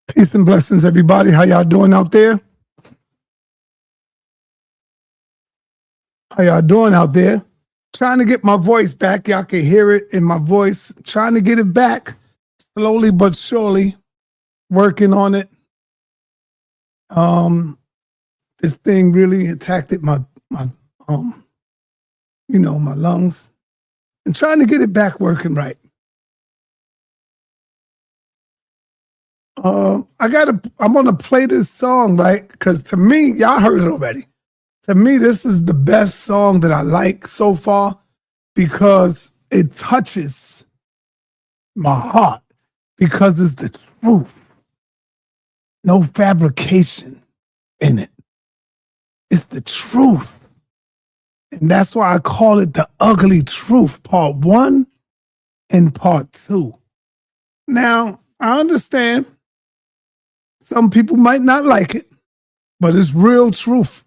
Peace and blessings, everybody. How y'all doing out there? How y'all doing out there? Trying to get my voice back. Y'all can hear it in my voice. Trying to get it back slowly but surely. Working on it. This thing really attacked my my lungs. And trying to get it back working right. I'm gonna play this song, right? Because to me, y'all heard it already. To me, this is the best song that I like so far because it touches my heart because it's the truth. No fabrication in it. It's the truth. And that's why I call it the ugly truth, part 1 and part 2. Now, I understand some people might not like it, but it's real truth.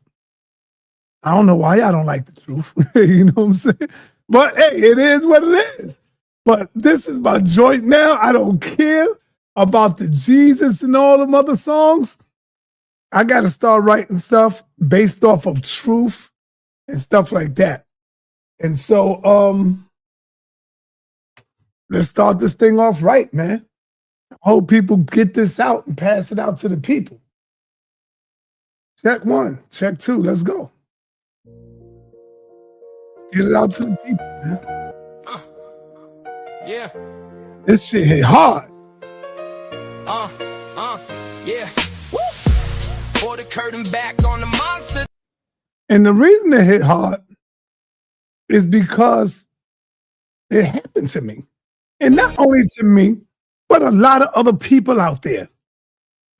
I don't know why y'all don't like the truth. You know what I'm saying? But hey, it is what it is. But this is my joint now. I don't care about the Jesus and all them other songs. I got to start writing stuff based off of truth and stuff like that. And so let's start this thing off right, man. I hope people get this out and pass it out to the people. Check 1, check 2, let's go. Let's get it out to the people, man. Yeah. This shit hit hard. Yeah. Woo. Pull the curtain back on the monster. And the reason it hit hard is because it happened to me. And not only to me, but a lot of other people out there.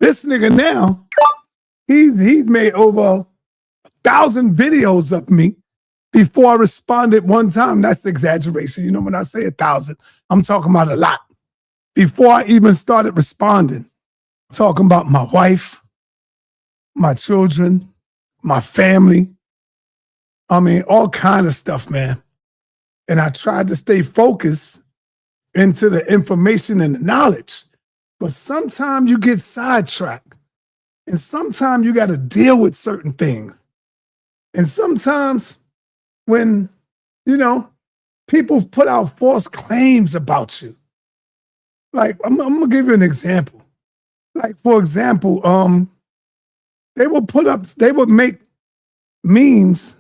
This nigga now, he's made over 1,000 videos of me before I responded one time. That's exaggeration. You know, when I say 1,000, I'm talking about a lot. Before I even started responding, talking about my wife, my children, my family. I mean, all kind of stuff, man. And I tried to stay focused into the information and the knowledge. But sometimes you get sidetracked. And sometimes you got to deal with certain things. And sometimes when, people put out false claims about you. Like, I'm going to give you an example. Like, for example, they would make memes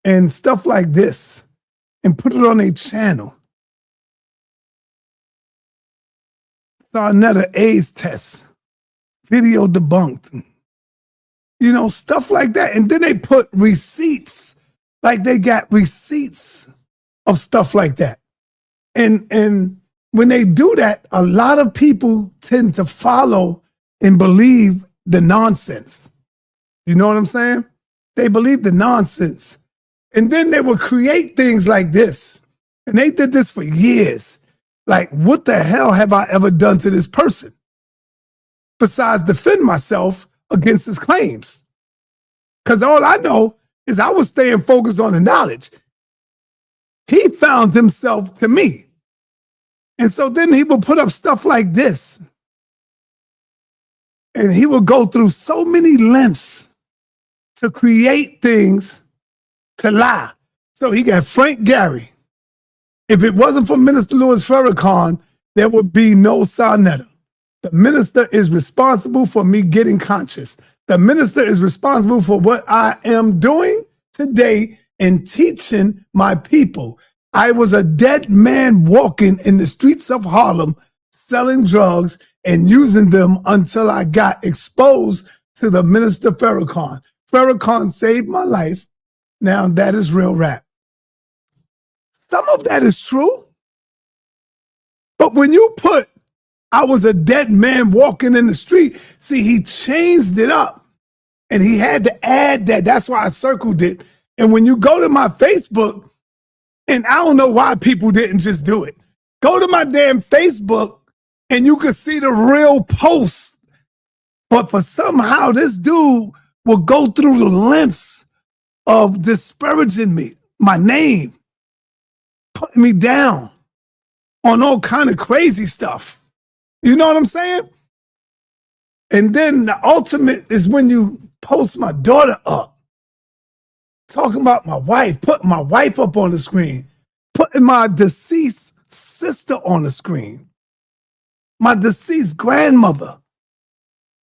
and stuff like this and put it on a channel. Sa.neter AIDS test, video debunked, stuff like that. And then they put receipts like they got receipts of stuff like that. And when they do that, a lot of people tend to follow and believe the nonsense. You know what I'm saying? They believe the nonsense. And then they will create things like this. And they did this for years. Like, what the hell have I ever done to this person? Besides defend myself against his claims. Because all I know is I was staying focused on the knowledge. He found himself to me. And so then he would put up stuff like this. And he would go through so many lengths to create things to lie. So he got Frank Gary. If it wasn't for Minister Louis Farrakhan, there would be no sa.neter. The minister is responsible for me getting conscious. The minister is responsible for what I am doing today and teaching my people. I was a dead man walking in the streets of Harlem, selling drugs and using them until I got exposed to the Minister Farrakhan. Farrakhan saved my life. Now that is real rap. Some of that is true. But when you put, I was a dead man walking in the street, see, he changed it up. And he had to add that. That's why I circled it. And when you go to my Facebook, and I don't know why people didn't just do it. Go to my damn Facebook and you can see the real post. But for somehow this dude will go through the lengths of disparaging me, my name, putting me down on all kind of crazy stuff. You know what I'm saying? And then the ultimate is when you post my daughter up, talking about my wife, putting my wife up on the screen, putting my deceased sister on the screen, my deceased grandmother,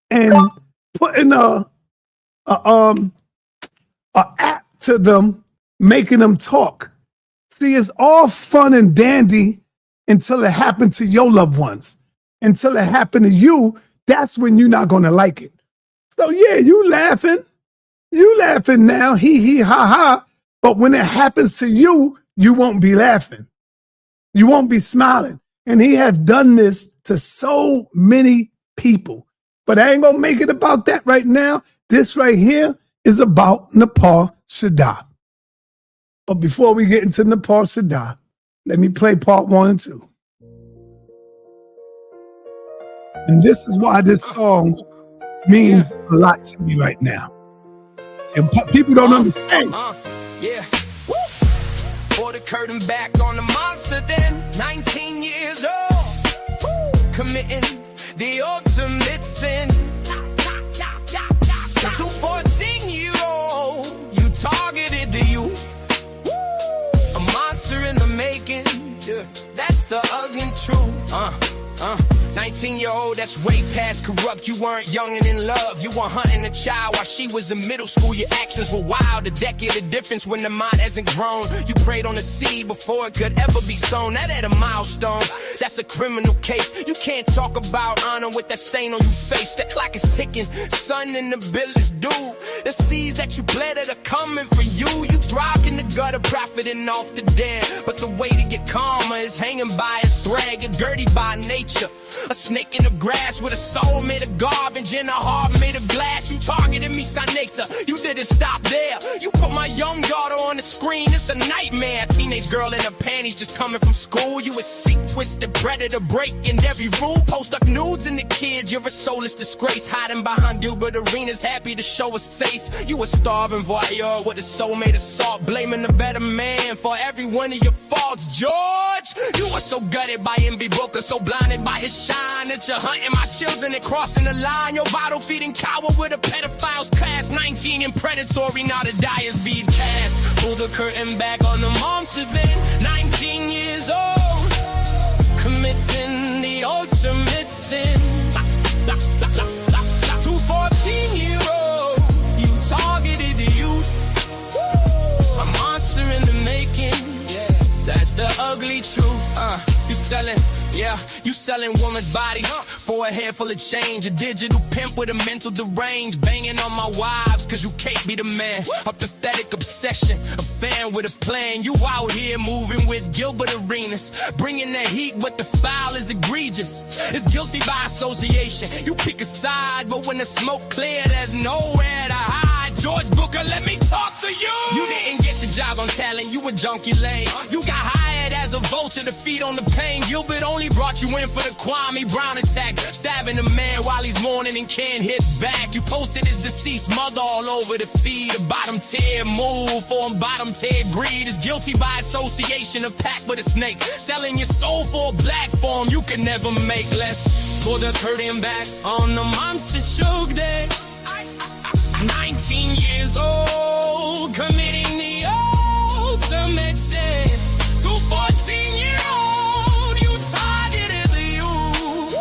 and putting a app to them, making them talk. See, it's all fun and dandy until it happened to your loved ones. Until it happened to you, that's when you're not going to like it. So yeah, you laughing now, hee, ha, ha. But when it happens to you, you won't be laughing. You won't be smiling. And he has done this to so many people. But I ain't going to make it about that right now. This right here is about Napah, Shadah. But before we get into Napah, Shadah, let me play part 1 and 2. And this is why this song means a lot to me right now. And people don't understand. Yeah. Woo. Pull the curtain back on the monster then. 19 years old. Woo. Committing the ultimate sin. 214-year-old. You targeted the youth. Woo. A monster in the making. Yeah. That's the ugly truth. 19-year-old, that's way past corrupt. You weren't young and in love. You were hunting a child while she was in middle school. Your actions were wild. A decade of difference when the mind hasn't grown. You prayed on the seed before it could ever be sown. That at a milestone. That's a criminal case. You can't talk about honor with that stain on your face. That clock is ticking. Sun in the bill is due. The seeds that you planted are coming for you. You thrive in the gutter, profiting off the dead. But the way to get calmer is hanging by a thread. You're dirty by nature. A snake in the grass with a soul made of garbage and a heart made of glass. You targeted me, Saneter. You didn't stop there. You put my young daughter on the screen. It's a nightmare. A teenage girl in her panties just coming from school. You a sick, twisted predator breaking every rule. Post up nudes in the kids. You're a soulless disgrace. Hiding behind Gilbert Arenas, happy to show us taste. You a starving voyeur with a soul made of salt. Blaming the better man for every one of your faults. George, you were so gutted by envy, Booker, so blinded by his shine that you're hunting my children and crossing the line. Your bottle feeding coward with a pedophile's class 19 and predatory. Now the die is being cast. Pull the curtain back on the monster then. 19 years old, committing the ultimate sin. 214-year-old, you targeted the youth. A monster in the making. That's the ugly truth. You selling woman's body for a handful of change. A digital pimp with a mental derange. Banging on my wives, cause you can't be the man. A pathetic obsession, a fan with a plan. You out here moving with Gilbert Arenas. Bringing that heat, but the foul is egregious. It's guilty by association. You pick a side, but when the smoke clear, there's nowhere to hide. George Booker, let me talk to you. You didn't get the job on talent, you a junkie lane. You got hired as a vulture to feed on the pain. Gilbert only brought you in for the Kwame Brown attack. Stabbing a man while he's mourning and can't hit back. You posted his deceased mother all over the feed. A bottom tier move for a bottom tier greed. Is guilty by association, a pact with a snake. Selling your soul for a black form you can never make less. Pull the curtain back on the monster show day. 19 years old, committing the ultimate sin. To 14-year-old, you targeted the youth.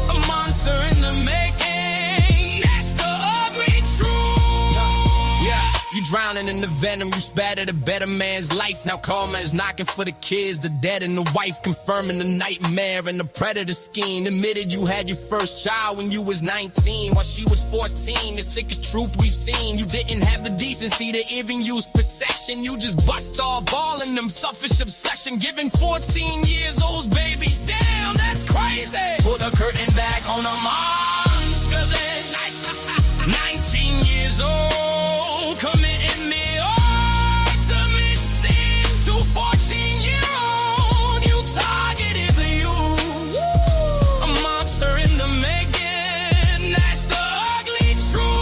A monster in the making, that's the ugly truth. Yeah, you drowning in the venom, you spattered a better man's life. Now karma is knocking for the kids, the dead and the wife, confirming the nightmare and the predator scheme. Admitted you had your first child when you was 19, while she was 14. The sickest truth we've seen. You didn't have the decency to even use protection. You just bust off all in them selfish obsession. Giving 14 years old babies, damn, that's crazy. Pull the curtain back on the monster then. 19 years old, committing the ultimate sin. To 14-year-old, you targeted the youth. A monster in the making, that's the ugly truth.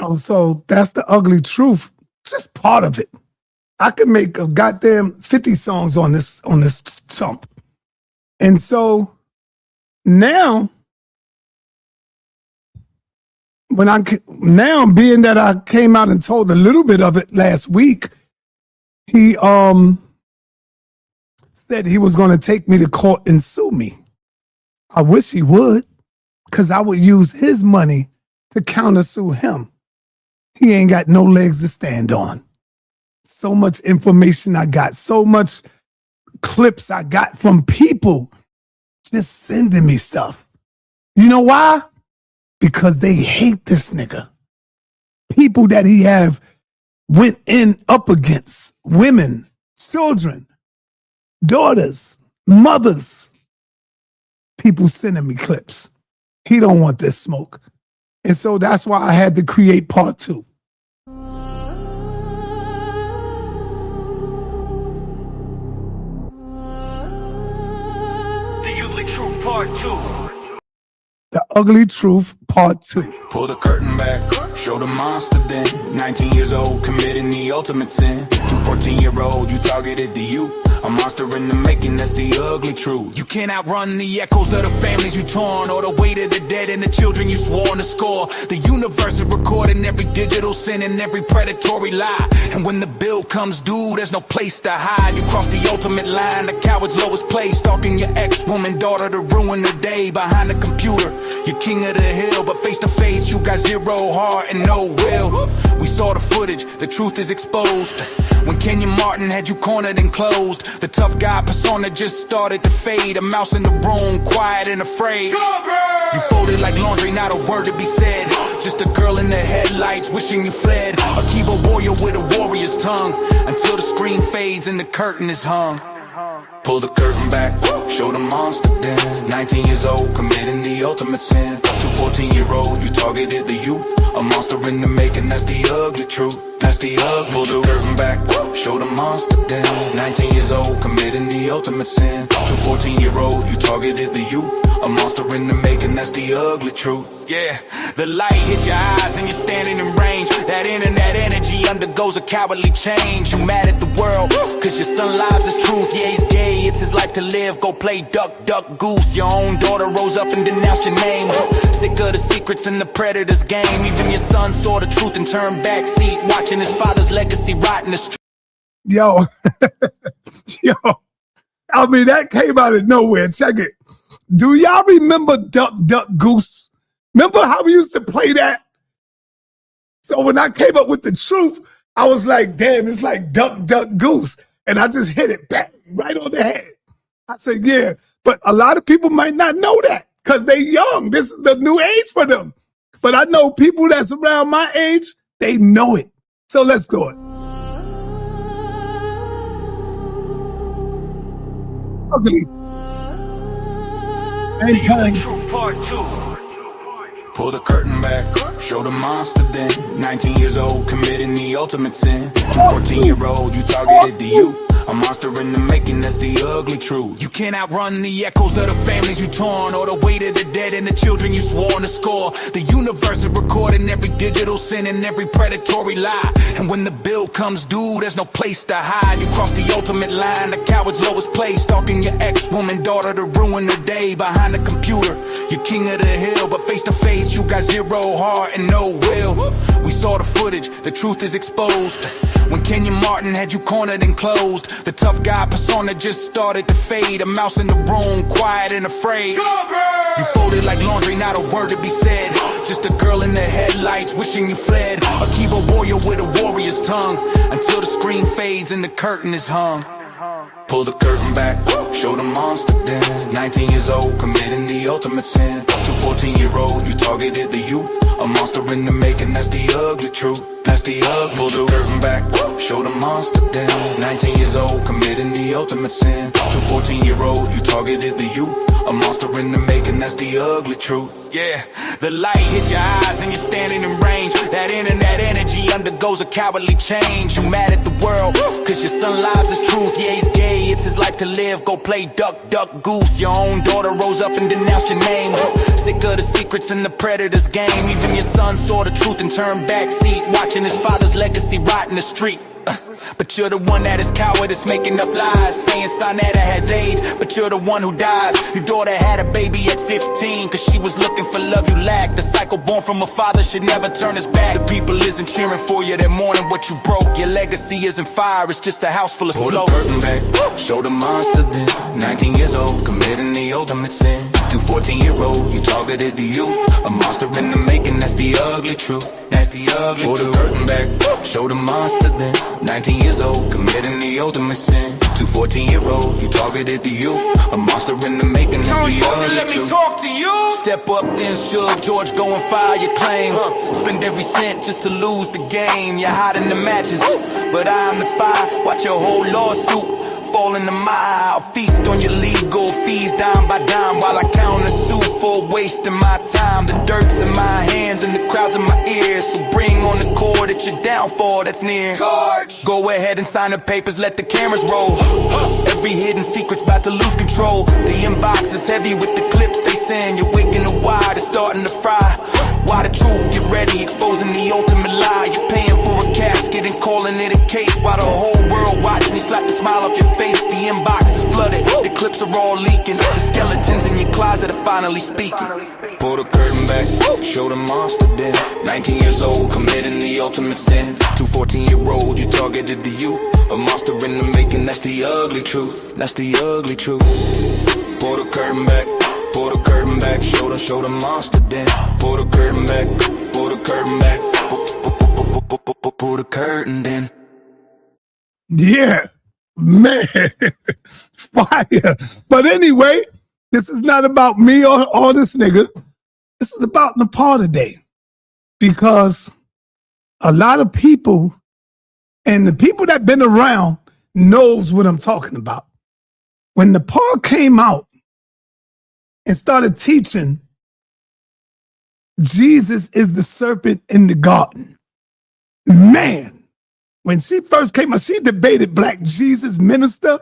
Oh, so that's the ugly truth. Just part of it. I could make a goddamn 50 songs on this chump. And so now, being that I came out and told a little bit of it last week, he said he was going to take me to court and sue me. I wish he would, because I would use his money to countersue him. He ain't got no legs to stand on. So much information I got, so much clips I got from people just sending me stuff. You know why? Because they hate this nigga. People that he have went in up against, women, children, daughters, mothers. People sending me clips. He don't want this smoke. And so that's why I had to create part 2. Part 2. The Ugly Truth, Part 2. Pull the curtain back, show the monster then. 19 years old, committing the ultimate sin. To 14-year-old, you targeted the youth. A monster in the making, that's the ugly truth. You can't outrun the echoes of the families you torn, or the weight of the dead and the children you sworn to score. The universe is recording every digital sin and every predatory lie. And when the bill comes due, there's no place to hide. You cross the ultimate line, the coward's lowest place. Stalking your ex-woman daughter to ruin her day. Behind the computer, you're king of the hill, but face to face, you got zero heart and no will. We saw the footage, the truth is exposed. When Kenyon Martin had you cornered and closed, the tough guy persona just started to fade. A mouse in the room, quiet and afraid. You folded like laundry, not a word to be said. Just a girl in the headlights, wishing you fled. A keyboard warrior with a warrior's tongue, until the screen fades and the curtain is hung. Pull the curtain back, show the monster then. 19 years old, committing the ultimate sin. To 14-year-old, you targeted the youth. A monster in the making, that's the ugly truth. That's the ugly. Pull the curtain back, show the monster then. 19 years old, committing the ultimate sin. To 14-year-old, you targeted the youth. A monster in the making, that's the ugly truth. Yeah, the light hits your eyes and you're standing in range. That internet energy undergoes a cowardly change. You mad at the world, cause your son lives his truth. Yeah, he's gay, it's his life to live. Go play duck, duck, goose. Your own daughter rose up and denounced your name. Sick of the secrets in the predator's game. Even your son saw the truth and turned backseat, watching his father's legacy rot in the street. Yo, I mean, that came out of nowhere. Check it. Do y'all remember Duck, Duck, Goose? Remember how we used to play that? So when I came up with the truth, I was like, damn, it's like duck, duck, goose. And I just hit it bang, right on the head. I said, yeah, but a lot of people might not know that because they're young. This is the new age for them. But I know people that's around my age, they know it. So let's do it. Ugly. And Part 2. Pull the curtain back, show the monster then. 19 years old, committing the ultimate sin. 14-year-old, you targeted the youth. A monster in the making, that's the ugly truth. You can't outrun the echoes of the families you torn, or the weight of the dead and the children you sworn to score. The universe is recording every digital sin and every predatory lie. And when the bill comes due, there's no place to hide. You cross the ultimate line, the coward's lowest place. Stalking your ex-woman daughter to ruin her day behind the computer. You're king of the hill, but face to face, you got zero heart and no will. We saw the footage, the truth is exposed. When Kenyon Martin had you cornered and closed, the tough guy persona just started to fade. A mouse in the room, quiet and afraid. You folded like laundry, not a word to be said. Just a girl in the headlights, wishing you fled. A keyboard warrior with a warrior's tongue, until the screen fades and the curtain is hung. Pull the curtain back, show the monster den. 19 years old, committing the ultimate sin. To 14-year-old, you targeted the youth. A monster in the making, that's the ugly truth. That's the ugly. Pull the curtain back, show the monster den. 19 years old, committing the ultimate sin. To 14-year-old, you targeted the youth. A monster in the making, that's the ugly truth. Yeah, the light hits your eyes and you're standing in range. That internet energy undergoes a cowardly change. You mad at the world, cause your son lives his truth. Yeah, he's gay, it's his life to live. Go play duck, duck, goose. Your own daughter rose up and denounced your name. Sick of the secrets in the predator's game. Even your son saw the truth and turned backseat, watching his father's legacy rot in the street. But you're the one that is cowardice, making up lies, saying Saneter has AIDS, but you're the one who dies. Your daughter had a baby at 15, cause she was looking for love you lacked. The cycle born from a father should never turn his back. The people isn't cheering for you, they're mourning what you broke. Your legacy isn't fire, it's just a house full of smoke. Pull the curtain back, show the monster then. 19 years old, committing the ultimate sin. To 14-year-old, you targeted the youth. A monster in the making, that's the ugly truth. That's the ugly truth. Pull the curtain back, show the monster then. 19 years old, committing the ultimate sin. To 14-year-old, you targeted the youth. A monster in the making, that's the ugly let truth. Me talk to you. Step up then, Suge George, go and file your claim. Spend every cent just to lose the game. You're hiding the matches, but I'm the fire. Watch your whole lawsuit fall in the mile. Feast on your legal fees dime by dime, while I count the suit for wasting my time. The dirt's in my hands and the crowd's in my ears, so bring on the cord at your downfall that's near. Go ahead and sign the papers, let the cameras roll. Every hidden secret's about to lose control. The inbox is heavy with the clips they send. You're waking the wire, it's starting to fry. Why the truth, get ready, exposing the ultimate lie. You're paying for a casket and calling it a case, while the whole world watching you slap the smile off your face. The inbox is flooded, the clips are all leaking. The skeletons in your closet are finally speaking. Pull the curtain back, show the monster den. 19 years old, committing the ultimate sin. To 14-year-old, you targeted the youth. A monster in the making, that's the ugly truth. That's the ugly truth. Pull the curtain back, pull the curtain back, show the monster den. Pull the curtain back, pull the curtain back, pull the curtain then. yeah, man, fire. But anyway, this is not about me or this nigga. This is about Napah today, because a lot of people, and the people that been around knows what I'm talking about. When Napah came out and started teaching Jesus is the serpent in the garden, man, when she first came out, she debated Black Jesus Minister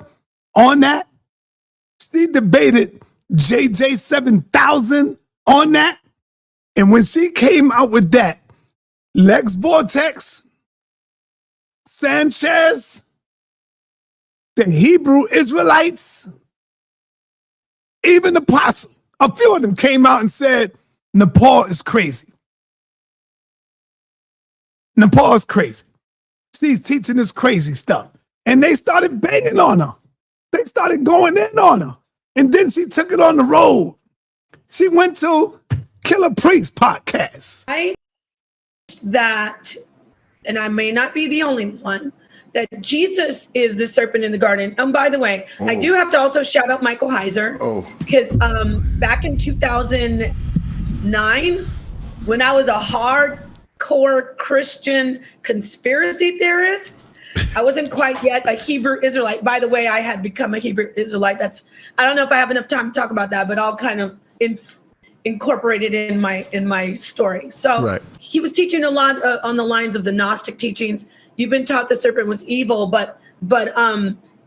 on that. She debated JJ 7000 on that. And when she came out with that, Lex Vortex, Sanchez, the Hebrew Israelites, even the apostle, a few of them came out and said, Napah is crazy. Napah is crazy. She's teaching this crazy stuff. And they started banging on her. They started going in on her. And then she took it on the road. She went to Killer Priest podcast. That and I may not be the only one, that Jesus is the serpent in the garden. And by the way, I do have to also shout out Michael Heiser, because back in 2009, when I was a hardcore Christian conspiracy theorist, I wasn't quite yet a Hebrew Israelite. By the way, I had become a Hebrew Israelite. I don't know if I have enough time to talk about that, but I'll kind of incorporate it in my story. So he was teaching a lot on the lines of the Gnostic teachings. You've been taught the serpent was evil, but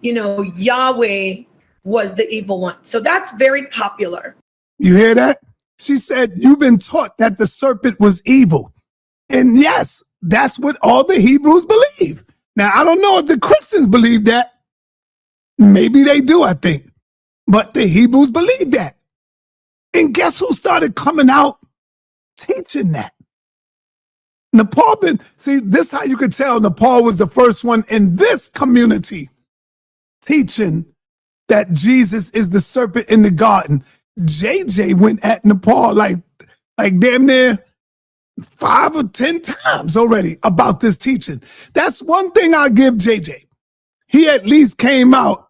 Yahweh was the evil one. So that's very popular. You hear that? She said, you've been taught that the serpent was evil. And yes, that's what all the Hebrews believe. Now, I don't know if the Christians believe that. Maybe they do, I think. But the Hebrews believe that. And guess who started coming out teaching that? Napah see, this is how you could tell Napah was the first one in this community teaching that Jesus is the serpent in the garden. JJ went at Napah like damn near 5 or 10 times already about this teaching. That's one thing I'll give JJ. He at least came out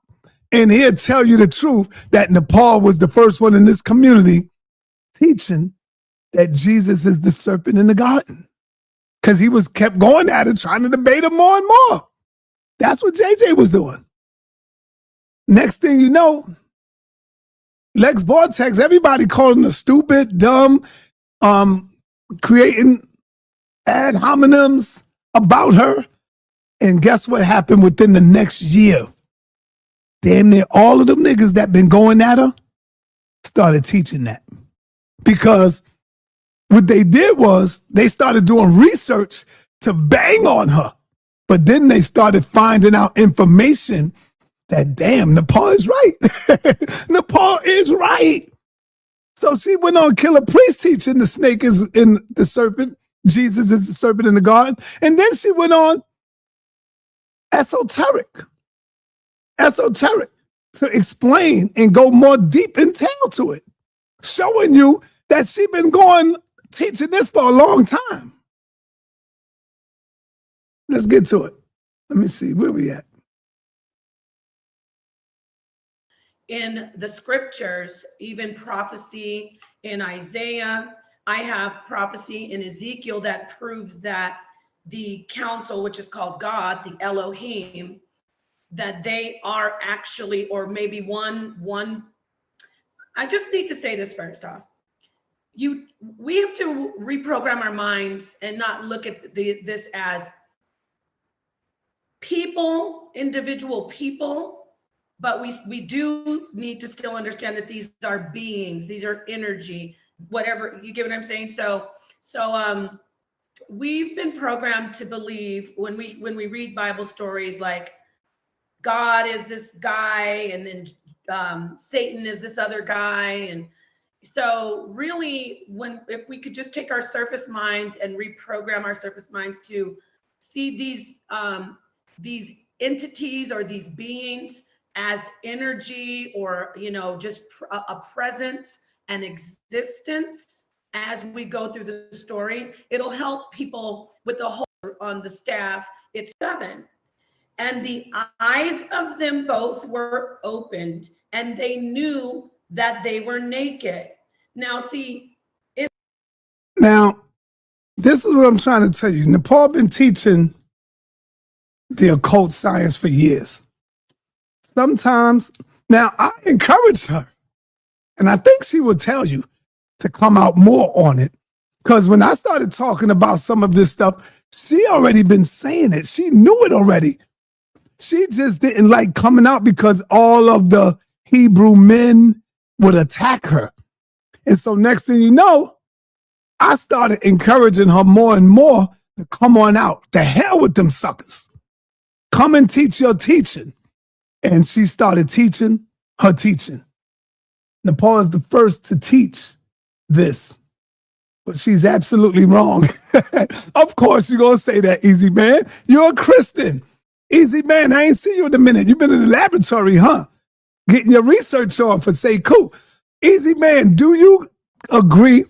and he'll tell you the truth that Napah was the first one in this community teaching that Jesus is the serpent in the garden. Because he kept going at it, trying to debate him more and more. That's what JJ was doing. Next thing you know, Lex Vortex, everybody called him the stupid, dumb, creating ad hominems about her. And guess what happened within the next year? Damn near all of them niggas that been going at her started teaching that. Because what they did was they started doing research to bang on her. But then they started finding out information that, damn, Napah is right. Napah is right. So she went on Killer Priest teaching the snake is in the serpent. Jesus is the serpent in the garden. And then she went on esoteric to explain and go more deep in tail to it, showing you that she been teaching this for a long time. Let's get to it. Let me see, where we at? In the scriptures, even prophecy in Isaiah, I have prophecy in Ezekiel that proves that the council, which is called God, the Elohim, that they are actually, or maybe one. I just need to say this first off. We have to reprogram our minds and not look at this as people, individual people, but we do need to still understand that these are beings, these are energy, whatever, you get what I'm saying? So we've been programmed to believe when we read Bible stories like God is this guy and then Satan is this other guy. And so really, if we could just take our surface minds and reprogram our surface minds to see these entities or these beings as energy, or just a presence and existence as we go through the story, it'll help people with the whole on the staff. It's 7. And the eyes of them both were opened, and they knew that they were naked. Now, see. Now, this is what I'm trying to tell you. Napah been teaching the occult science for years. Sometimes, now I encourage her, and I think she will tell you to come out more on it. Because when I started talking about some of this stuff, she already been saying it. She knew it already. She just didn't like coming out because all of the Hebrew men would attack her. And so next thing you know, I started encouraging her more and more to come on out. The hell with them suckers. Come and teach your teaching. And she started teaching her teaching. Napah is the first to teach this. But she's absolutely wrong. Of course you're going to say that, Easy Man. You're a Christian. Easy Man, I ain't seen you in a minute. You've been in the laboratory, huh? Getting your research on for Sekou. Easy Man, do you agree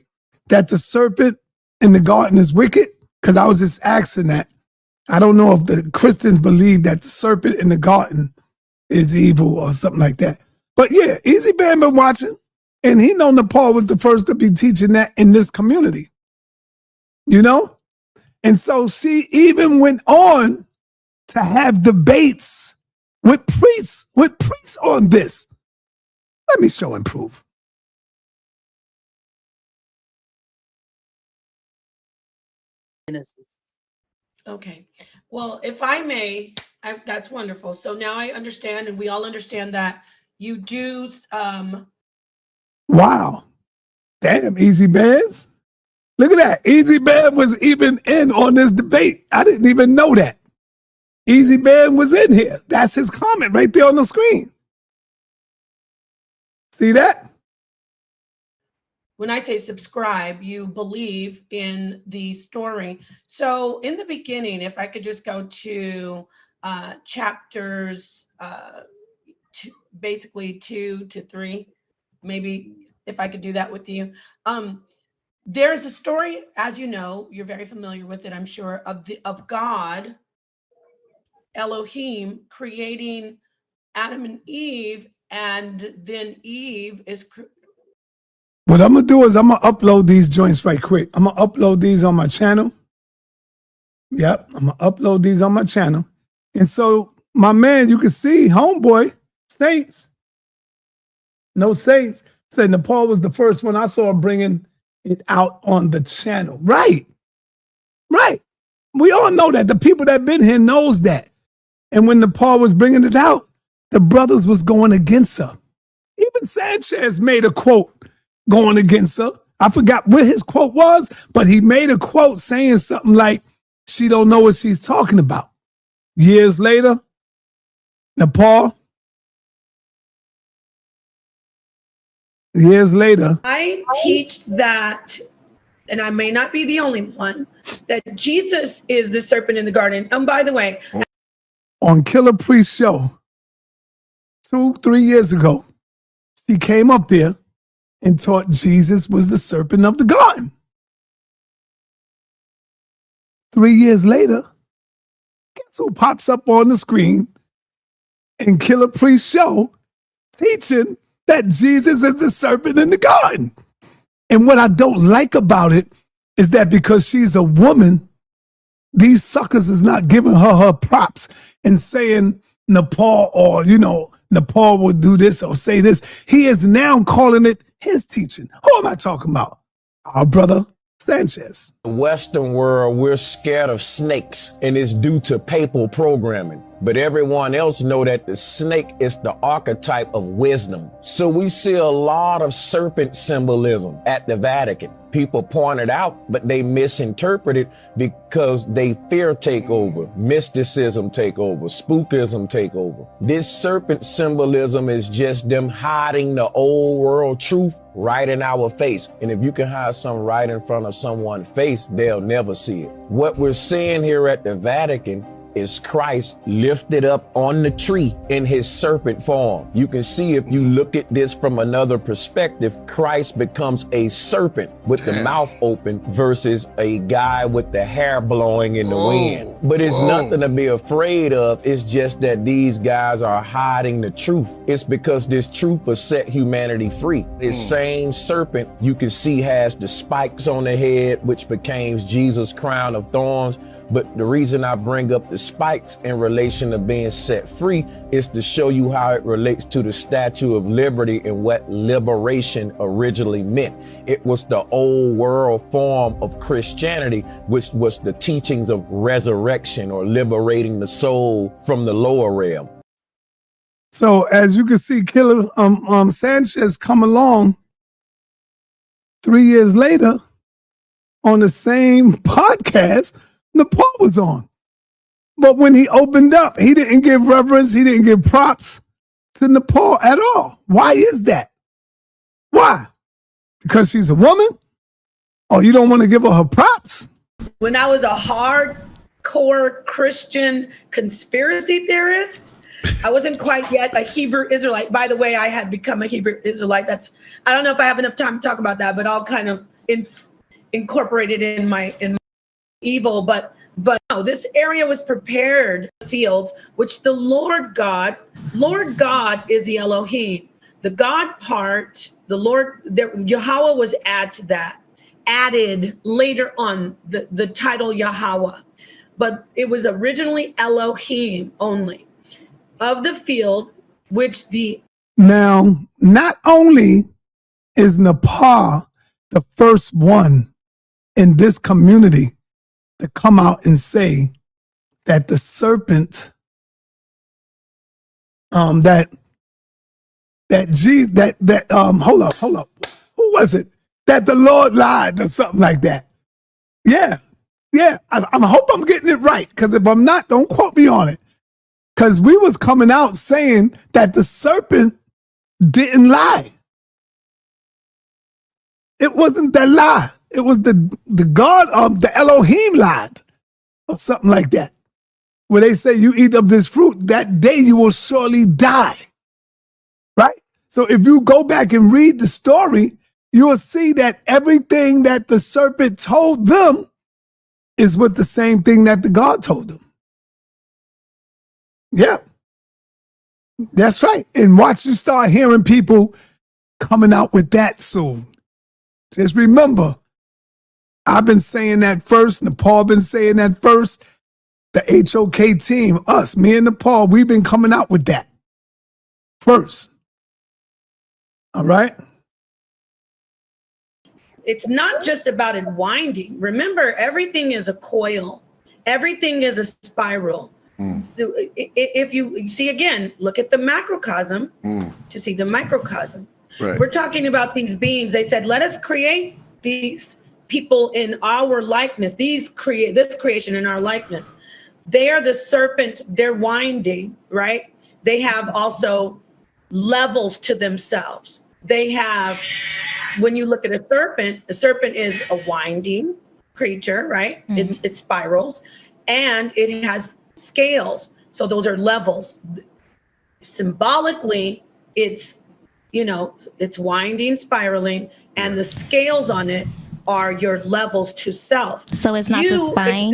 that the serpent in the garden is wicked? Because I was just asking that. I don't know if the Christians believe that the serpent in the garden is evil or something like that. But yeah, Easy Band been watching, and he know Napah was the first to be teaching that in this community. You know? And so she even went on to have debates with priests on this. Let me show and prove. Okay. Well, if I may, that's wonderful. So now I understand, and we all understand that you do. Wow. Damn, Easy Bands. Look at that. Easy Band was even in on this debate. I didn't even know that. Easy Band was in here. That's his comment right there on the screen. See that? When I say subscribe, you believe in the story. So in the beginning, if I could just go to chapters, basically 2 to 3, maybe if I could do that with you. There's a story, as you know, you're very familiar with it, I'm sure, of God, Elohim, creating Adam and Eve, and then Eve is. What I'm going to do is I'm going to upload these joints right quick. I'm going to upload these on my channel. Yep, I'm going to upload these on my channel. And so, my man, you can see, homeboy, Saints, no Saints, said Napah was the first one I saw bringing it out on the channel. Right. We all know that. The people that been here knows that. And when Napah was bringing it out, the brothers was going against her. Even Sanchez made a quote going against her. I forgot what his quote was, but he made a quote saying something like, she don't know what she's talking about. Years later, Napah, I teach that, and I may not be the only one, that Jesus is the serpent in the garden. And by the way, on Killer Priest's show 2-3 years ago, she came up there and taught Jesus was the serpent of the garden. 3 years later, guess who pops up on the screen in Killer Priest's show teaching that Jesus is the serpent in the garden? And what I don't like about it is that because she's a woman, these suckers is not giving her props and saying Napah or, Napah would do this or say this. He is now calling it his teaching. Who am I talking about? Our brother Sanchez. The Western world, we're scared of snakes, and it's due to papal programming. But everyone else know that the snake is the archetype of wisdom. So we see a lot of serpent symbolism at the Vatican. People point it out, but they misinterpret it because they fear take over, mysticism take over, spookism take over. This serpent symbolism is just them hiding the old world truth right in our face. And if you can hide something right in front of someone's face, they'll never see it. What we're seeing here at the Vatican is Christ lifted up on the tree in his serpent form. You can see, if you look at this from another perspective, Christ becomes a serpent with the mouth open versus a guy with the hair blowing in the wind. But it's nothing to be afraid of. It's just that these guys are hiding the truth. It's because this truth will set humanity free. This same serpent you can see has the spikes on the head, which became Jesus' crown of thorns. But the reason I bring up the spikes in relation to being set free is to show you how it relates to the Statue of Liberty and what liberation originally meant. It was the old world form of Christianity, which was the teachings of resurrection or liberating the soul from the lower realm. So as you can see, Killer Sanchez come along 3 years later on the same podcast Napah was on. But when he opened up, he didn't give reverence, he didn't give props to Napah at all. Why is that? Why? Because she's a woman? Or you don't want to give her props? When I was a hardcore Christian conspiracy theorist, I wasn't quite yet a Hebrew Israelite. By the way, I had become a Hebrew Israelite. I don't know if I have enough time to talk about that, but I'll kind of incorporate it in my evil. But But no, this area was prepared field, which the Lord God is the Elohim. The God part, the Lord, Yahweh was added later on, the title Yahweh. But it was originally Elohim only of the field, which the... Now, not only is Napah the first one in this community to come out and say that the serpent, hold up, who was it? That the Lord lied or something like that. Yeah. I hope I'm getting it right, because if I'm not, don't quote me on it. Because we was coming out saying that the serpent didn't lie. It wasn't the lie. It was the God of the Elohim lied, or something like that. Where they say, you eat of this fruit, that day you will surely die. Right? So if you go back and read the story, you will see that everything that the serpent told them is what the same thing that the God told them. Yeah. That's right. And watch you start hearing people coming out with that soon. Just remember, I've been saying that first, Nepal been saying that first. The HOK team, us, me and Nepal, we've been coming out with that first. All right? It's not just about it winding. Remember, everything is a coil. Everything is a spiral. So if you see, again, look at the macrocosm to see the microcosm. Right. We're talking about these beings. They said, let us create these people in our likeness, this creation in our likeness. They are the serpent, they're winding, right? They have also levels to themselves. They have, when you look at a serpent is a winding creature, right? It spirals, and it has scales. So those are levels. Symbolically, it's winding, spiraling, and the scales on it are your levels to self. So it's not the spine?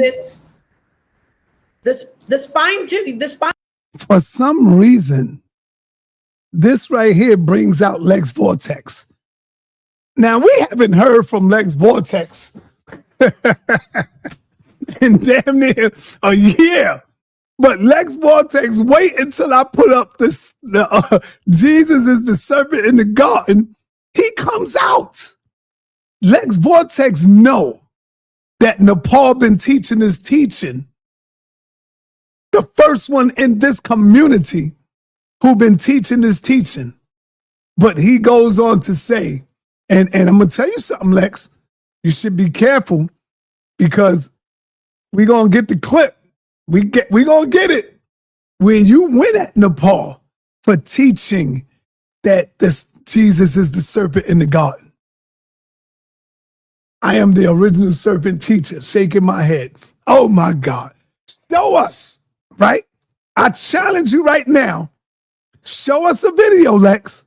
The spine too. The spine. For some reason, this right here brings out Lex Vortex. Now, we haven't heard from Lex Vortex in damn near a year. But Lex Vortex, wait until I put up this, Jesus is the serpent in the garden. He comes out. Lex Vortex know that Nepal been teaching his teaching. The first one in this community who been teaching this teaching. But he goes on to say, and I'm going to tell you something, Lex, you should be careful, because we're going to get the clip. We going to get it when you win at Nepal for teaching that this Jesus is the serpent in the garden. I am the original serpent teacher, shaking my head. Oh my God. Show us, right? I challenge you right now. Show us a video, Lex,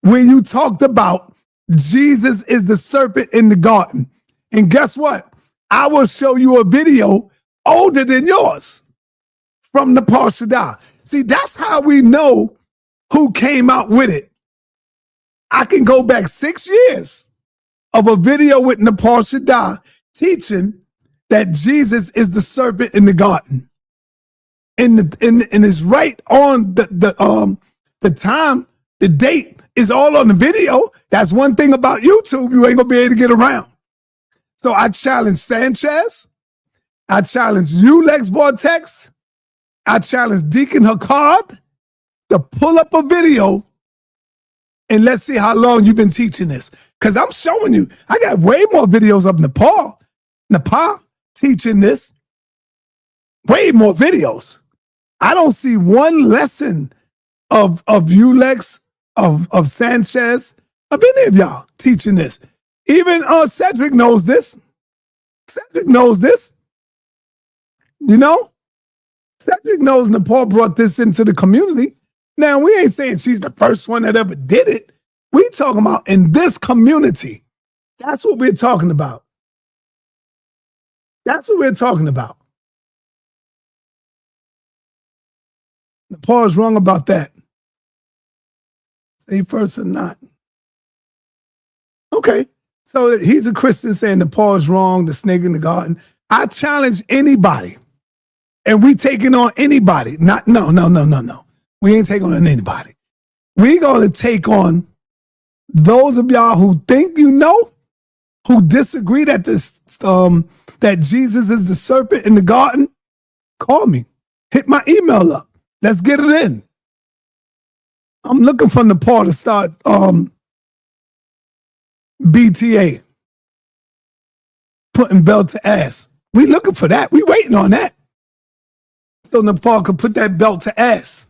when you talked about Jesus is the serpent in the garden. And guess what? I will show you a video older than yours from Nepal Shadah. See, that's how we know who came out with it. I can go back 6 years of a video with Nepal Shadah teaching that Jesus is the serpent in the garden. And it's right on the time, the date is all on the video. That's one thing about YouTube you ain't gonna be able to get around. So I challenge Sanchez. I challenge you, Lex Vortex. I challenge Deacon Hakard to pull up a video and let's see how long you've been teaching this. Because I'm showing you, I got way more videos of Napah teaching this. Way more videos. I don't see one lesson of you, Lex, of Sanchez, of any of y'all teaching this. Even Cedric knows this. Cedric knows this. You know? Cedric knows Nepal brought this into the community. Now, we ain't saying she's the first one that ever did it. We talking about in this community. That's what we're talking about. That's what we're talking about. Paul's wrong about that. Say first or not. Okay. So he's a Christian saying that Paul's wrong, the snake in the garden. I challenge anybody. And we taking on anybody. No. We ain't taking on anybody. We gonna take on those of y'all who think you know, who disagree that that Jesus is the serpent in the garden. Call me. Hit my email up. Let's get it in. I'm looking for Napah to start BTA. Putting belt to ass. We looking for that. We waiting on that. So Napah could put that belt to ass.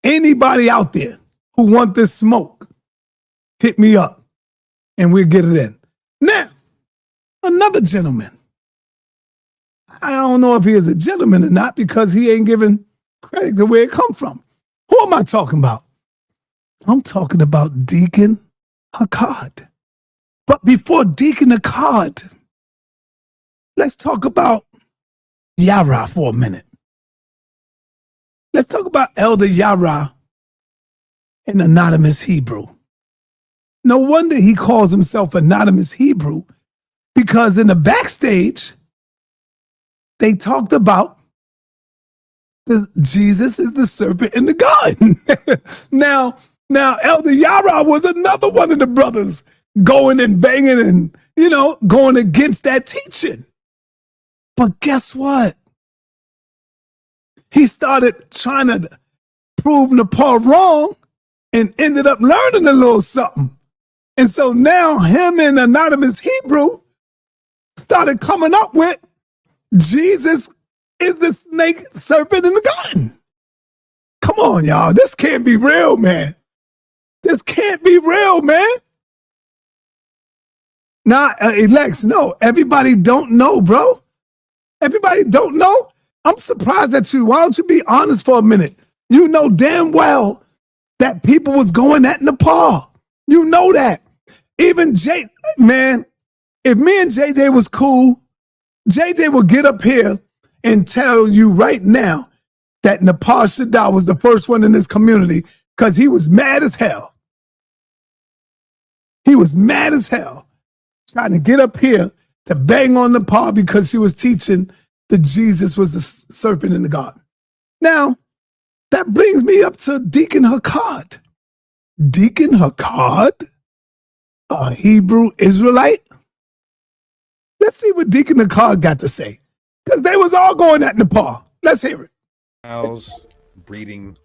Anybody out there who want this smoke, hit me up and we'll get it in. Now, another gentleman. I don't know if he is a gentleman or not because he ain't giving credit to where it come from. Who am I talking about? I'm talking about Deacon Hakad. But before Deacon Hakad, let's talk about Yara for a minute. Let's talk about Elder Yara in Anonymous Hebrew. No wonder he calls himself Anonymous Hebrew, because in the backstage, they talked about Jesus is the serpent in the garden. Now, Elder Yara was another one of the brothers going and banging and, going against that teaching. But guess what? He started trying to prove Napah wrong and ended up learning a little something. And so now him and Anonymous Hebrew started coming up with Jesus is the snake serpent in the garden. Come on, y'all. This can't be real, man. This can't be real, man. Nah, Lex, no. Everybody don't know, bro. Everybody don't know. I'm surprised at you. Why don't you be honest for a minute? You know damn well that people was going at Napah. You know that. Even man, if me and JJ was cool, JJ will get up here and tell you right now that Napah Shadah was the first one in this community because he was mad as hell. He was mad as hell trying to get up here to bang on Napah because she was teaching that Jesus was the serpent in the garden. Now, that brings me up to Deacon Hakad. Deacon Hakad, a Hebrew Israelite? Let's see what Deacon Hakad got to say. Because they was all going at Napah. Let's hear it. Reptiles breeding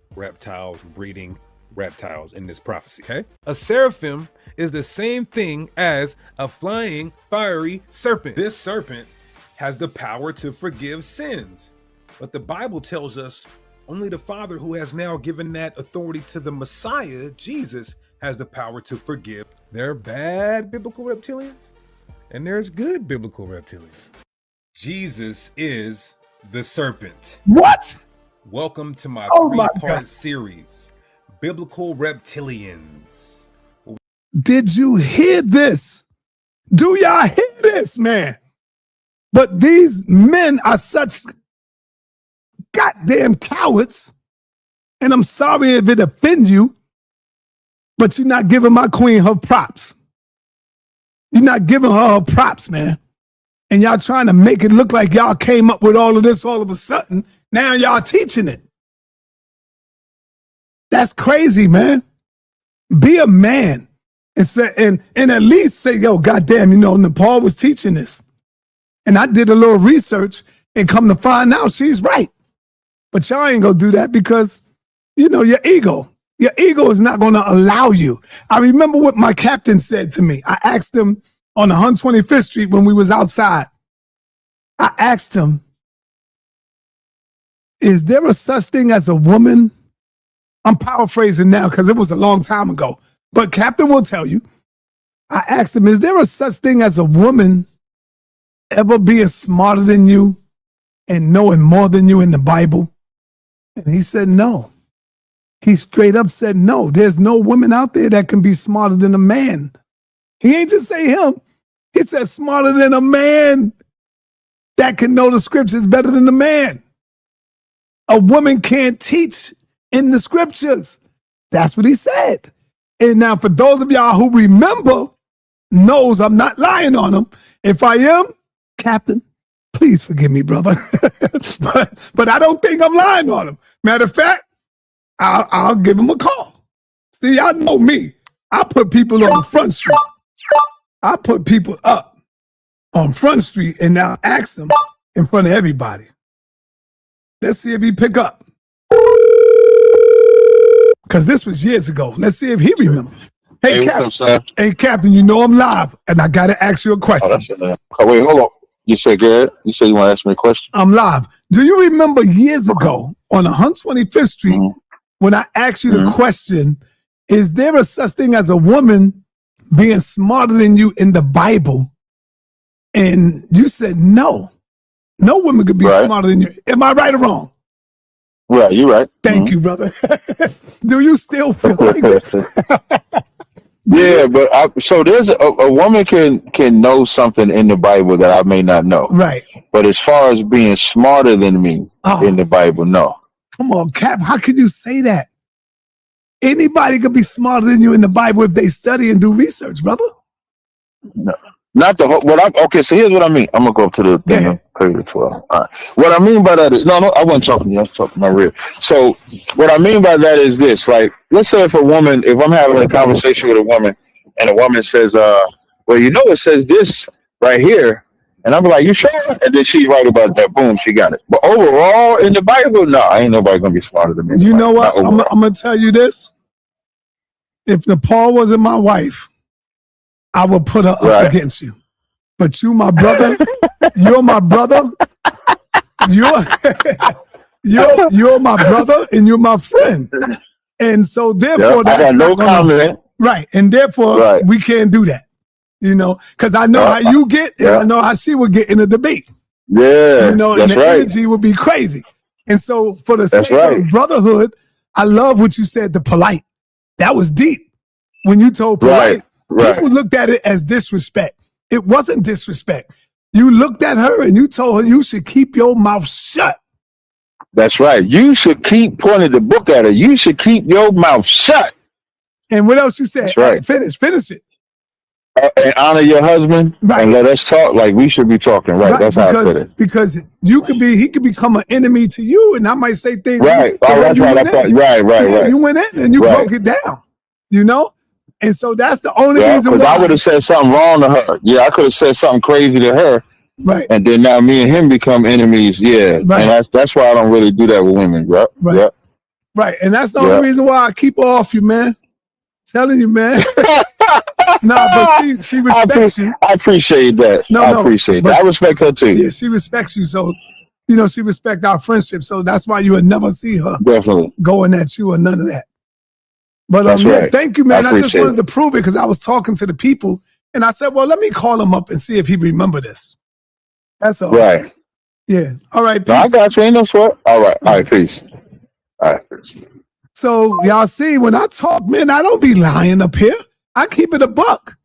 reptiles in this prophecy, okay? A seraphim is the same thing as a flying, fiery serpent. This serpent has the power to forgive sins. But the Bible tells us only the Father, who has now given that authority to the Messiah, Jesus, has the power to forgive. There are bad biblical reptilians, and there's good biblical reptilians. Jesus is the serpent. What? Welcome to my my three-part series, Biblical Reptilians. Did you hear this? Do y'all hear this, man? But these men are such goddamn cowards, and I'm sorry if it offends you, but you're not giving my queen her props. You're not giving her props, man. And y'all trying to make it look like y'all came up with all of this all of a sudden. Now y'all teaching it. That's crazy, man. Be a man and say, and at least say, yo, goddamn, Napah was teaching this. And I did a little research and come to find out she's right. But y'all ain't gonna do that because, your ego is not gonna allow you. I remember what my captain said to me. I asked him on 125th Street when we was outside. I asked him, is there a such thing as a woman? I'm paraphrasing now because it was a long time ago, but Captain will tell you. I asked him, is there a such thing as a woman ever being smarter than you and knowing more than you in the Bible? And he said no. He straight up said no. There's no woman out there that can be smarter than a man. He ain't just say him. He said smarter than a man that can know the scriptures better than the man. a woman can't teach in the scriptures. That's what he said. And now for those of y'all who remember, knows I'm not lying on him. If I am, Captain, please forgive me, brother. but I don't think I'm lying on him. Matter of fact, I'll give him a call. See, y'all know me. I put people on Front Street. I put people up on Front Street and now ask them in front of everybody. Let's see if he pick up. Because this was years ago. Let's see if he remembers. Hey, Captain. Hey, Captain, you know I'm live, and I got to ask you a question. Wait, hold on. You said good? You said you want to ask me a question? I'm live. Do you remember years ago on 125th Street when I asked you the question, is there a such thing as a woman being smarter than you in the Bible? And you said no. No woman could be smarter than you. Am I right or wrong? Right, you're right. Thank you, brother. Do you still feel like that? Yeah, but so there's a woman can know something in the Bible that I may not know. Right. But as far as being smarter than me in the Bible, no. Come on, Cap. How could you say that? Anybody could be smarter than you in the Bible if they study and do research, brother. No. Not the whole. Okay, so here's what I mean. I'm gonna go up to the thing of page 12. All right. What I mean by that is no, I wasn't talking to you. I was talking to my real. So what I mean by that is this: like, let's say if I'm having a conversation with a woman, and a woman says, well, you know, it says this right here, and I'm like, you sure? And then she's right about that. Boom, she got it. But overall in the Bible, no, ain't nobody gonna be smarter than me. You know what? I'm gonna tell you this: if Nepal wasn't my wife, I would put her up against you. But you, my brother, you're my brother. You're my brother and you're my friend. And so therefore I got no comment. Right. And therefore we can't do that. You know, because I know how you get and I know how she would get in a debate. Yeah. You know, and the energy would be crazy. And so for the sake of brotherhood, I love what you said, the polite. That was deep. When you told polite. People looked at it as disrespect. It wasn't disrespect. You looked at her and you told her you should keep your mouth shut. That's right. You should keep pointing the book at her. You should keep your mouth shut. And what else you said? That's right. Finish it. And honor your husband and let us talk like we should be talking. Right. That's how I put it. Because he could become an enemy to you, and I might say things. Right. Oh, that's right. Right. You went in and you broke it down. You know? And so that's the only reason why. Because I would have said something wrong to her. Yeah, I could have said something crazy to her. Right. And then now me and him become enemies. Yeah. Right. And that's why I don't really do that with women, bro. Right. Yeah. Right. And that's the only reason why I keep her off you, man. Telling you, man. But she respects you. I appreciate that. I appreciate that. I respect her too. Yeah, she respects you. So, you know, she respects our friendship. So that's why you would never see her going at you or none of that. But thank you, man. I just wanted to prove it because I was talking to the people and I said, well, let me call him up and see if he remember this. That's all. Right. Yeah. All right. No, I got you. Ain't no sweat. All right. All right. Peace. All right. Peace. So y'all see, when I talk, man, I don't be lying up here. I keep it a buck.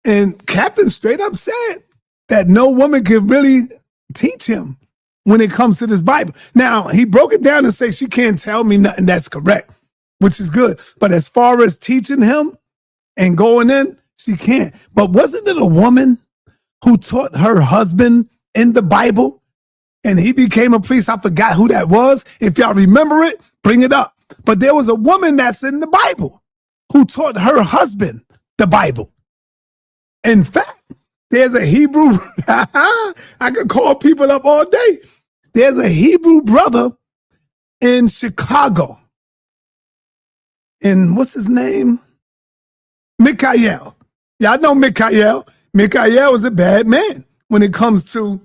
And Captain straight up said that no woman can really teach him when it comes to this Bible. Now, he broke it down and say she can't tell me nothing that's correct, which is good. But as far as teaching him and going in, she can't. But wasn't it a woman who taught her husband in the Bible and he became a priest? I forgot who that was. If y'all remember it, bring it up. But there was a woman that's in the Bible who taught her husband the Bible. In fact, there's a Hebrew, I could call people up all day. There's a Hebrew brother in Chicago. And what's his name? Mikhail. Y'all know Mikhail. Mikhail is a bad man when it comes to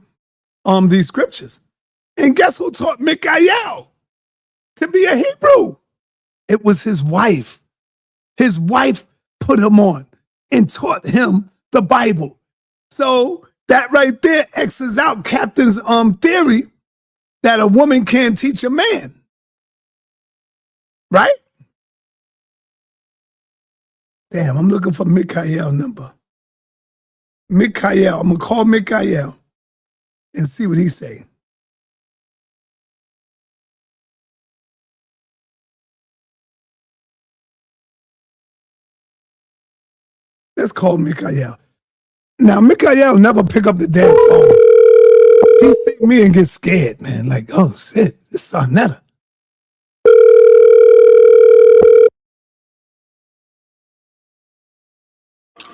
these scriptures. And guess who taught Mikhail to be a Hebrew? It was his wife. His wife put him on and taught him the Bible. So that right there X's out Captain's theory that a woman can't teach a man. Right? Damn, I'm looking for Mikhail number. Mikhail, I'm gonna call Mikhail and see what he say. let's call Mikael. Now, Mikael never pick up the damn phone. He see me and get scared, man. Like, oh shit, it's sa.neter.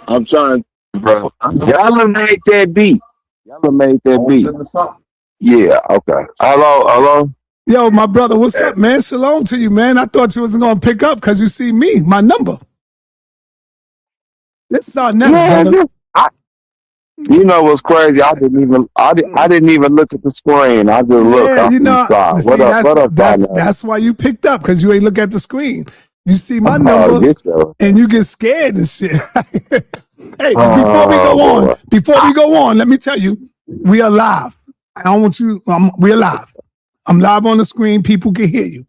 I'm trying, bro. Y'all made that beat. Y'all made that beat. Yeah, okay. Hello. Yo, my brother, what's up, man? Shalom to you, man. I thought you wasn't gonna pick up because you see me, my number. This sa.neter, brother. You know what's crazy? I didn't even look at the screen. I just look. I see Side. What up, that's why you picked up, because you ain't look at the screen. You see my number and you get scared and shit. Hey, before we go on, let me tell you, we are live. I don't want you. We're live. I'm live on the screen. People can hear you,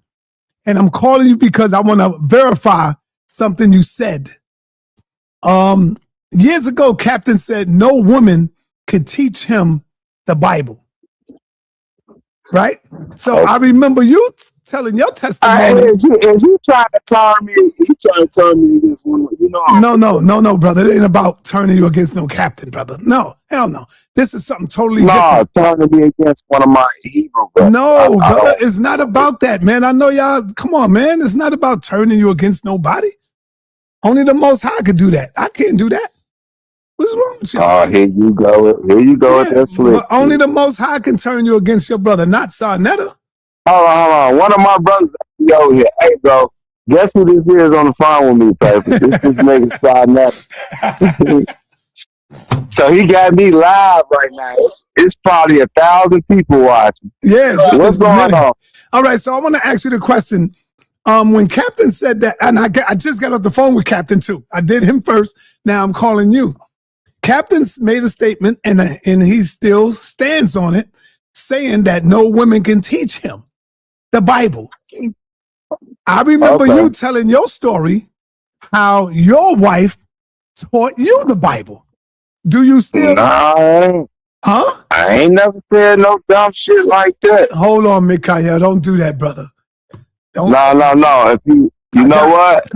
and I'm calling you because I want to verify something you said. Years ago, Captain said no woman could teach him the Bible. Right? So I remember you telling your testimony. If you trying to turn me against one, you know. No, brother. It ain't about turning you against no captain, brother. No, hell no. This is something totally different. Turning me against one of my Hebrew brothers. No, brother, it's not about that, man. I know y'all, come on, man. It's not about turning you against nobody. Only the Most High could do that. I can't do that. What's wrong with you? Here you go. With that slip. But only the Most High can turn you against your brother, not sa.neter. Hold on. One of my brothers over here. Hey, bro. Guess who this is on the phone with me, Paper? This nigga sa.neter. So he got me live right now. It's probably 1,000 people watching. Yeah. What's going on? All right, so I want to ask you the question. When Captain said that, and I just got off the phone with Captain too. I did him first. Now I'm calling you. Captain made a statement, and he still stands on it, saying that no women can teach him the Bible. I remember you telling your story, how your wife taught you the Bible. Do you still? No. Huh? I ain't never said no dumb shit like that. Hold on, Mikael. Don't do that, brother. No. If you know what?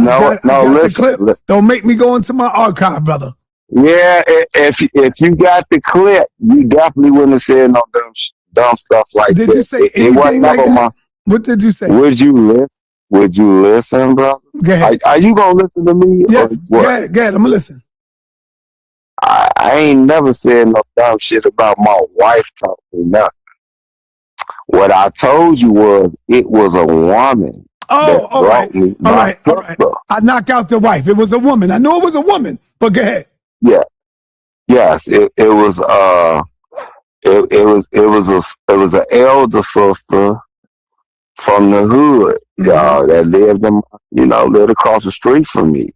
Listen. Don't make me go into my archive, brother. Yeah, if you got the clip, you definitely wouldn't have said no dumb stuff like that. Did you say anything like that? What did you say? Would you listen, bro? Go ahead. Are you gonna listen to me? Yes. Go ahead. I'm gonna listen. I ain't never said no dumb shit about my wife talking nothing. What I told you was it was a woman. Oh, all right. All right. I knocked out the wife. It was a woman. I knew it was a woman, but go ahead. Yeah. Yes. It was an elder sister from the hood, y'all, that lived across the street from me.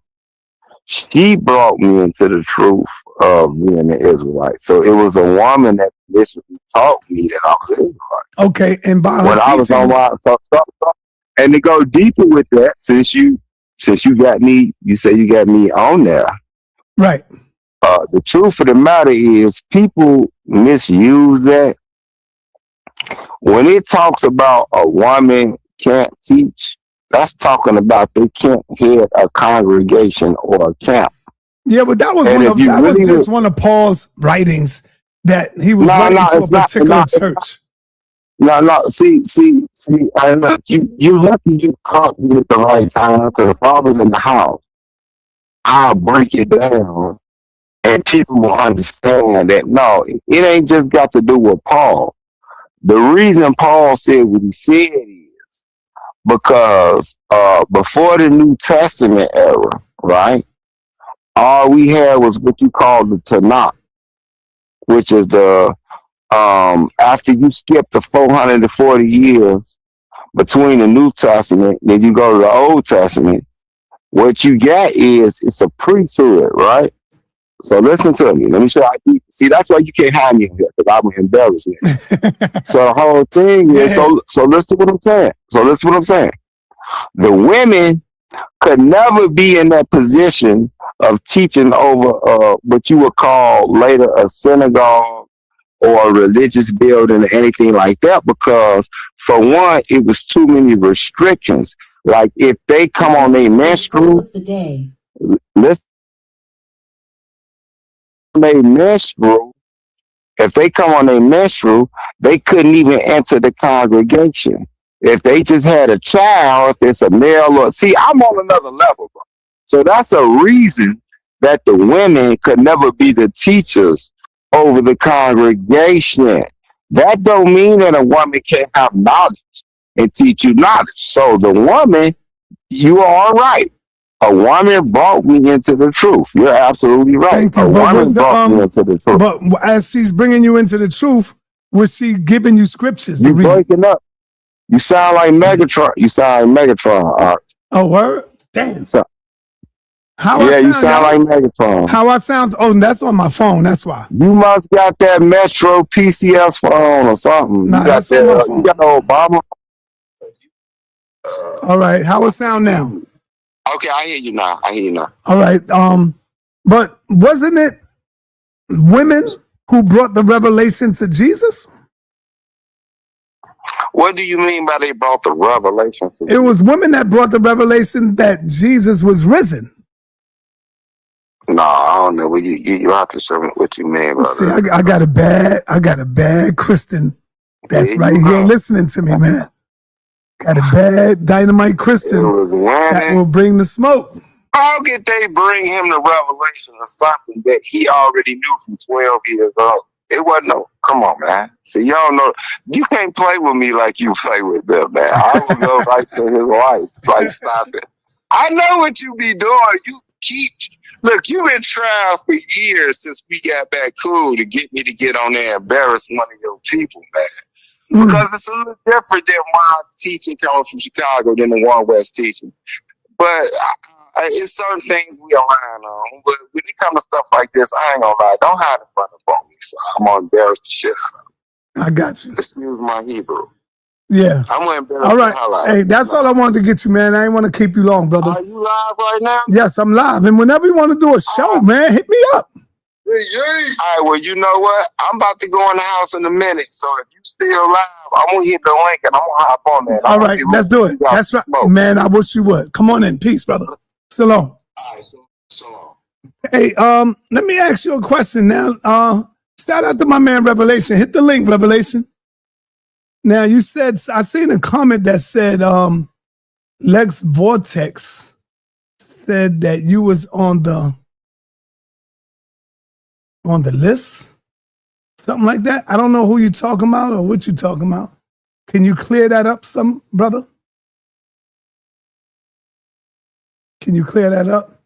She brought me into the truth of being an Israelite. So it was a woman that initially taught me that I was Israelite. Okay, and by when I was on my and to go deeper with that, since you got me, you say you got me on there, right? The truth of the matter is, people misuse that. When it talks about a woman can't teach, that's talking about they can't head a congregation or a camp. Yeah, but that was just one of Paul's writings that he was writing to a particular church. No. See. You lucky you caught me at the right time, because if I was in the house, I'll break it down, and people will understand that. No, it ain't just got to do with Paul. The reason Paul said what he said is because before the New Testament era, right? All we had was what you call the Tanakh, which is the after you skip the 440 years between the New Testament, then you go to the Old Testament. What you got is it's a priesthood, right? So listen to me. Let me show you. See, that's why you can't hide me in here, because I'm embarrassed. So the whole thing is, so listen to what I'm saying. The women could never be in that position of teaching over what you would call later a synagogue or a religious building or anything like that, because for one, it was too many restrictions. Like if they come on their menstrual, listen they menstrual, if they come on a menstrual, they couldn't even enter the congregation. If they just had a child, if it's a male or see, I'm on another level, bro. So that's a reason that the women could never be the teachers over the congregation. That don't mean that a woman can't have knowledge and teach you knowledge. So the woman, you are all right. A woman brought me into the truth. You're absolutely right. Thank you. A But woman was the brought me into the truth. but as she's bringing you into the truth, was she giving you scriptures to You read? breaking up. You sound like Megatron. You sound like Megatron. Oh, word? Damn. So, How yeah, I you sound, sound y'all? like Megatron. How I sound? Oh, that's on my phone. That's why. You must got that Metro PCS phone or something. Nah, You got that's on my that. phone. You got Obama. All right. How it sound now? Okay, I hear you now. All right. But wasn't it women who brought the revelation to Jesus? What do you mean by they brought the revelation to It was women that brought the revelation that Jesus was risen. No, I don't know. Well, you have to show me what you mean by See, that. I got a bad Christian that's Yeah, right you here know. listening to me, man. Got a bad dynamite It Christian was that women. will bring the smoke. How could they bring him the revelation of something that he already knew from 12 years old? It wasn't no, come on, man. See, y'all know, you can't play with me like you play with them, man. I will go right to his wife. Like, stop it. I know what you be doing. You keep, look, you been trying for years since we got back cool to get me to get on there and embarrass one of your people, man. Because it's a little different than my teaching coming from Chicago than the one West teaching. But it's certain things we align on. But when it comes to stuff like this, I ain't gonna lie. Don't hide in front of me. So I'm gonna embarrass the shit out of I got you. Excuse my Hebrew. Yeah. I'm gonna embarrass All the right. hell out Hey, of that's all I wanted to get you, man. I ain't want to keep you long, brother. Are you live right now? Yes, I'm live. And whenever you want to do a show, man, hit me up. All right, well, you know what? I'm about to go in the house in a minute. So if you still live, I'm gonna hit the link and I'm gonna hop on there. All right, let's do it. That's right. Man, I wish you would. Come on in. Peace, brother. So long. All right, so long. Hey, let me ask you a question now. Shout out to my man Revelation. Hit the link, Revelation. Now you said, I seen a comment that said Lex Vortex said that you was on the list, something like that. I don't know who you talking about or what you talking about. Can you clear that up, some brother? Can you clear that up?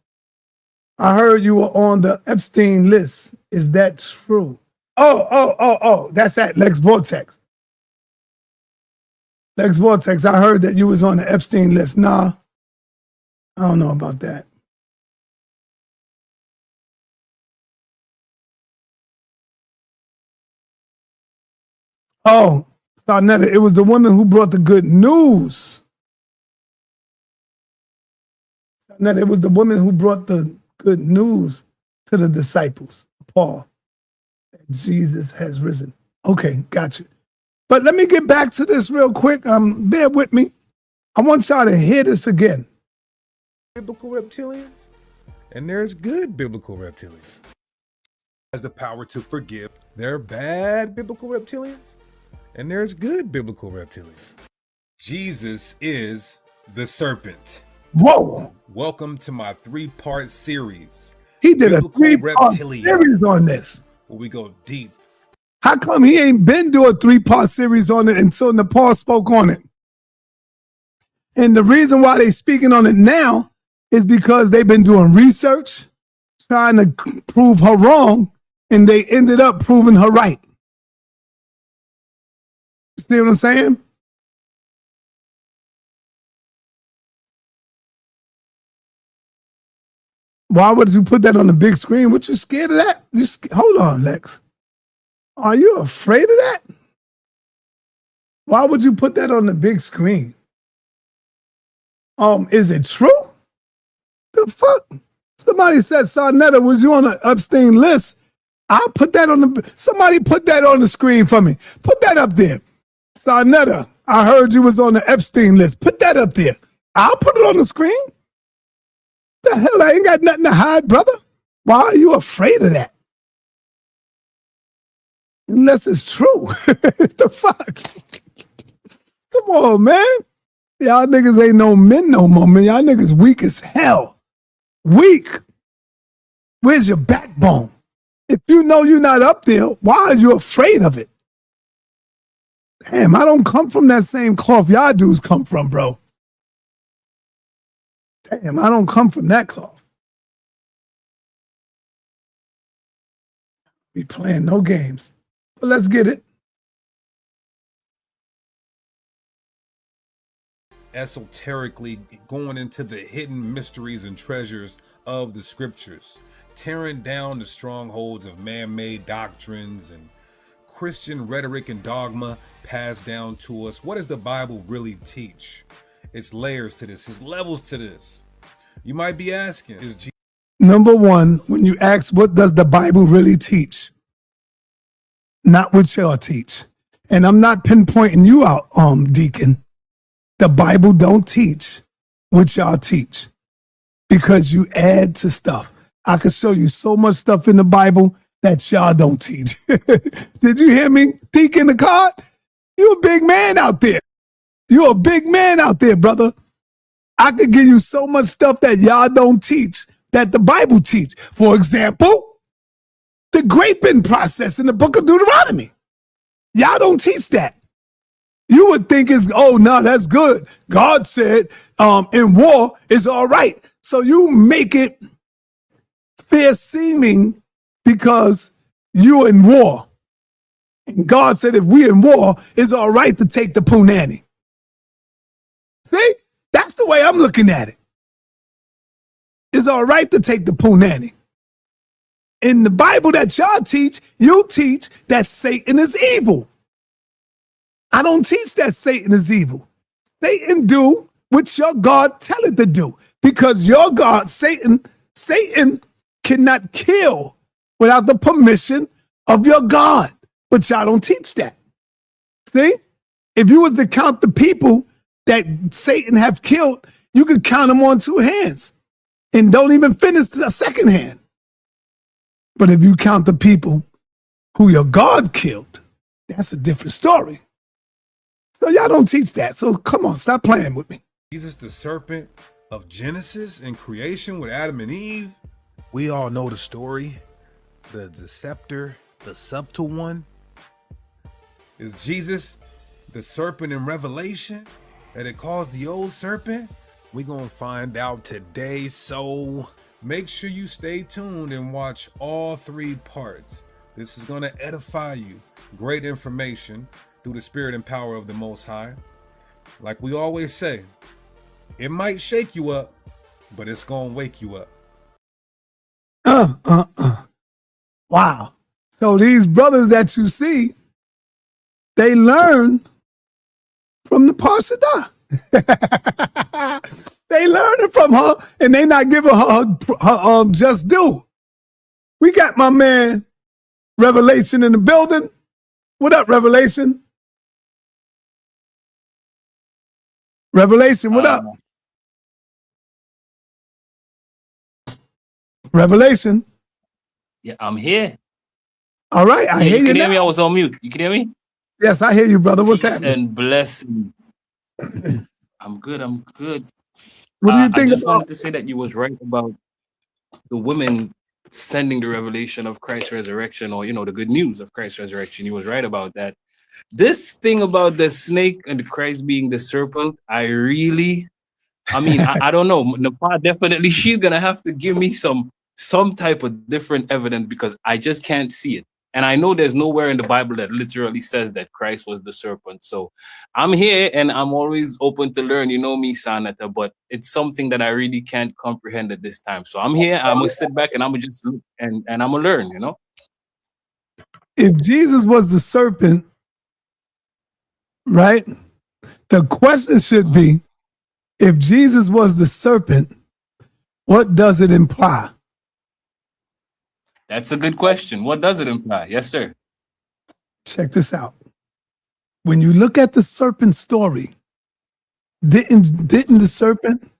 I heard you were on the Epstein list. Is that true? Oh, that's at Lex Vortex. Lex Vortex, I heard that you was on the Epstein list. Nah, I don't know about that. Oh, sa.neter, it was the woman who brought the good news. Sa.neter, it was the woman who brought the good news to the disciples, Paul, that Jesus has risen. Okay, gotcha. But let me get back to this real quick. Bear with me. I want y'all to hear this again. Biblical reptilians, and there's good biblical reptilians. Has the power to forgive. There are bad biblical reptilians, and there's good biblical reptilians. Jesus is the serpent. Whoa. Welcome to my 3-part series. He did Biblical a 3-part series on this. Where we go deep. How come he ain't been doing a 3-part series on it until Napah spoke on it? And the reason why they speaking on it now is because they've been doing research, trying to prove her wrong, and they ended up proving her right. See what I'm saying? Why would you put that on the big screen? What, you scared of that? Hold on, Lex. Are you afraid of that? Why would you put that on the big screen? Is it true? The fuck? Somebody said, sa.neter, was you on the Epstein list? I'll put that on somebody put that on the screen for me. Put that up there. Sa.neter, I heard you was on the Epstein list. Put that up there. I'll put it on the screen. The hell, I ain't got nothing to hide, brother. Why are you afraid of that? Unless it's true. The fuck? Come on, man. Y'all niggas ain't no men no more, man. Y'all niggas weak as hell. Weak. Where's your backbone? If you know you're not up there, why are you afraid of it? Damn, I don't come from that same cloth y'all dudes come from, bro. Damn, I don't come from that cloth. Be playing no games. But let's get it. Esoterically going into the hidden mysteries and treasures of the scriptures, tearing down the strongholds of man-made doctrines and Christian rhetoric and dogma passed down to us. What does the Bible really teach? It's layers to this, it's levels to this. You might be asking, is Jesus— Number one, when you ask what does the Bible really teach? Not what y'all teach. And I'm not pinpointing you out, Deacon. The Bible don't teach what y'all teach because you add to stuff. I could show you so much stuff in the Bible that y'all don't teach. Did you hear me, Deacon the card? You a big man out there. You a big man out there, brother. I could give you so much stuff that y'all don't teach that the Bible teach. For example, the graping process in the book of Deuteronomy. Y'all don't teach that. You would think it's, oh, no, that's good. God said in war it's all right. So you make it fair seeming because you're in war. And God said if we in war, it's all right to take the punani. See? That's the way I'm looking at it. It's all right to take the punani. In the Bible that y'all teach, you teach that Satan is evil. I don't teach that Satan is evil. Satan do what your God tell it to do. Because your God, Satan cannot kill without the permission of your God. But y'all don't teach that. See? If you was to count the people that Satan have killed, you could count them on two hands and don't even finish the second hand. But if you count the people who your God killed, that's a different story. So y'all don't teach that. So come on, stop playing with me. Jesus the serpent of Genesis and creation with Adam and Eve? We all know the story. The deceptor, the subtle one. Is Jesus the serpent in Revelation that it calls the old serpent? We're gonna find out today, so make sure you stay tuned and watch all 3 parts. This is gonna edify you. Great information through the spirit and power of the Most High. Like we always say, it might shake you up, but it's gonna wake you up. Wow. So these brothers that you see, they learn from the Shadah. They learn it from her, and they not giving her just due. We got my man Revelation in the building. What up, Revelation? Revelation, what up? Revelation. Yeah, I'm here. All right, I hear you. You can hear now. me? I was on mute. You can hear me? Yes, I hear you, brother. What's Peace happening? and blessings. I'm good. I'm good. What do you think I just about? wanted to say that you was right about the women sending the revelation of Christ's resurrection, or the good news of Christ's resurrection. You was right about that. This thing about the snake and the Christ being the serpent, I don't know. Napah definitely, she's gonna have to give me some type of different evidence because I just can't see it. And I know there's nowhere in the Bible that literally says that Christ was the serpent. So I'm here and I'm always open to learn. You know me, Saneter, but it's something that I really can't comprehend at this time. So I'm here. I'm gonna sit back and I'm gonna just look and I'm gonna learn. If Jesus was the serpent, right? The question should be, if Jesus was the serpent, what does it imply? That's a good question. What does it imply? Yes, sir. Check this out. When you look at the serpent story, didn't the serpent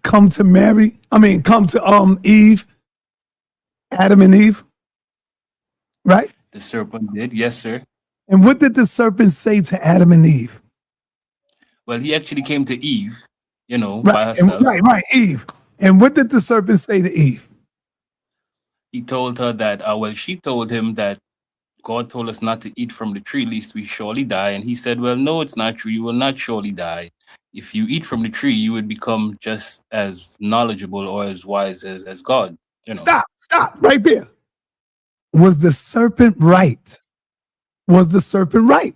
come to Eve, Adam and Eve, right? The serpent did, yes, sir. And what did the serpent say to Adam and Eve? Well, he actually came to Eve, you know, Right, by herself. right, Eve. And what did the serpent say to Eve? He told her that, well, she told him that God told us not to eat from the tree, lest we surely die. And he said, well, no, it's not true. You will not surely die. If you eat from the tree, you would become just as knowledgeable or as wise as God. You know. Stop right there. Was the serpent right? Was the serpent right?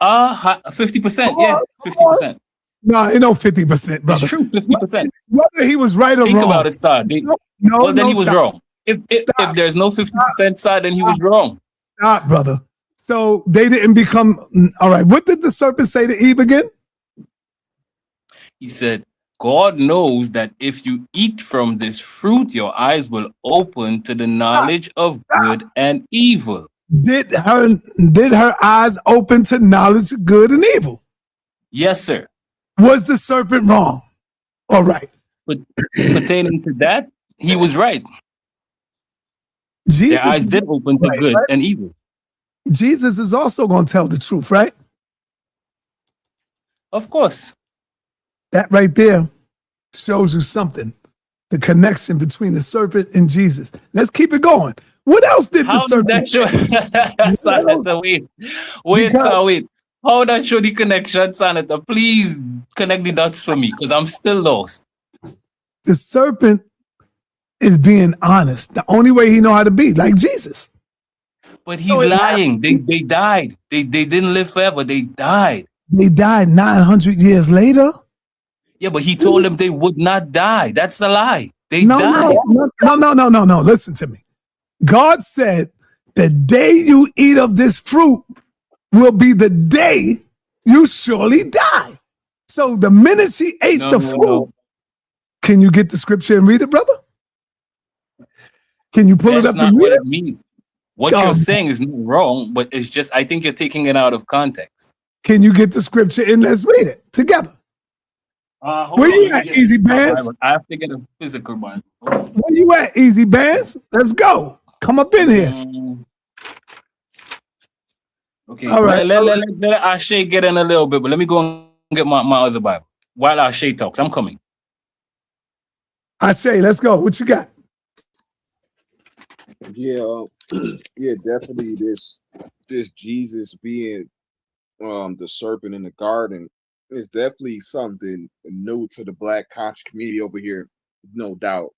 50%, yeah, 50%. No, ain't no 50%, brother. It's true, 50%. Whether he was right or Think wrong. about it, sir. Then he was wrong. If there's no 50% side, then he was wrong. Stop, brother. So they didn't become, all right. What did the serpent say to Eve again? He said, God knows that if you eat from this fruit, your eyes will open to the knowledge of good and evil. Did her eyes open to knowledge of good and evil? Yes, sir. Was the serpent wrong? All right. But pertaining to that, he was right. Jesus, their eyes did open to good and evil. Jesus is also going to tell the truth, right? Of course. That right there shows you something. The connection between the serpent and Jesus. Let's keep it going. What else did the serpent show? Saneter, wait. How that show the connection, Saneter? Please connect the dots for me, because I'm still lost. The serpent is being honest. The only way he know how to be, like Jesus. But he's lying. They died. They didn't live forever. They died. They died 900 years later. Yeah, but he told them they would not die. That's a lie. They died. No. Listen to me. God said, the day you eat of this fruit will be the day you surely die. So the minute she ate the fruit, can you get the scripture and read it, brother? Can you pull it up? That's not what it means. What you're saying is not wrong, but it's just, I think you're taking it out of context. Can you get the scripture and let's read it together? Where you at, Easy Bands? I have to get a physical one. Where you at, Easy Bands? Let's go. Come up in here. Okay. All right. Let Ashay get in a little bit, but let me go and get my other Bible. While Ashay talks, I'm coming. Ashay, let's go. What you got? Yeah, definitely this Jesus being the serpent in the garden is definitely something new to the Black conscious community over here, no doubt.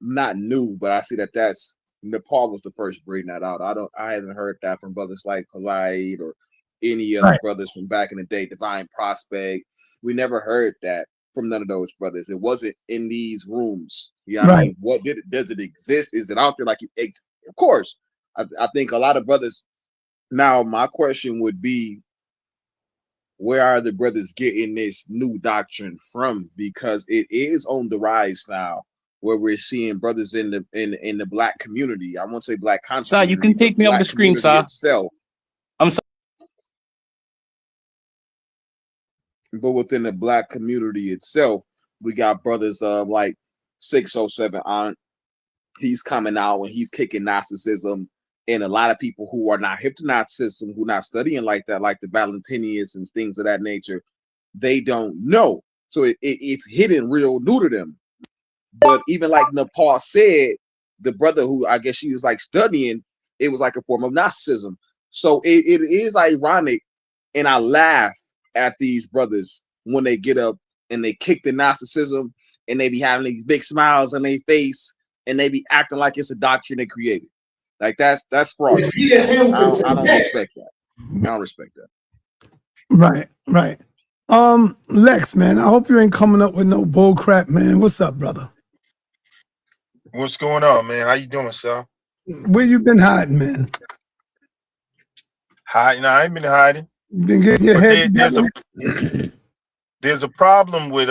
Not new, but I see that's Napah was the first to bring that out. I haven't heard that from brothers like Polite or any other brothers from back in the day, Divine Prospect. We never heard that from none of those brothers. It wasn't in these rooms. You know what I mean? What does it exist? Is it out there? Of course. I think a lot of brothers. Now, my question would be, where are the brothers getting this new doctrine from? Because it is on the rise now, where we're seeing brothers in the Black community. I won't say Black conscious. Sir, you can take me off the screen, sir. I'm sorry. But within the Black community itself, we got brothers like 607 on. He's coming out and he's kicking Gnosticism, and a lot of people who are not hip to Gnosticism, who are not studying like that, like the Valentinians and things of that nature, they don't know. So it's hidden real new to them. But even like Napah said, the brother who I guess she was like studying, it was like a form of Gnosticism. So it is ironic, and I laugh at these brothers when they get up and they kick the Gnosticism and they be having these big smiles on their face and they be acting like it's a doctrine they created. Like that's fraudulent. I don't respect that. I don't respect that. Right. Lex, man, I hope you ain't coming up with no bull crap, man. What's up, brother? What's going on, man? How you doing, sir? Where you been hiding, man? Hiding? No, I ain't been hiding. You been getting your head there's a problem with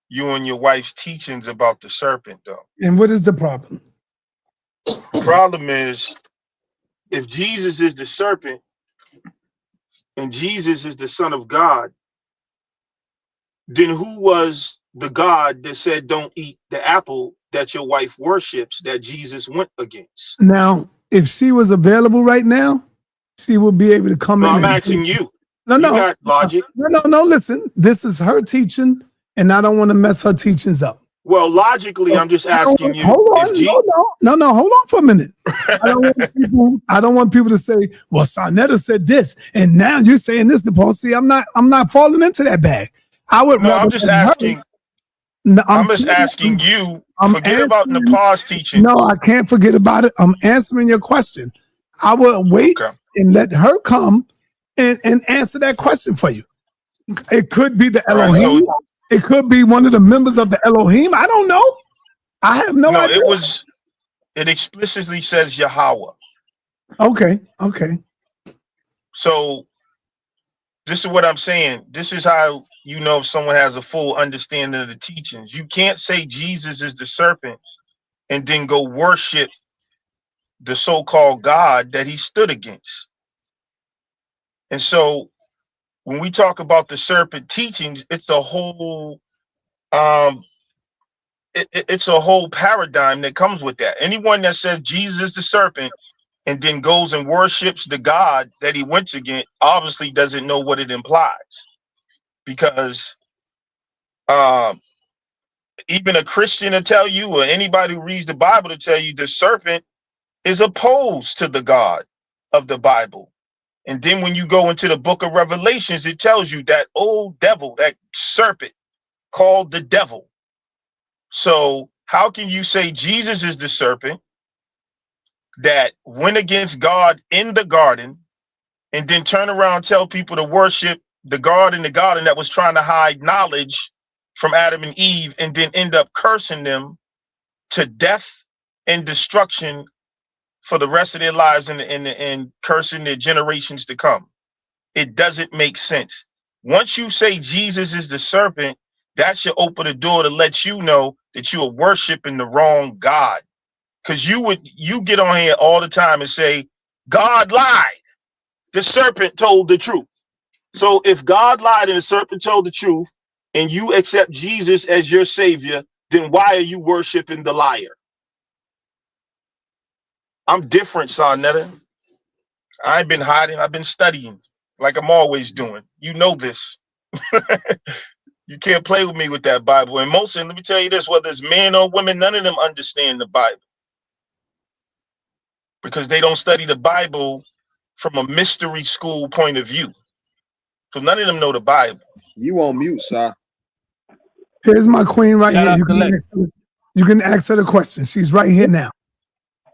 you and your wife's teachings about the serpent, though. And what is the problem? The problem is, if Jesus is the serpent and Jesus is the Son of God, then who was the God that said don't eat the apple that your wife worships that Jesus went against. Now, if she was available right now, she would be able to come No, in. I'm asking you. No, You got logic. No, listen. This is her teaching, and I don't want to mess her teachings up. Well, logically, I'm just asking you. Hold on, no, hold on for a minute. I don't want people to say, well, Saneter said this, and now you're saying this, Nepal. See, I'm not falling into that bag. I would No, rather I'm just asking. I'm just asking you. Forget about Napah's teaching. No, I can't forget about it. I'm answering your question. I will wait and let her come and answer that question for you. It could be the Elohim. It could be one of the members of the Elohim. I don't know. I have no idea. It explicitly says Yahweh. Okay. So this is what I'm saying. This is how you know if someone has a full understanding of the teachings. You can't say Jesus is the serpent and then go worship the so-called God that he stood against. And so when we talk about the serpent teachings, it's a whole it's a whole paradigm that comes with that. Anyone that says Jesus is the serpent and then goes and worships the God that he went against obviously doesn't know what it implies. Because even a Christian will tell you, or anybody who reads the Bible to tell you, the serpent is opposed to the God of the Bible. And then when you go into the book of Revelations, it tells you that old devil, that serpent called the devil. So how can you say Jesus is the serpent that went against God in the garden and then turn around and tell people to worship the God in the garden that was trying to hide knowledge from Adam and Eve and then end up cursing them to death and destruction for the rest of their lives and cursing their generations to come? It doesn't make sense. Once you say Jesus is the serpent, that should open the door to let you know that you are worshiping the wrong God. Because you get on here all the time and say, God lied. The serpent told the truth. So if God lied and the serpent told the truth and you accept Jesus as your savior, then why are you worshiping the liar? I'm different, sa.neter. I ain't been hiding. I've been studying like I'm always doing. You know this. You can't play with me with that Bible. And let me tell you this, whether it's men or women, none of them understand the Bible. Because they don't study the Bible from a mystery school point of view. So none of them know the Bible. You on mute, sir. Here's my queen right here. You can ask her the question. She's right here now.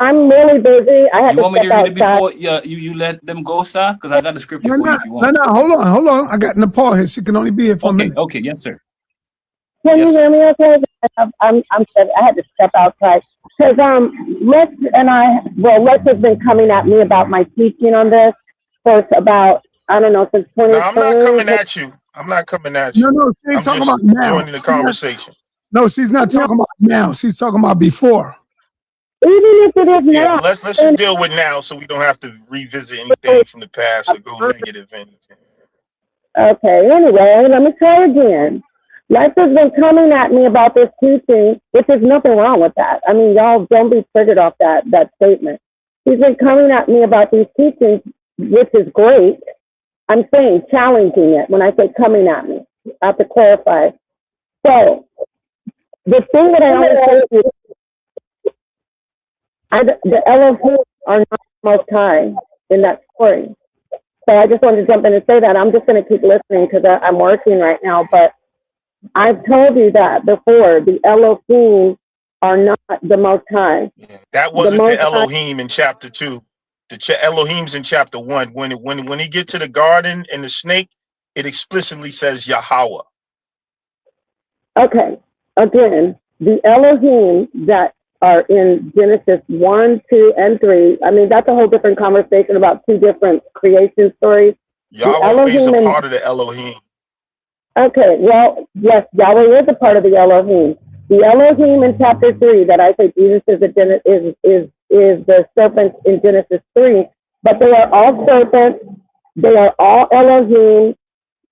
I'm really busy. I have You want me to read it outside. before you let them go, sir? Because I got the scripture for you if you want. No, hold on. I got Napah here. She can only be here for a minute. Okay, yes, sir. Can you hear me okay? I'm sorry. I had to step outside. Because Lex has been coming at me about my teaching on this for about, I don't know, since 2020. No, I'm not coming at you. I'm not coming at you. No, she ain't talking about now. Joining the conversation. No, she's not talking about now. She's talking about before. Even if it is now. Let's just deal with now so we don't have to revisit anything from the past or go negative anything. Okay, anyway, let me try again. Lex has been coming at me about this teaching, which is nothing wrong with that. I mean, y'all don't be triggered off that statement. He's been coming at me about these teachings, which is great. I'm saying challenging it when I say coming at me. I have to clarify. So, the thing that I always say to you, the Elohim are not most high in that story. So I just wanted to jump in and say that. I'm just going to keep listening because I'm working right now. But I've told you that before. The Elohim are not the most high. Yeah, that wasn't the Elohim in chapter 2. The Elohim's in chapter 1. When he get to the garden and the snake, it explicitly says Yahweh. Okay. Again, the Elohim that are in Genesis 1, 2, and 3. I mean, that's a whole different conversation about two different creation stories. Yahweh is a part of the Elohim. Okay, well, yes, Yahweh is a part of the Elohim. The Elohim in chapter 3 that I say Jesus is the serpent in Genesis 3, but they are all serpents, they are all Elohim,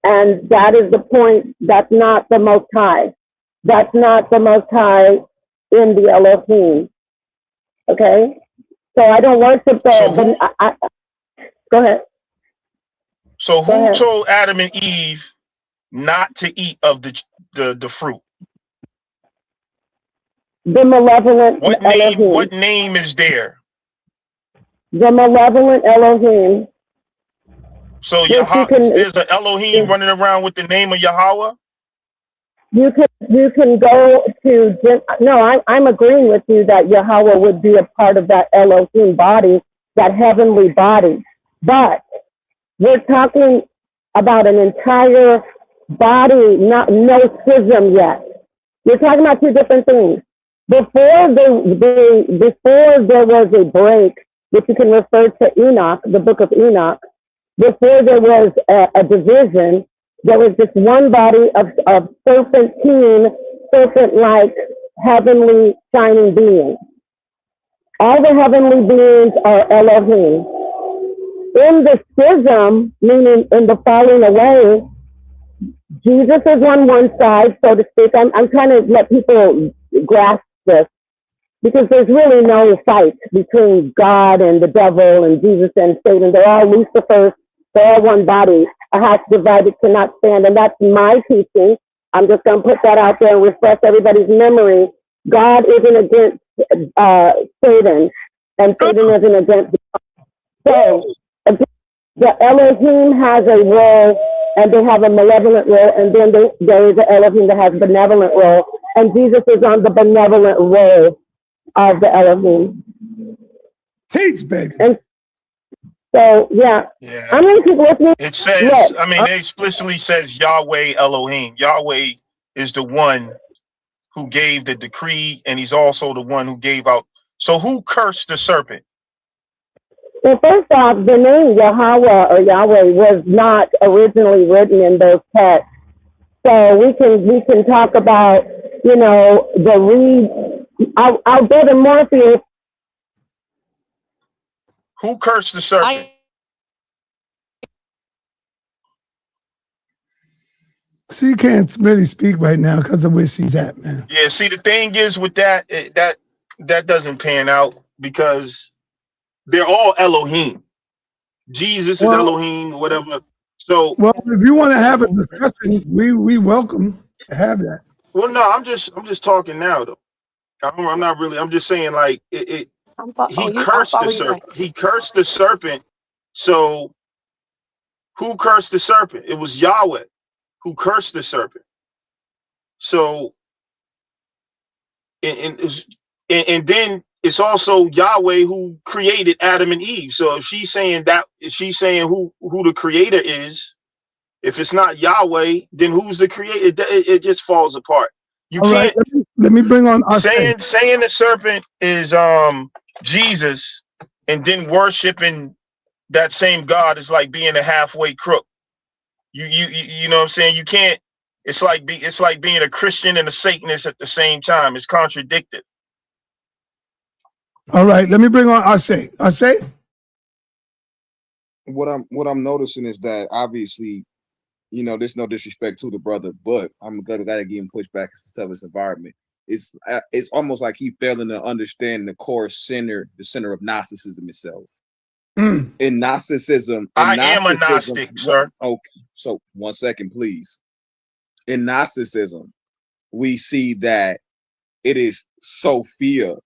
and that is the point. That's not the Most High. That's not the Most High in the Elohim. Okay, so I don't worship go ahead. So who told Adam and Eve not to eat of the fruit? The malevolent Elohim. What name is there? The malevolent Elohim. So there's an Elohim running around with the name of Yahweh? You can go to, no, I'm agreeing with you that Yahweh would be a part of that Elohim body, that heavenly body. But we're talking about an entire body, no schism yet. You're talking about two different things. Before there was a break, which you can refer to Enoch, the book of Enoch, before there was a division, there was this one body of serpent-like heavenly shining beings. All the heavenly beings are Elohim. In the schism, meaning in the falling away, Jesus is on one side, so to speak. I'm trying to let people grasp this, because there's really no fight between God and the devil and Jesus and Satan. They're all Lucifers. They're all one body. A house divided cannot stand. And that's my teaching. I'm just going to put that out there and refresh everybody's memory. God isn't against Satan, and Satan isn't against God. So the Elohim has a role, and they have a malevolent role, and then there is an Elohim that has a benevolent role, and Jesus is on the benevolent role of the Elohim. Teach, baby. And so, yeah. How many people listening? It says, it explicitly says Yahweh Elohim. Yahweh is the one who gave the decree, and he's also the one who gave out. So who cursed the serpent? Well, first off, the name Yahweh or Yahweh was not originally written in those texts. So we can talk about, the reed. I'll go to Morpheus. Who cursed the serpent? She can't really speak right now because of where she's at, man. Yeah, see, the thing is with that doesn't pan out, because they're all Elohim. Jesus is Elohim, whatever. So, well, if you want to have a discussion, we welcome to have that. Well, no, I'm just talking now, though. I'm not really. I'm just saying, like, he cursed the serpent. He cursed the serpent. So, who cursed the serpent? It was Yahweh who cursed the serpent. So, and then it's also Yahweh who created Adam and Eve. So if she's saying who the creator is, if it's not Yahweh, then who's the creator? It just falls apart. You All can't. Right, let me bring on saying the serpent is Jesus, and then worshiping that same God is like being a halfway crook. You know what I'm saying? You can't. It's like being a Christian and a Satanist at the same time. It's contradictory. All right, let me bring on Ashe. Ashe? What I'm noticing is that obviously, there's no disrespect to the brother, but I'm gotta give him pushback. It's the toughest environment. It's almost like he failing to understand the core center of Gnosticism itself. In Gnosticism, I am a Gnostic, sir. Okay, so 1 second, please. In Gnosticism, we see that it is Sophia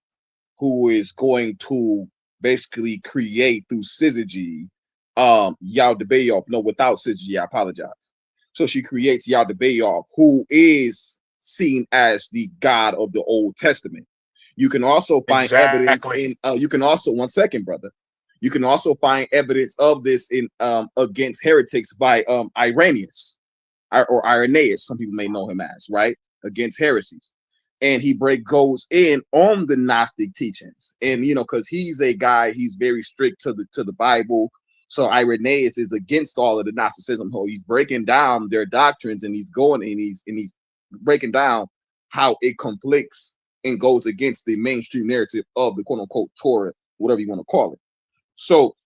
who is going to basically create through syzygy Yaldabaoth. No, without syzygy, I apologize. So she creates Yaldabaoth, who is seen as the God of the Old Testament. You can also find evidence in you can also 1 second, brother. You can also find evidence of this in against heretics by Irenaeus or Irenaeus, some people may know him as, right? Against heresies. And he goes in on the Gnostic teachings. And because he's a guy, he's very strict to the Bible. So Irenaeus is against all of the Gnosticism. He's breaking down their doctrines, and he's going and he's breaking down how it conflicts and goes against the mainstream narrative of the quote unquote Torah, whatever you want to call it. So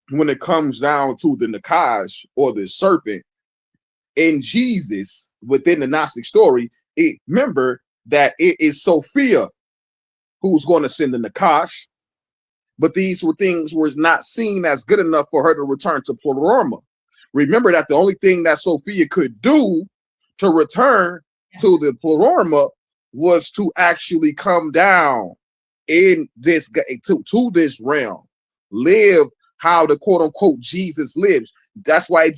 when it comes down to the Nakash or the serpent in Jesus within the Gnostic story, remember that it is Sophia who's going to send the Nakash. But these were things was not seen as good enough for her to return to Pleroma. Remember that the only thing that Sophia could do to return to the Pleroma was to actually come down in this to this realm, live how the quote unquote Jesus lives. That's why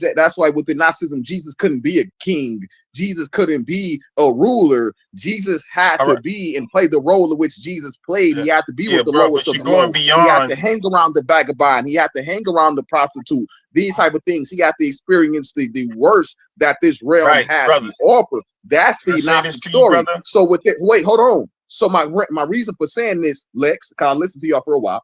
within Gnosticism, Jesus couldn't be a king. Jesus couldn't be a ruler. Jesus had to be and play the role in which Jesus played. He had to be with the lowest of the low. He had to hang around the vagabond. He had to hang around the prostitute. These type of things. He had to experience the worst that this realm had to offer. That's the Gnostic story. So with it, wait, hold on. So my reason for saying this, Lex, because I listened to y'all for a while.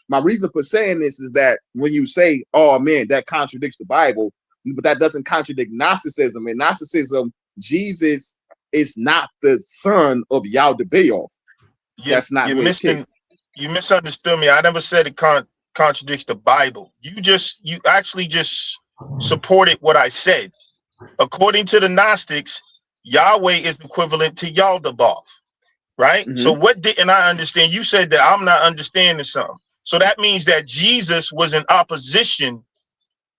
My reason for saying this is that when you say, oh man, that contradicts the Bible, but that doesn't contradict Gnosticism. In Gnosticism, Jesus is not the son of Yaldabaoth. That's not who his king. You misunderstood me. I never said it contradicts the Bible. You actually just supported what I said. According to the Gnostics, Yahweh is equivalent to Yaldabaoth, right? So what didn't I understand? You said that I'm not understanding something. So that means that Jesus was in opposition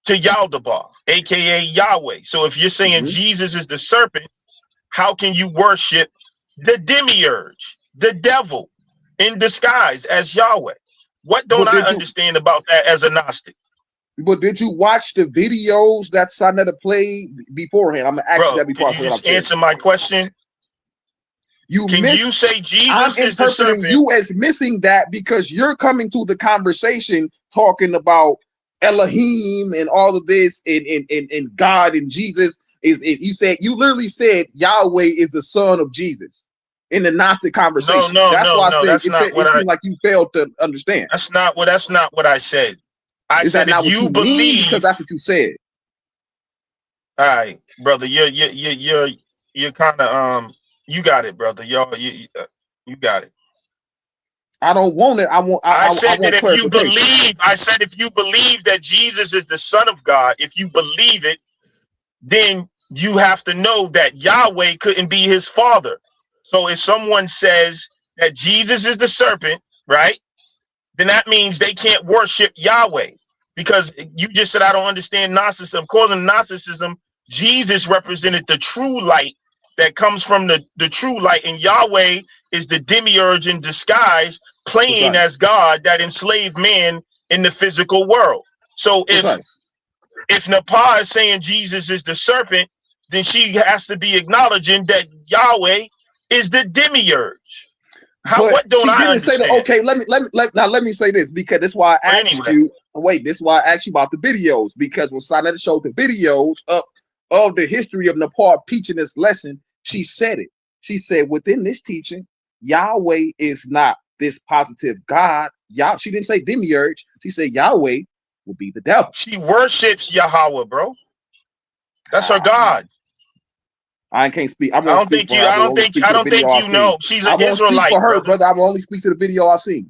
to Yaldabaoth, aka Yahweh. So if you're saying Jesus is the serpent, how can you worship the demiurge, the devil, in disguise as Yahweh? What don't I understand about that as a Gnostic? But did you watch the videos that Saneter played beforehand? I'm gonna ask you that before I say what I'm saying. Answer my question. You say Jesus I'm is the serpent? interpreting you as missing that because you're coming to the conversation talking about Elohim and all of this and God and Jesus you literally said Yahweh is the son of Jesus in the Gnostic conversation. That's why I said it seemed like you failed to understand. That's not what I said. I said if you believe, because that's what you said. All right, brother, you're kind of you got it, brother. You got it. I don't want it. I said that if you believe, I said if you believe that Jesus is the Son of God, if you believe it, then you have to know that Yahweh couldn't be his father. So if someone says that Jesus is the serpent, right, then that means they can't worship Yahweh. Because you just said I don't understand Gnosticism. According to Gnosticism, Jesus represented the true light that comes from the true light, and Yahweh is the demiurge in disguise, playing as God that enslaved man in the physical world. So if Napah is saying Jesus is the serpent, then she has to be acknowledging that Yahweh is the demiurge. What don't I understand? Okay, let me say this, because that's why I asked you. Wait, this is why I asked you about the videos, because when Saneter showed the videos of the history of Napah teaching this lesson, she said it. She said within this teaching, Yahweh is not this positive God. She didn't say demiurge. She said Yahweh will be the devil. She worships Yahweh, bro. That's her God. I can't speak. I don't think you know. She's an Israelite, for her, brother. I will only speak to the video I've seen.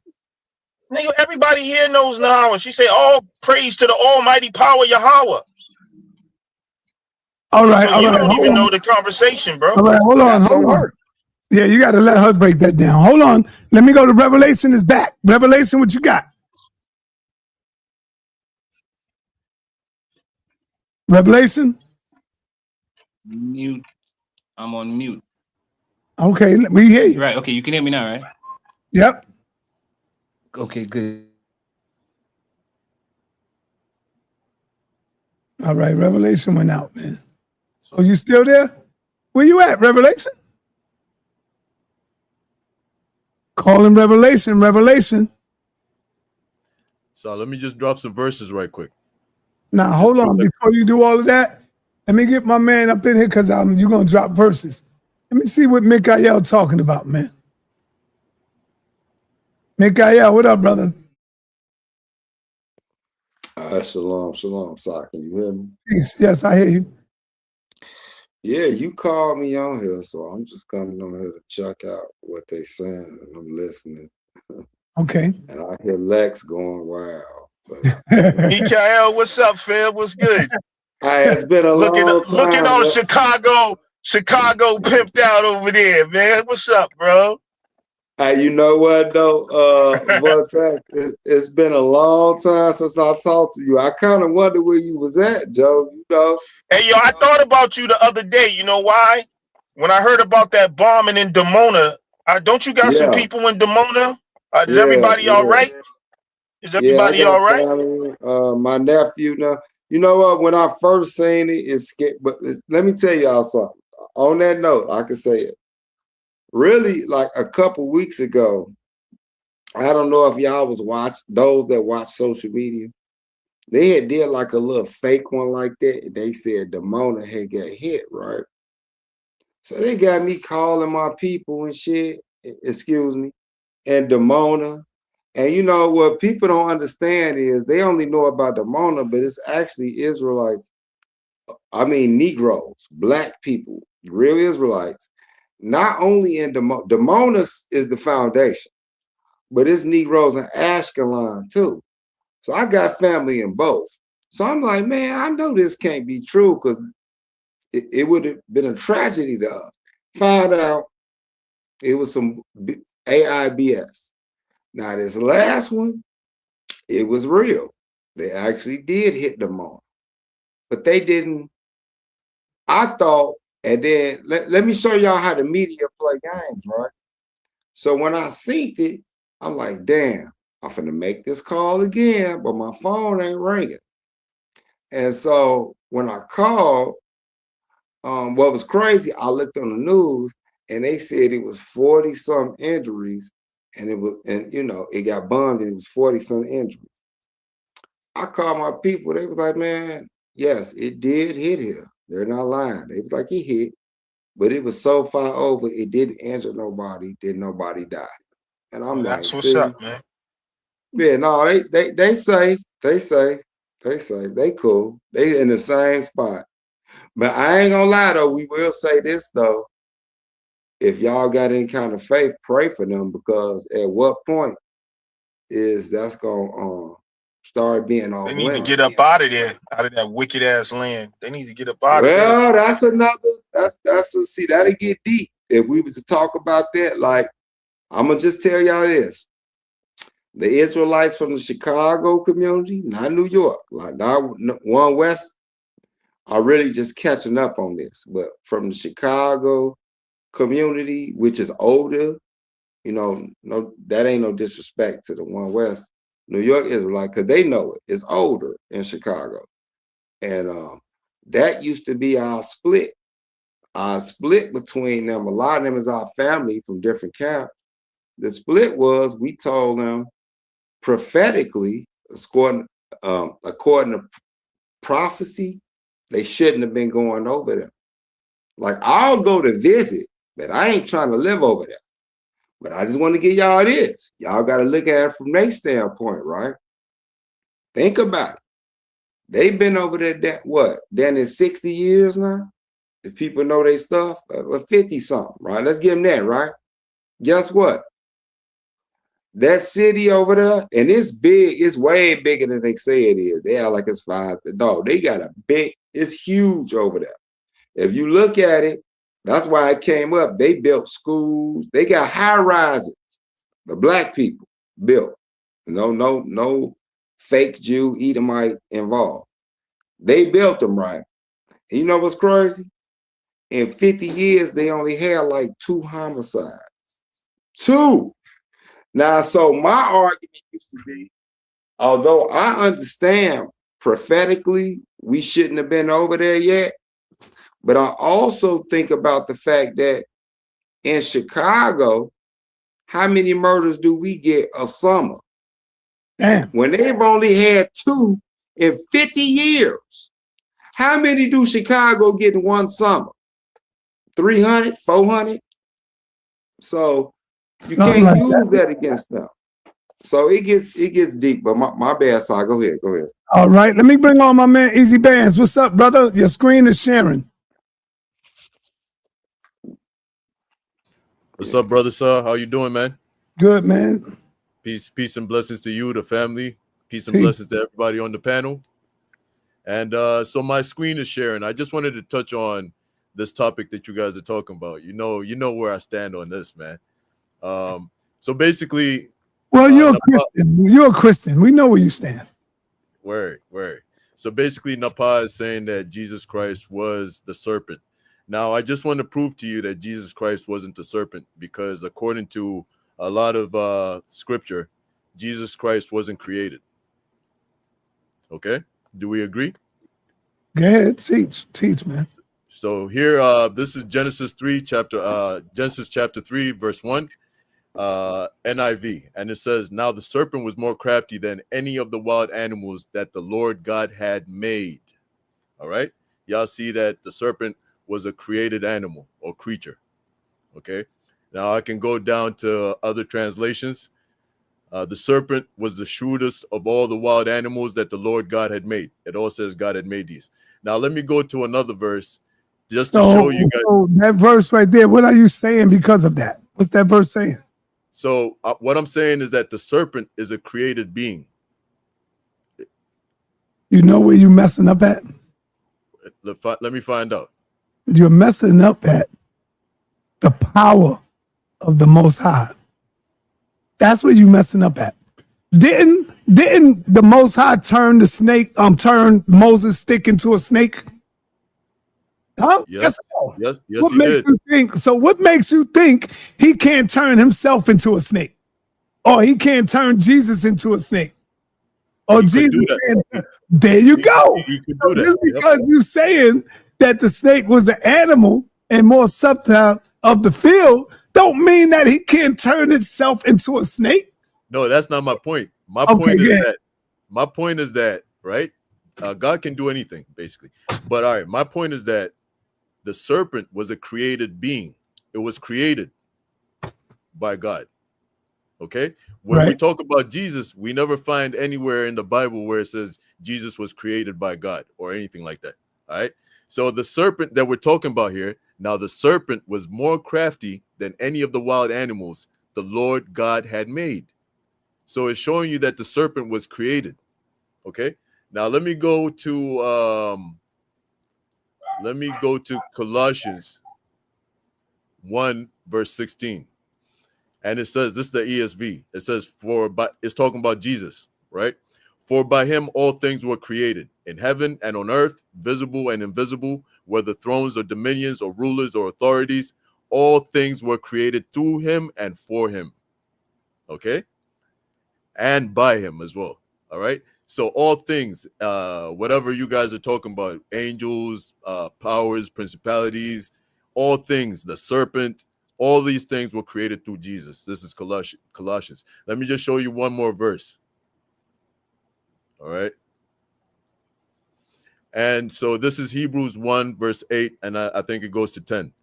Nigga, everybody here knows Yahweh. She say all praise to the almighty power Yahweh. All right, so you don't even know the conversation, bro. All right, hold on. Yeah, you got to let her break that down. Hold on. Let me go to Revelation is back. Revelation, what you got? Revelation? Mute. I'm on mute. Okay, we hear you. Right, okay, you can hear me now, right? Yep. Okay, good. All right, Revelation went out, man. So you still there? Where you at, Revelation? Calling Revelation. So let me just drop some verses right quick. Now, hold on. Before you do all of that, let me get my man up in here because you're going to drop verses. Let me see what Mikael talking about, man. Mikael, what up, brother? Shalom, Sa. Can you hear me? Peace. Yes, I hear you. Yeah, you called me on here, so I'm just coming on here to check out what they saying, and I'm listening. Okay. And I hear Lex going wild. Mikael, what's up, fam? What's good? It's been a long time. Looking on Chicago pimped out over there, man. What's up, bro? You know what though? It's been a long time since I talked to you. I kind of wonder where you was at, Joe. You know. Hey, yo, I thought about you the other day. You know why? When I heard about that bombing in Demona, don't you got some Yeah. people in Demona? Is Yeah. everybody all right? Is Yeah, I everybody all got right? family. My nephew now. You know what? When I first seen it, it's scared. But let me tell y'all something. On that note, I can say it. Really, like a couple weeks ago, I don't know if y'all was watching, those that watch social media, they had did like a little fake one like that. They said Demona had got hit, right? So they got me calling my people and shit, excuse me, and Demona. And you know what people don't understand is they only know about Demona, but it's actually Israelites. I mean, Negroes, black people, real Israelites. Not only in Demona is the foundation, but it's Negroes in Ashkelon too. So I got family in both. So I'm like, man, I know this can't be true because it would have been a tragedy to us. Found out it was some AIBS. Now this last one, it was real. They actually did hit them on, but they didn't. I thought, and then let me show y'all how the media play games, right? So when I seen it, I'm like, damn, I'm finna make this call again, but my phone ain't ringing. And so when I called, what was crazy, I looked on the news and they said it was 40 some injuries, and you know, it got bombed and it was 40 some injuries. I called my people, they was like, man, yes, it did hit here. They're not lying. They was like, it hit, but it was so far over, it didn't injure nobody, did nobody die. And I'm like, That's what's see, up, man. yeah, no, they safe, they cool, they in the same spot. But I ain't gonna lie though, we will say this though. If y'all got any kind of faith, pray for them, because at what point is that's gonna start being off They need to limits? get up out of there, out of that wicked ass land. They need to get up out of there. Well, see, that'll get deep. If we was to talk about that, like, I'm gonna just tell y'all this. The Israelites from the Chicago community, not New York, like not One West, are really just catching up on this. But from the Chicago community, which is older, you know, no, that ain't no disrespect to the One West. New York Israelite, because they know it. It's older in Chicago. And that used to be our split. Our split between them, a lot of them is our family from different camps. The split was, we told them prophetically, according to prophecy, they shouldn't have been going over there. Like, I'll go to visit, but I ain't trying to live over there. But I just want to give y'all this. Y'all got to look at it from their standpoint, right? Think about it. They've been over there, then in 60 years now? If people know their stuff, 50 something, right? Let's give them that, right? Guess what? That city over there, and it's big, it's way bigger than they say it is. They are like it's 5. No, they got it's huge over there. If you look at it, that's why it came up. They built schools, they got high rises. The black people built. No fake Jew, Edomite involved. They built them right. And you know what's crazy? In 50 years, they only had like 2 homicides. 2. Now, so my argument used to be, although I understand prophetically we shouldn't have been over there yet, but I also think about the fact that in Chicago, how many murders do we get a summer? Damn. When they've only had 2 in 50 years, how many do Chicago get in one summer? 300, 400? So you Something can't like use that. that against them. So it gets deep, but my bad side. Go ahead. All right, let me bring on my man Easy Bands. What's up, brother? Your screen is sharing. What's up, brother, sir? How you doing, man? Good, man. Peace and blessings to you, the family. Peace and Peace. blessings to everybody on the panel. And so my screen is sharing. I just wanted to touch on this topic that you guys are talking about. You know where I stand on this, man. So basically, well, you're a Christian. You're a Christian. We know where you stand. Word. So basically, Napah is saying that Jesus Christ was the serpent. Now, I just want to prove to you that Jesus Christ wasn't the serpent, because according to a lot of scripture, Jesus Christ wasn't created. Okay, do we agree? Go ahead, teach, man. So here, this is Genesis chapter 3, verse 1, NIV, and it says, "Now the serpent was more crafty than any of the wild animals that the Lord God had made." All right, y'all see that the serpent was a created animal or creature. Okay, now I can go down to other translations. The serpent was the shrewdest of all the wild animals that the Lord God had made. It all says God had made these. Now let me go to another verse just to show you guys. So that verse right there, what are you saying because of that? What's that verse saying? So what I'm saying is that the serpent is a created being. You know where you're messing up at? Let me find out. You're messing up at the power of the Most High. That's what you're messing up at. Didn't the Most High turn the snake, turn Moses' stick into a snake? Huh? Yes, yes, What he makes did. you think? So what makes you think he can't turn himself into a snake, or he can't turn Jesus into a snake, or He could Jesus do that. can't turn? There you go. He could So do that. just Yep. because you saying that the snake was an animal and more subtle of the field, don't mean that he can't turn itself into a snake. No, that's not my point. My Okay, point is good. that right? God can do anything, basically. But all right, my point is that the serpent was a created being. It was created by God. Okay? When we Right. talk about Jesus, we never find anywhere in the Bible where it says Jesus was created by God or anything like that. All right. So the serpent that we're talking about here, now the serpent was more crafty than any of the wild animals the Lord God had made. So it's showing you that the serpent was created. Okay. Now let me go to Colossians 1 verse 16. And it says, this is the ESV. It says, it's talking about Jesus, right? "For by him all things were created, in heaven and on earth, visible and invisible, whether thrones or dominions or rulers or authorities, all things were created through him and for him." Okay? And by him as well. All right? So all things, whatever you guys are talking about, angels, powers, principalities, all things, the serpent, all these things were created through Jesus. This is Colossians. Let me just show you one more verse. All right. And so this is Hebrews 1 verse 8, and I think it goes to 10.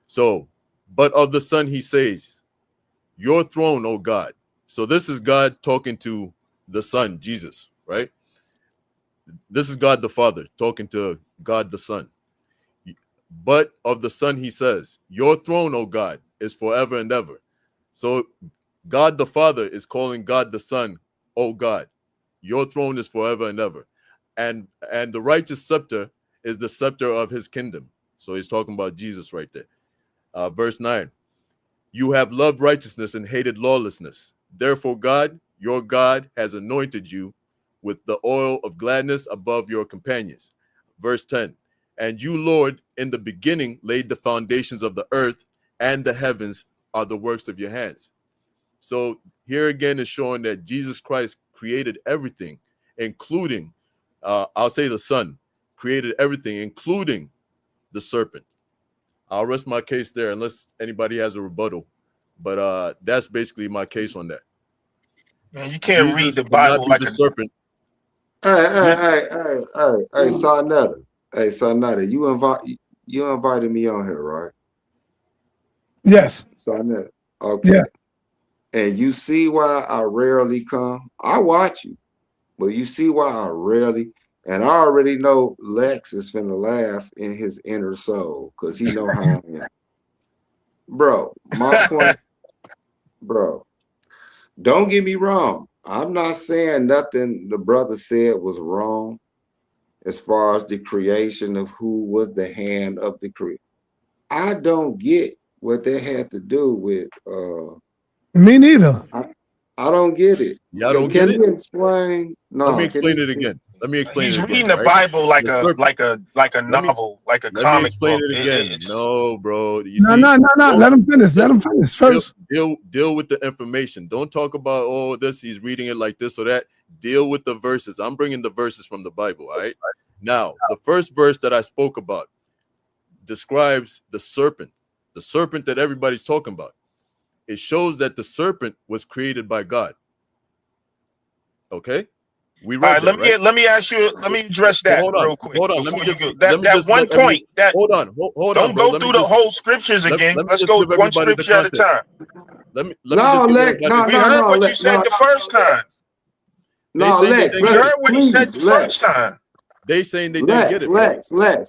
So, "But of the Son he says, your throne, O God." So this is God talking to the Son, Jesus, right? This is God the Father talking to God the Son. "But of the Son he says, your throne, O God, is forever and ever." So God the Father is calling God the Son, "O God, your throne is forever and ever." And the righteous scepter is the scepter of his kingdom. So he's talking about Jesus right there. Verse 9. "You have loved righteousness and hated lawlessness. Therefore God, your God, has anointed you with the oil of gladness above your companions." Verse 10. "And you, Lord, in the beginning laid the foundations of the earth, and the heavens are the works of your hands." So here again is showing that Jesus Christ created everything, including, I'll say the Son created everything, including the serpent. I'll rest my case there unless anybody has a rebuttal. But that's basically my case on that. Man, you can't read Jesus the cannot Bible be like the a serpent. Hey, sa.neter. Hey, sa.neter, you invited me on here, right? Yes. Sa.neter. Okay. Yeah. And you see why I rarely come? I watch you, but you see why I rarely, and I already know Lex is finna laugh in his inner soul because he know how I am. Bro, my point, bro, don't get me wrong. I'm not saying nothing the brother said was wrong as far as the creation of who was the hand of the creator. I don't get what that had to do with Me neither. I don't get it. Y'all don't Can get it? you explain? No. Let me explain it again. Let me explain He's it again. reading the Right? Bible like The a serpent. novel, like a Let me comic explain book. it again. No, bro. You No, see? no, no, no. Don't- Let him finish. Let him finish first. Deal with the information. Don't talk about, oh, this, he's reading it like this or that. Deal with the verses. I'm bringing the verses from the Bible. All right. Now, the first verse that I spoke about describes the serpent that everybody's talking about. It shows that the serpent was created by God. Okay. We read All right, that, let me ask you. Let me address So that hold on, real quick. hold on. Let me before just you go. let me That just one let every- point. That hold on, hold don't on, bro. go Let me through the just whole scriptures let again. me Let's just go give one everybody the scripture at a context. time. Let me No, just give Lex, everybody. We heard what you said the first time. They No, saying they Lex, didn't We get heard it. what he said the first time. They saying they didn't get it, bro.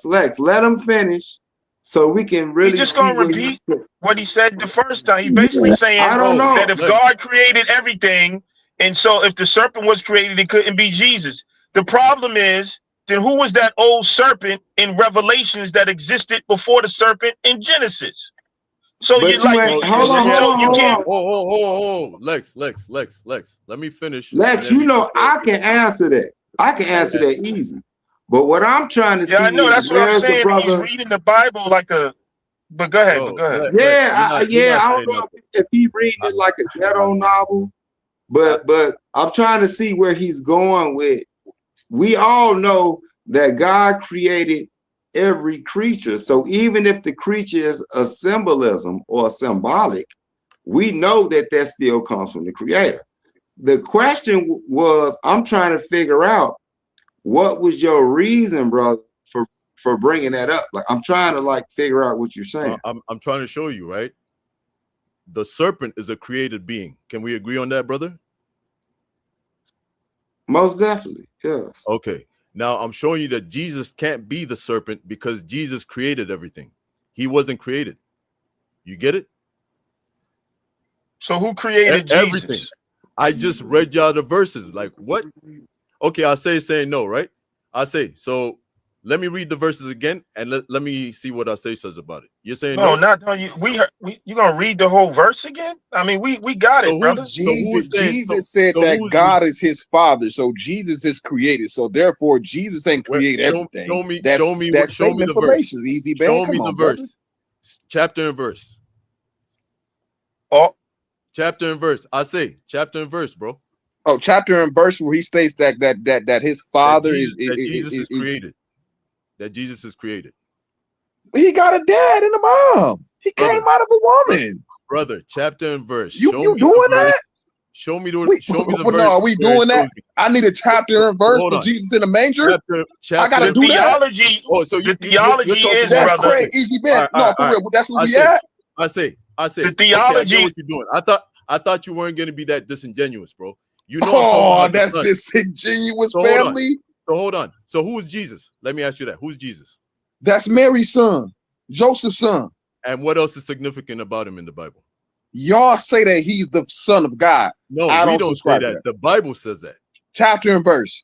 Lex. Let him finish so we can He really just see gonna what repeat what he said the first time. He's basically saying I don't know. that if God created everything, and so if the serpent was created, it couldn't be Jesus. The problem is, then who was that old serpent in Revelations that existed before the serpent in Genesis? So But you like you can't. Oh, Lex. Let me finish. Lex, you know I can answer that. I can answer that easy. But what I'm trying to see Yeah, I know. is That's what I'm where's the saying. He's brother? reading the Bible like a. But go ahead. Yeah, I don't know if he reading it like a ghetto novel, but I'm trying to see where he's going with. We all know that God created every creature. So even if the creature is a symbolism or symbolic, we know that still comes from the creator. The question was, I'm trying to figure out what was your reason, brother, for bringing that up. Like, I'm trying to figure out what you're saying. I'm trying to show you, right? The serpent is a created being. Can we agree on that, brother? Most definitely, yes. Okay. Now I'm showing you that Jesus can't be the serpent because Jesus created everything. He wasn't created. You get it? So who created everything? Jesus? I just read y'all the verses. Like what? Okay, I'll saying no, right? I say so. Let me read the verses again and let me see what Say says about it. You're saying no? No, you gonna read the whole verse again? I mean, we got it, brother. Jesus said that God is his father, so Jesus is created. So therefore, Jesus ain't create everything. Show me statement the fallacious. verse. Easy, man. Show Come me on, the brother. verse. Chapter and verse. Oh, chapter and verse. I say chapter and verse, bro. Oh, chapter and verse where he states that his father Jesus is created. That Jesus is created. He got a dad and a mom. He came out of a woman. Brother, chapter and verse. You doing that? Show me the verse. No, are we doing that? I need a chapter and verse with Jesus in the manger. I gotta do that. The theology is, that's brother. crazy. Easy, man. No, for real. That's where we at. I say. The theology. Okay, I get what you're doing. I thought you weren't gonna be that disingenuous, bro. You know. That's disingenuous, family. Hold on. So who is Jesus? Let me ask you that. Who's Jesus? That's Mary's son, Joseph's son. And what else is significant about him in the Bible? Y'all say that he's the son of God. No, I don't say that. The Bible says that. Chapter and verse.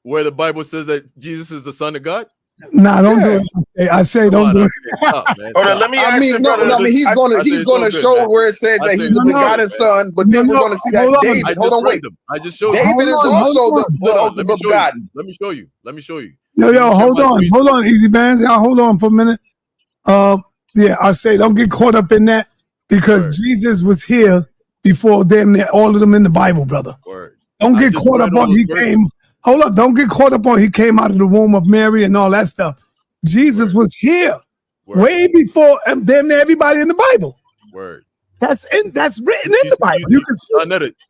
Where the Bible says that Jesus is the son of God? Nah, don't do it. I say don't do it. Stop, man. Hold on, let me ask he's gonna show where it says that he's the begotten son, but then we're gonna see that David. Hold on, wait. I just showed David is also the begotten. Let me show you. Yo, hold on, Easy Bands. Y'all hold on for a minute. Yeah, I say don't get caught up in that because Jesus was here before damn near all of them in the Bible, brother. Don't get caught up on he came. Hold up, don't get caught up on he came out of the womb of Mary and all that stuff. Jesus was here way before damn near everybody in the Bible. That's written in the Bible. You can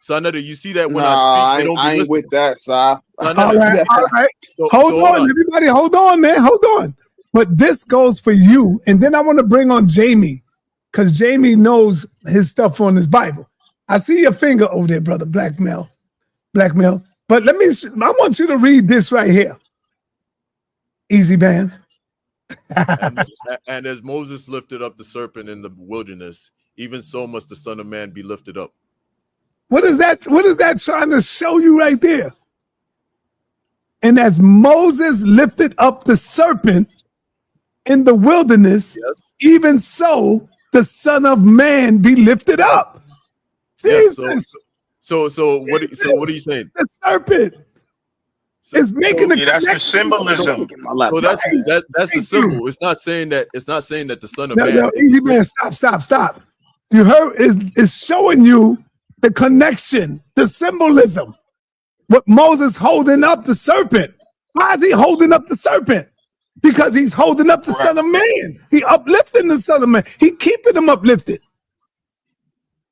Saneter, you see that when I speak, I ain't with that, sir. All right. Hold on, everybody. Hold on, man. Hold on. But this goes for you. And then I want to bring on Jamie because Jamie knows his stuff on his Bible. I see your finger over there, brother. Blackmail. But I want you to read this right here. Easy Bands. and as Moses lifted up the serpent in the wilderness, even so must the Son of Man be lifted up. What is that trying to show you right there? And as Moses lifted up the serpent in the wilderness, even so the Son of Man be lifted up. Jesus. So what are you saying? The serpent is making the that's the connection. symbolism. So that's the symbol. It's not saying that the Son of Man. No, easy man, stop. You heard it's showing you the connection, the symbolism. What Moses holding up the serpent. Why is he holding up the serpent? Because he's holding up the Son of Man. He uplifting the Son of Man. He keeping him uplifted.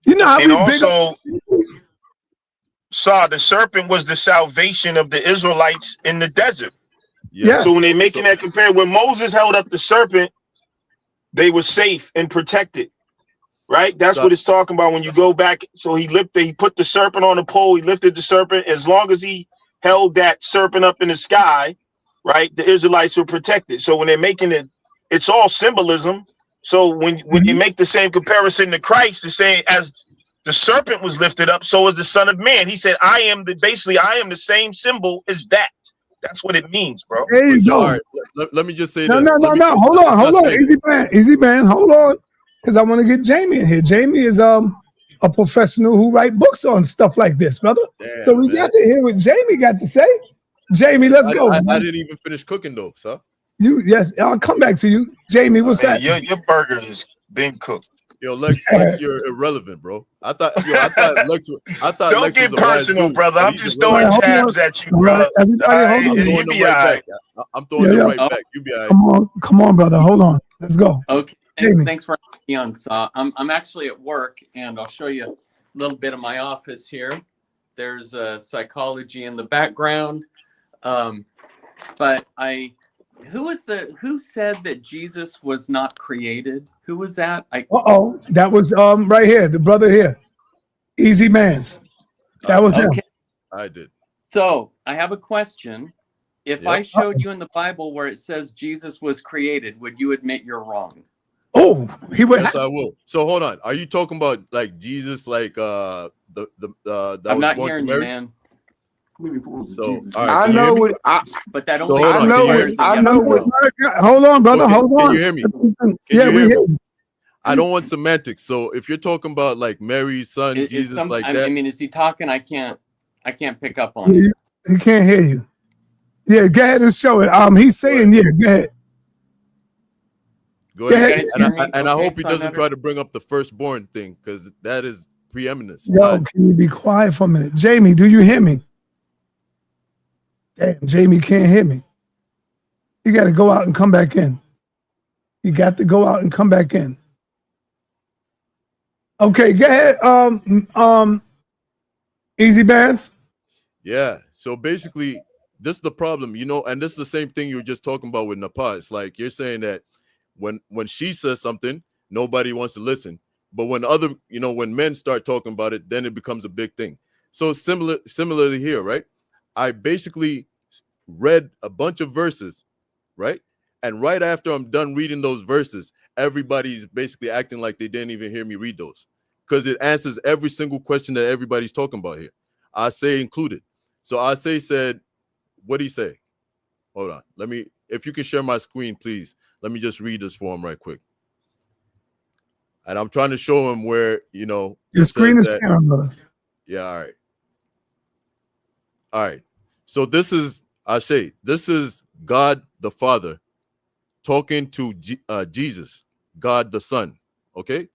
You know how and we big also saw the serpent was the salvation of the Israelites in the desert. Yes. So when they're making that compare, when Moses held up the serpent, they were safe and protected. Right? That's what it's talking about when you go back. So he put the serpent on the pole, he lifted the serpent. As long as he held that serpent up in the sky, right, the Israelites were protected. So when they're making it, it's all symbolism. So when you make the same comparison to Christ, to say as the serpent was lifted up, so is the Son of Man. He said, I am the same symbol as that. That's what it means, bro. There you go. All right, let me just say No. this. Hold on. Easy man, hold on. Because I want to get Jamie in here. Jamie is a professional who write books on stuff like this, brother. Damn, so we got to hear what Jamie got to say. Jamie, let's go. I didn't even finish cooking though, sir. Yes, I'll come back to you. Jamie, what's that? Your burger is being cooked. Yo, Lex, you're irrelevant, bro. I thought Lex. Don't Lex get was a wise personal, dude, brother. but I'm he's just irrelevant. throwing jabs at you, bro. Everybody, hold on. I'm throwing them right back. I'm throwing them right back. You be all right. Come on, brother. Hold on. Let's go. Okay. Jamie. Thanks for having me on, Saw. I'm actually at work, and I'll show you a little bit of my office here. There's psychology in the background, but who said that Jesus was not created? Who was that? That was right here, the brother here, Easy Man's. That was him. I did. So I have a question. If I showed you in the Bible where it says Jesus was created, would you admit you're wrong? Oh, he would. Yes, I will. So hold on. Are you talking about like Jesus, like that I'm was not born to hearing you, Mary? man. So all right, I know it. But that So only hold on. requires a I yes know or no. Hold on, brother. Okay, Hold on. Can you hear me? Yeah, we hear me? you. I don't want semantics. So if you're talking about like Mary's son, Jesus, like that. I mean, is he talking? I can't pick up on it. He can't hear you. Yeah, go ahead and show it. He's saying, yeah, go ahead. Go ahead. You guys hear me? And I Okay, hope he doesn't Saneter? try to bring up the firstborn thing, because that is preeminence. Yo, can you be quiet for a minute? Jamie, do you hear me? Damn, Jamie can't hear me. You got to go out and come back in. You got to go out and come back in. Okay, go ahead. Easy Bands. Yeah. So basically, this is the problem, and this is the same thing you were just talking about with Napah. It's like you're saying that when she says something, nobody wants to listen. But when when men start talking about it, then it becomes a big thing. So similarly here, right? I basically read a bunch of verses, right? And right after I'm done reading those verses, everybody's basically acting like they didn't even hear me read those, because it answers every single question that everybody's talking about here. I say included. So I said, what do you say? Hold on. If you can share my screen, please. Let me just read this for him right quick. And I'm trying to show him where, Your screen is down, brother. Yeah, all right. All right. So this is God the Father talking to Jesus, God the Son. Okay?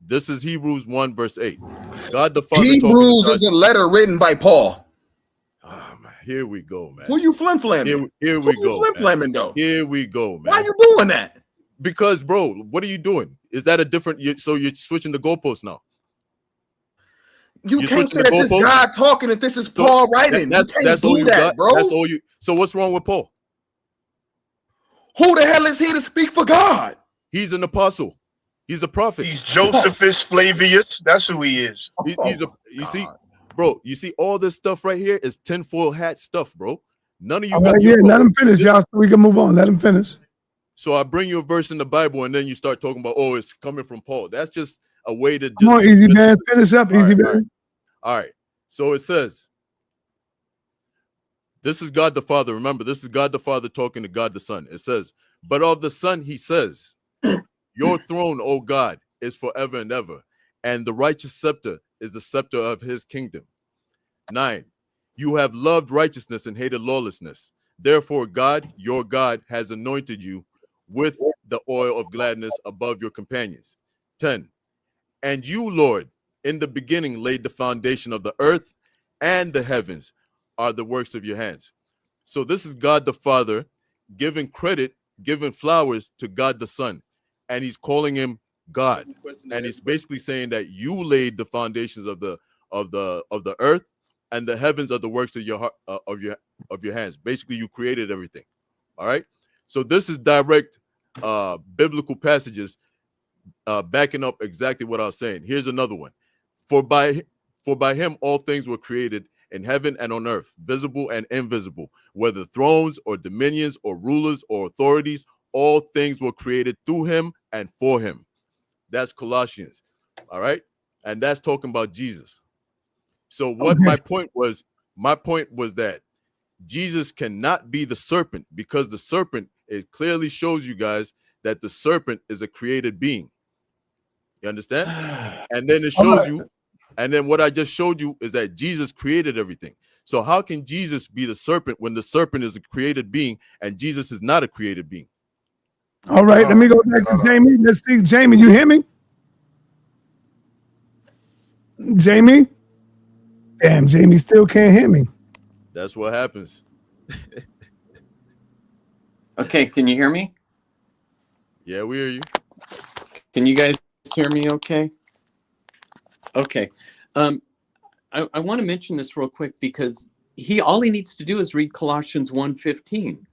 This is Hebrews 1 verse 8. God the Father. Hebrews is a letter written by Paul. Oh, man. Here we go, man. Who you flim-flamming? Here we go. Flim-flamming though. Here we go, man. Why you doing that? Because, bro, what are you doing? Is that a different? So you're switching the goalposts now? You can't say that this God talking if this is Paul writing. You can't do that, bro. That's all you. So what's wrong with Paul? Who the hell is he to speak for God? He's an apostle. He's a prophet. He's Josephus Flavius. That's who he is. You see, bro. You see all this stuff right here is tinfoil hat stuff, bro. None of you. Let him finish, y'all, so we can move on. Let him finish. So I bring you a verse in the Bible, and then you start talking about, oh, it's coming from Paul. That's just a way to. Come on, Easy Man. Finish up, Easy Man. All right. So it says, this is God the Father. Remember, this is God the Father talking to God the Son. It says, but of the Son, he says, your throne, O God, is forever and ever, and the righteous scepter is the scepter of his kingdom. 9, you have loved righteousness and hated lawlessness. Therefore, God, your God, has anointed you with the oil of gladness above your companions. 10, and you, Lord, in the beginning laid the foundation of the earth, and the heavens are the works of your hands. So this is God the Father giving credit, giving flowers to God the Son, and he's calling him God. And he's basically saying that you laid the foundations of the earth, and the heavens are the works of your hands. Basically, you created everything. All right. So this is direct biblical passages backing up exactly what I was saying. Here's another one. For by him all things were created in heaven and on earth, visible and invisible, whether thrones or dominions or rulers or authorities, all things were created through him and for him. That's Colossians. All right. And that's talking about Jesus. So what my point was that Jesus cannot be the serpent, because the serpent, it clearly shows you guys that the serpent is a created being. You understand? And then it shows you, and then what I just showed you is that Jesus created everything. So how can Jesus be the serpent when the serpent is a created being and Jesus is not a created being? All right, let me go back to Jamie. Let's see. Jamie, you hear me? Jamie? Damn, Jamie still can't hear me. That's what happens. Okay, can you hear me? Yeah, we hear you. Can you guys hear me okay? Okay. I want to mention this real quick because all he needs to do is read Colossians 1:15.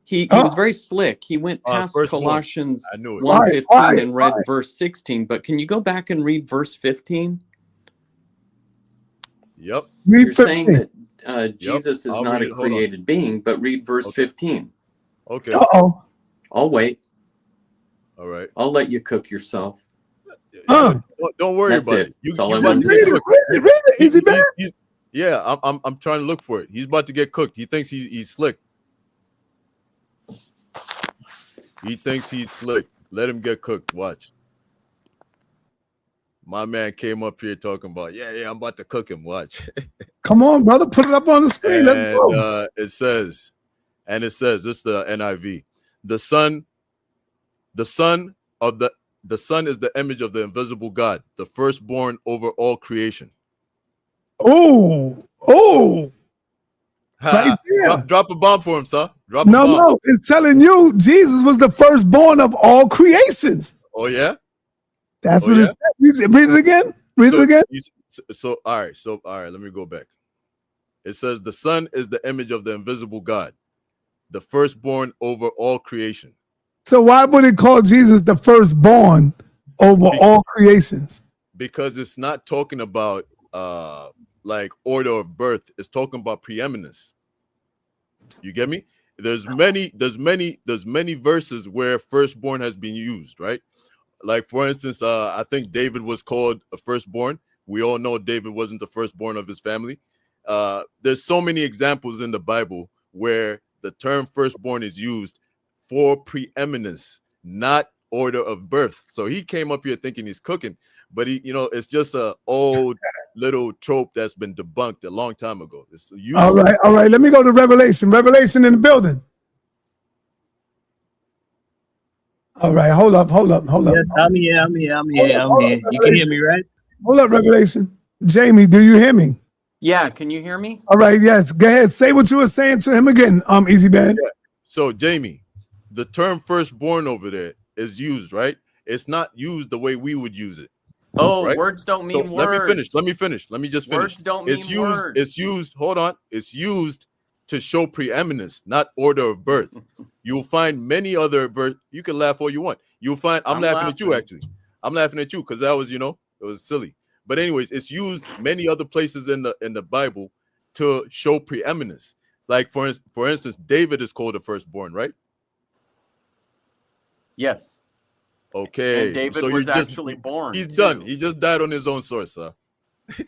He was very slick. He went past Colossians 1:15 and read verse 16, but can you go back and read verse 15? Yep. You're saying that Jesus is not a created being, but read verse 15. Okay. Uh-oh. I'll wait. All right. I'll let you cook yourself. Don't worry That's about it. it. That's all I want to say. Read it. Is he back? Yeah, I'm trying to look for it. He's about to get cooked. He thinks he's slick. He thinks he's slick. Let him get cooked. Watch. My man came up here talking about, yeah, I'm about to cook him. Watch. Come on, brother. Put it up on the screen. Let's go. It says, this is the NIV. The Son is the image of the invisible God, the firstborn over all creation. Oh. Right there. Drop a bomb for him, sir. No, it's telling you Jesus was the firstborn of all creations. Oh, yeah? That's what it says. Read it again. So, all right, let me go back. It says, the Son is the image of the invisible God, the firstborn over all creation. So why would it call Jesus the firstborn over all creations? Because it's not talking about like order of birth. It's talking about preeminence. You get me? There's many verses where firstborn has been used, right? Like, for instance, I think David was called a firstborn. We all know David wasn't the firstborn of his family. There's so many examples in the Bible where the term firstborn is used for preeminence, not order of birth. So he came up here thinking he's cooking, but it's just a old little trope that's been debunked a long time ago. It's all right. Let me go to Revelation. Revelation in the building. All right, hold up. Yes, I'm here. You can hear me, right? Hold up, Revelation. Jamie, do you hear me? Yeah, can you hear me? All right, yes. Go ahead. Say what you were saying to him again, Easy Band. Yeah. So, Jamie, the term firstborn over there is used, right? It's not used the way we would use it. Oh, right? Words don't mean words. Let me finish. Let me just finish. Words don't mean words. It's used, hold on. It's used to show preeminence, not order of birth. You'll find many other you can laugh all you want. You'll find I'm laughing at you, actually. I'm laughing at you because that was, it was silly. But anyways, it's used many other places in the Bible to show preeminence. Like for instance, David is called the firstborn, right? Yes. Okay. And David was actually born. He's done. He just died on his own source, sir.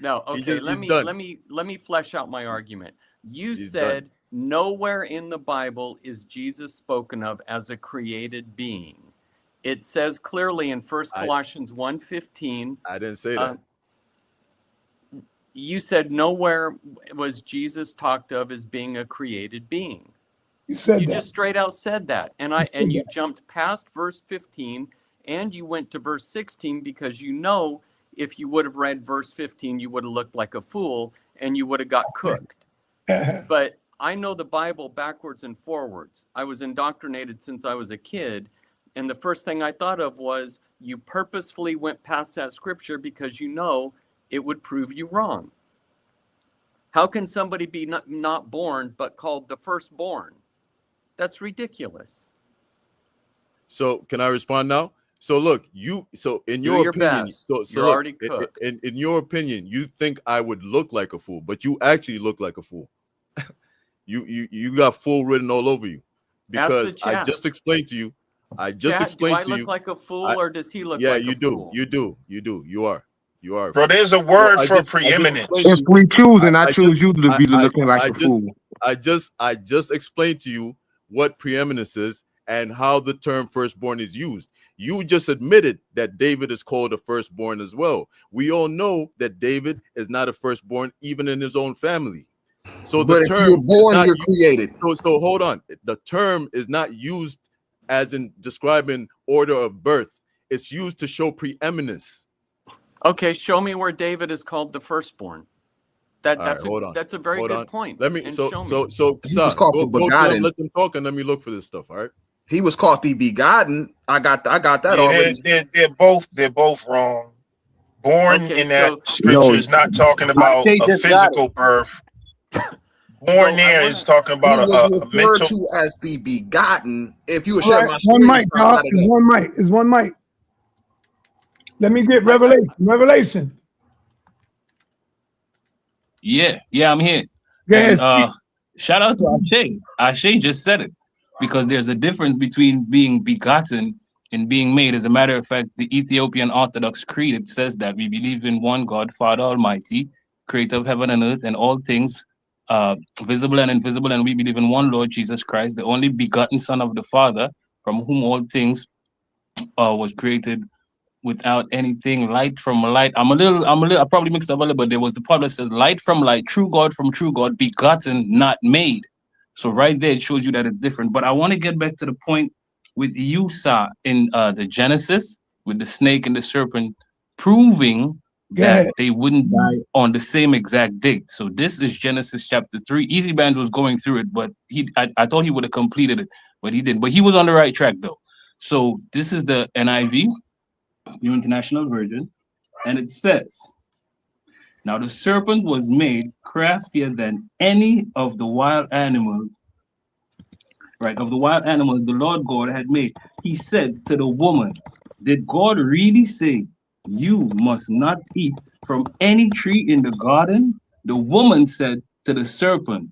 No, okay. Let me flesh out my argument. He's said nowhere in the Bible is Jesus spoken of as a created being. It says clearly in First Colossians 1:15. I didn't say that. You said nowhere was Jesus talked of as being a created being. You said you that. just straight out said that. And you jumped past verse 15 and you went to verse 16 because you know if you would have read verse 15, you would have looked like a fool and you would have got cooked. But I know the Bible backwards and forwards. I was indoctrinated since I was a kid. And the first thing I thought of was you purposefully went past that scripture because you know it would prove you wrong. How can somebody be not born but called the firstborn? That's ridiculous. So can I respond now? So look, in your opinion, You're already cooked. In your opinion, you think I would look like a fool, but you actually look like a fool. you got fool written all over you because I just explained to you. Do I look like a fool or does he look like a fool? You do. You are. Bro, there's a word for preeminence. If we choose, and I choose you to be looking like a fool. I just explained to you what preeminence is and how the term firstborn is used. You just admitted that David is called a firstborn as well. We all know that David is not a firstborn even in his own family. So but the term if you're born, you're created. So hold on. The term is not used as in describing order of birth. It's used to show preeminence. Okay, show me where David is called the firstborn. That's a very good point. Let me he was called the begotten. Let them talk and let me look for this stuff. All right. He was called the begotten. I got that already. They're both wrong. Born in that scripture is not talking about a physical birth. Born there is talking about he was a referred mental. to as the begotten. If you would share my one screen, mic, dog. It's one mic. Let me get Revelation. Yeah, I'm here. Go ahead, and, shout out to Ashe. Ashe just said it because there's a difference between being begotten and being made. As a matter of fact, the Ethiopian Orthodox Creed, it says that we believe in one God, Father Almighty, creator of heaven and earth and all things, visible and invisible, and we believe in one Lord Jesus Christ, the only begotten Son of the Father, from whom all things was created, without anything, light from light. I probably mixed up a little, but there was the part that says light from light, true God from true God, begotten, not made. So right there, it shows you that it's different. But I want to get back to the point with you, Sa, in the Genesis, with the snake and the serpent, proving that they wouldn't die on the same exact date. So this is Genesis chapter 3. Easy Band was going through it, but I thought he would have completed it, but he didn't. But he was on the right track, though. So this is the NIV, New International Version, and it says, now the serpent was made craftier than any of the wild animals, right? Of the wild animals the Lord God had made. He said to the woman, did God really say, you must not eat from any tree in the garden? The woman said to the serpent,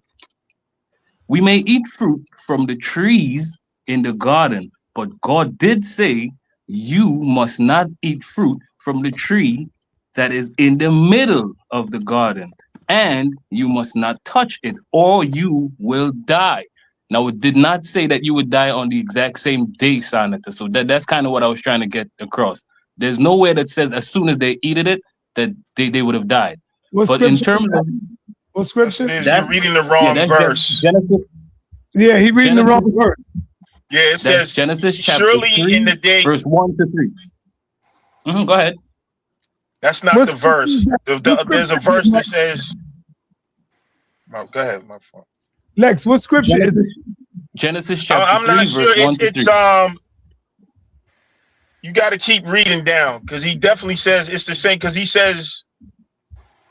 we may eat fruit from the trees in the garden, but God did say, you must not eat fruit from the tree that is in the middle of the garden, and you must not touch it, or you will die. Now, it did not say that you would die on the exact same day, Saneter. So that's kind of what I was trying to get across. There's nowhere that says as soon as they eated it, that they would have died. What but in terms of what scripture? You're reading the wrong verse. Genesis. Yeah, he's reading the wrong verse. Yeah, it says Genesis chapter surely 3, in the day, verse 1 to 3. Go ahead. That's not the verse. There's a verse that says. Oh, go ahead, my phone. Lex, what scripture is it? Genesis chapter I'm 3, not verse sure. 1 to 3. You got to keep reading down because he definitely says it's the same. Because he says,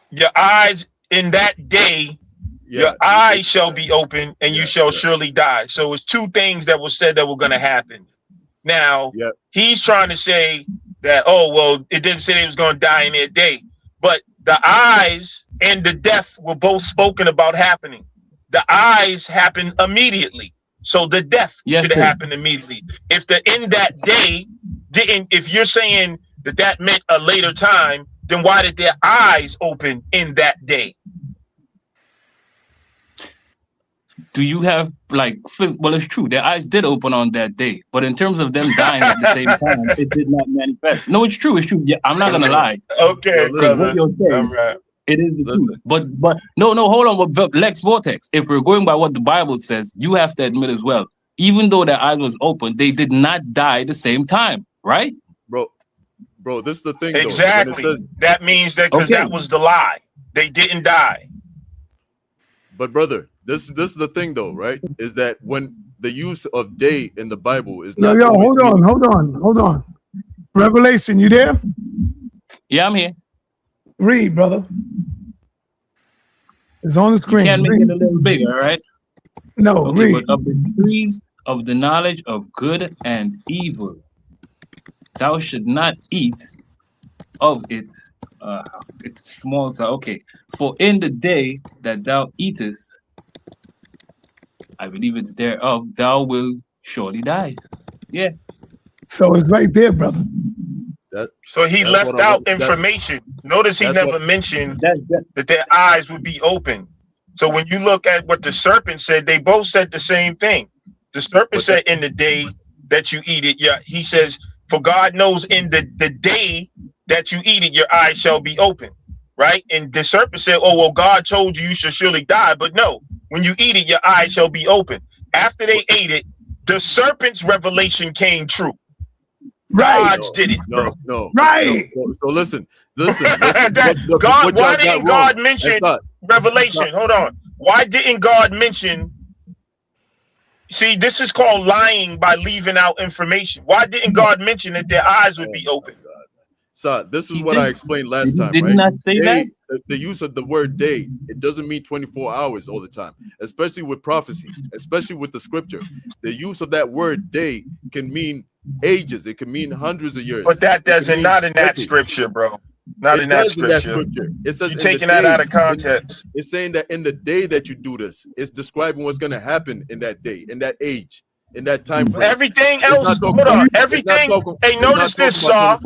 your eyes in that day. Your eyes shall be open and you shall surely die. So it's two things that were said that were going to happen. Now, he's trying to say that, oh, well, it didn't say they was going to die in their day. But the eyes and the death were both spoken about happening. The eyes happened immediately. So the death should have happened immediately. If the in that day didn't, if you're saying that meant a later time, then why did their eyes open in that day? do you have like, well, it's true, their eyes did open on that day, but in terms of them dying at the same time, it did not manifest. No, it's true. Yeah, I'm not gonna lie. Okay, brother. What you're saying, All right. it is the truth. But no, hold on. But Lex Vortex, if we're going by what the Bible says, you have to admit as well, even though their eyes was open, they did not die at the same time, right? Bro, this is the thing. Exactly. Though, says, that means that because that was the lie. They didn't die. But brother, this is the thing though, right? Is that when the use of day in the Bible is not. Yo, hold on. Revelation, you there? Yeah, I'm here. Read, brother. It's on the screen. You can make it a little bigger, all right? No, okay, read. But of the trees of the knowledge of good and evil, thou should not eat of it. It's small, so okay. For in the day that thou eatest, I believe it's thereof, thou wilt surely die. Yeah. So it's right there, brother. So he left out information. Notice he never mentioned that their eyes would be open. So when you look at what the serpent said, they both said the same thing. The serpent said, in the day that you eat it, yeah, he says, for God knows in the day that you eat it, your eyes shall be open, right? And the serpent said, oh, well, God told you you should surely die. But no, when you eat it, your eyes shall be open. After they ate it, the serpent's revelation came true. Right. God did it. No. Right. No. So listen. God, why didn't God mention revelation? Hold on. Why didn't God mention? See, this is called lying by leaving out information. Why didn't God mention that their eyes would be open? So this is what I explained last time, did right? Not say day, that? The use of the word day, it doesn't mean 24 hours all the time, especially with prophecy, especially with the scripture. The use of that word day can mean ages. It can mean hundreds of years. But that doesn't, not in that scripture, bro. Not in that scripture. It says you're taking that out of context. It's saying that in the day that you do this, it's describing what's going to happen in that day, in that age, in that time frame. Everything else, hold on. Everything. Hey, notice this, Saw.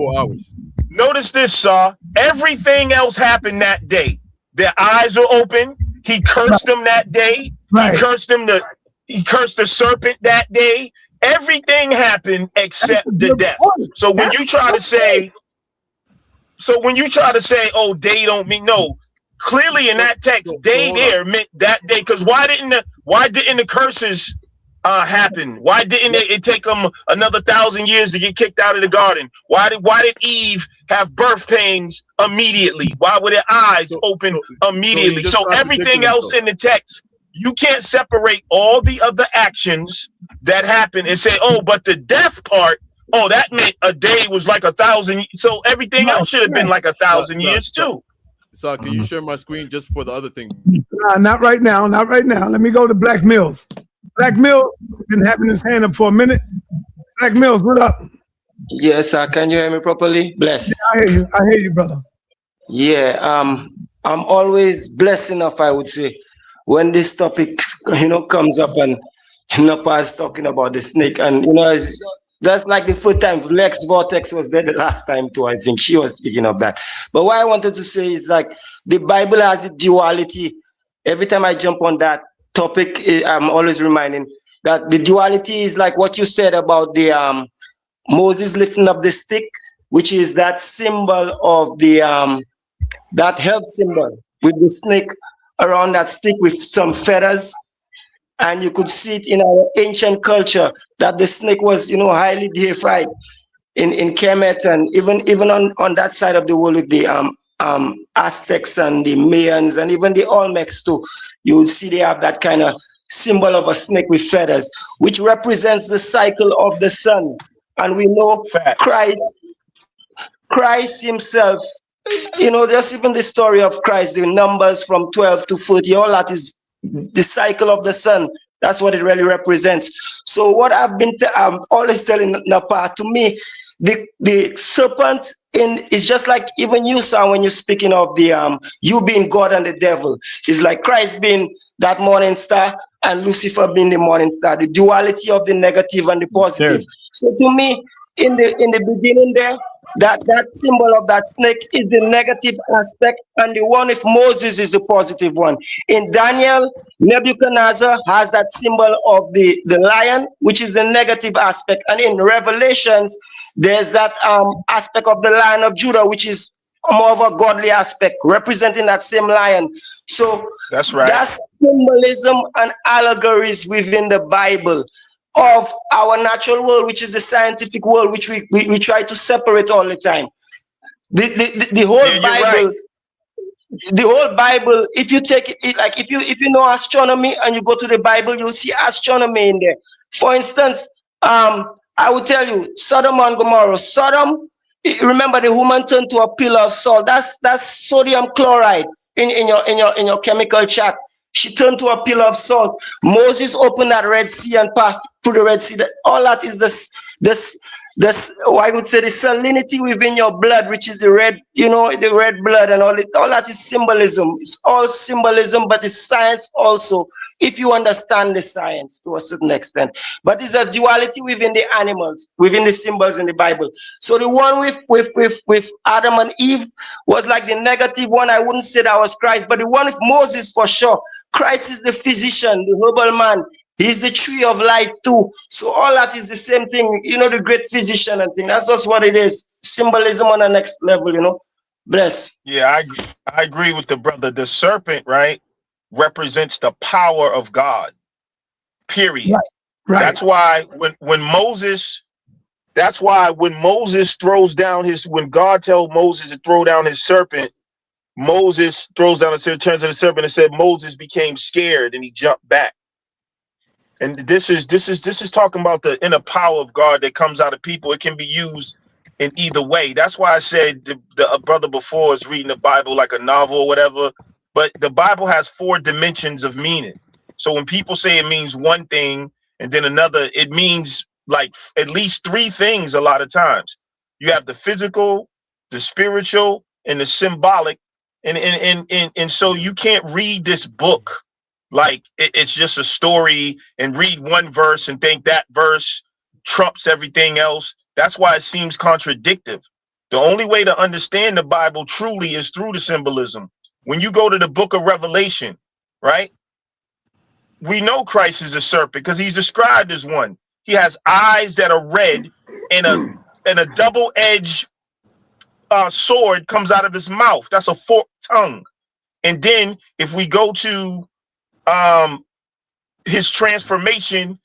Notice this, Saw. Everything else happened that day. Their eyes were open. He cursed them that day. Right. He cursed them. He cursed the serpent that day. Everything happened except the death. So when you try to say, oh, day don't mean, no. Clearly in that text, day there meant that day. Because why didn't the curses happen? Why didn't it take them another 1,000 years to get kicked out of the garden? Why did Eve have birth pains immediately? Why were their eyes open immediately? So everything else in the text, you can't separate all the other actions that happen and say, oh, but the death part, oh, that meant a day was like 1,000. So everything else should have been like 1,000 years too. So can you share my screen just for the other thing? Not right now. Not right now. Let me go to Black Mills. Black Mills been having his hand up for a minute. Black Mills, what up? Yes, sir. Can you hear me properly? Bless. Yeah, I hear you, brother. Yeah. I'm always blessed enough, I would say, when this topic, comes up and Napah is talking about the snake, and that's like the first time Lex Vortex was there the last time too. I think she was speaking of that. But what I wanted to say is like the Bible has a duality. Every time I jump on that topic, I'm always reminding that the duality is like what you said about the Moses lifting up the stick, which is that symbol of the that health symbol with the snake around that stick with some feathers. And you could see it in our ancient culture that the snake was, highly deified in Kemet, and even on that side of the world with the Aztecs and the Mayans and even the Olmecs too. You would see they have that kind of symbol of a snake with feathers, which represents the cycle of the sun. And we know Christ himself, just even the story of Christ, the numbers from 12 to 40, all that is the cycle of the sun. That's what it really represents. So what I've been I'm always telling Napah, to me, the serpent is just like even you saw when you're speaking of the you being God and the devil. It's like Christ being that morning star and Lucifer being the morning star, the duality of the negative and the positive. Sure. So to me, in the beginning there, that symbol of that snake is the negative aspect, and the one with Moses is the positive one. In Daniel, Nebuchadnezzar has that symbol of the lion, which is the negative aspect. And in Revelations, there's that aspect of the Lion of Judah, which is more of a godly aspect, representing that same lion. So That's right. that's symbolism and allegories within the Bible of our natural world, which is the scientific world, which we try to separate all the time. The whole Bible, the whole Bible, if you take it, like if you know astronomy and you go to the Bible, you'll see astronomy in there. For instance, I will tell you, Sodom and Gomorrah. Sodom, remember the woman turned to a pillar of salt. That's sodium chloride in your chemical chat. She turned to a pillar of salt. Moses opened that Red Sea and passed through the Red Sea. All that is this I would say the salinity within your blood, which is the red, the red blood and all that is symbolism. It's all symbolism, but it's science also, if you understand the science to a certain extent. But it's a duality within the animals, within the symbols in the Bible. So the one with Adam and Eve was like the negative one. I wouldn't say that was Christ, but the one with Moses for sure. Christ is the physician, the herbal man. He's the tree of life too. So all that is the same thing, the great physician and thing. That's just what it is. Symbolism on the next level, Bless. Yeah, I agree with the brother. The serpent, right, represents the power of God. Period. Right. That's why when Moses throws down when God tells Moses to throw down his serpent, Moses throws down turns to the serpent and said Moses became scared and he jumped back. And this is talking about the inner power of God that comes out of people. It can be used in either way. That's why I said the brother before is reading the Bible like a novel or whatever. But the Bible has 4 dimensions of meaning. So when people say it means one thing and then another, it means like at least 3 things a lot of times. You have the physical, the spiritual, and the symbolic. And so you can't read this book like it's just a story and read one verse and think that verse trumps everything else. That's why it seems contradictory. The only way to understand the Bible truly is through the symbolism. When you go to the book of Revelation, right? We know Christ is a serpent because he's described as one. He has eyes that are red and a double-edged sword comes out of his mouth. That's a forked tongue. And then if we go to his transformation,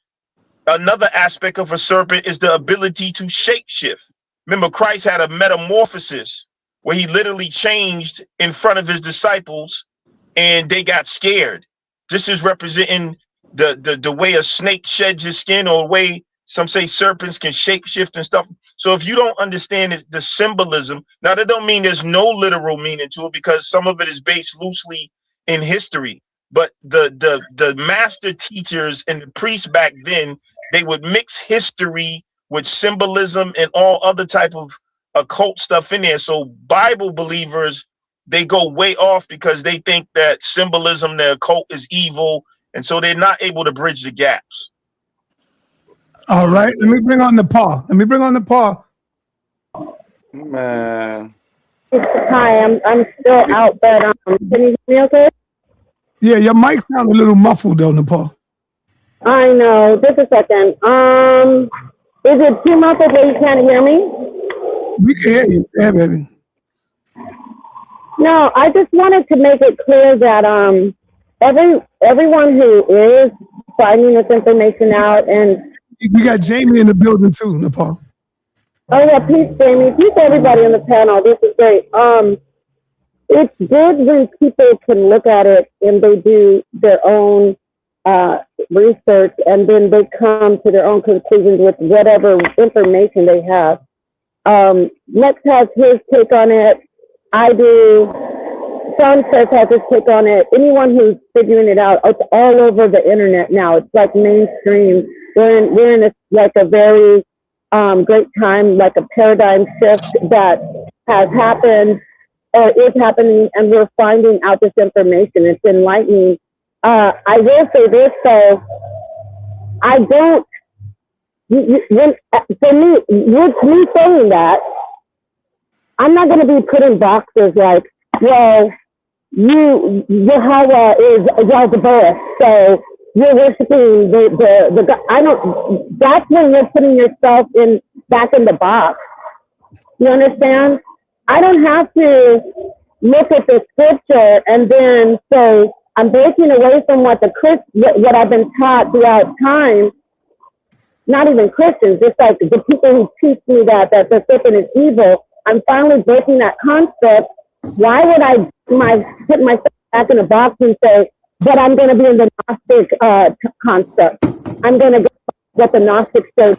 another aspect of a serpent is the ability to shapeshift. Remember, Christ had a metamorphosis where he literally changed in front of his disciples and they got scared. This is representing the way a snake sheds his skin, or the way some say serpents can shapeshift and stuff. So if you don't understand the symbolism, now that don't mean there's no literal meaning to it, because some of it is based loosely in history. But the master teachers and the priests back then, they would mix history with symbolism and all other type of occult stuff in there. So Bible believers, they go way off because they think that symbolism, the occult, is evil, and so they're not able to bridge the gaps. All right, let me bring on Napah. Man. Hi, I'm still out, but can you hear me okay? Yeah, your mic sounds a little muffled though, Napah. I know. Just a second. Is it too muffled that you can't hear me? We can hear you. Yeah, baby. No, I just wanted to make it clear that everyone who is finding this information out, and we got Jamie in the building too, Napah. Oh yeah, peace, Jamie. Peace, everybody on the panel. This is great. It's good when people can look at it and they do their own research, and then they come to their own conclusions with whatever information they have. Lex has his take on it. I do. Sanchez has his take on it. Anyone who's figuring it out, it's all over the internet now. It's like mainstream. We're in a very great time, like a paradigm shift that has happened or is happening, and we're finding out this information. It's enlightening. I will say this though, I don't, for me, with me saying that, I'm not going to be put in boxes like, well, Yahweh is Yahweh. So you're worshiping the God. I don't. That's when you're putting yourself back in the box. You understand? I don't have to look at the scripture and then say I'm breaking away from what I've been taught throughout time. Not even Christians, just like the people who teach me that the serpent is evil. I'm finally breaking that concept. Why would I put myself back in a box and say, but I'm going to be in the Gnostic concept. I'm going to go what the Gnostic said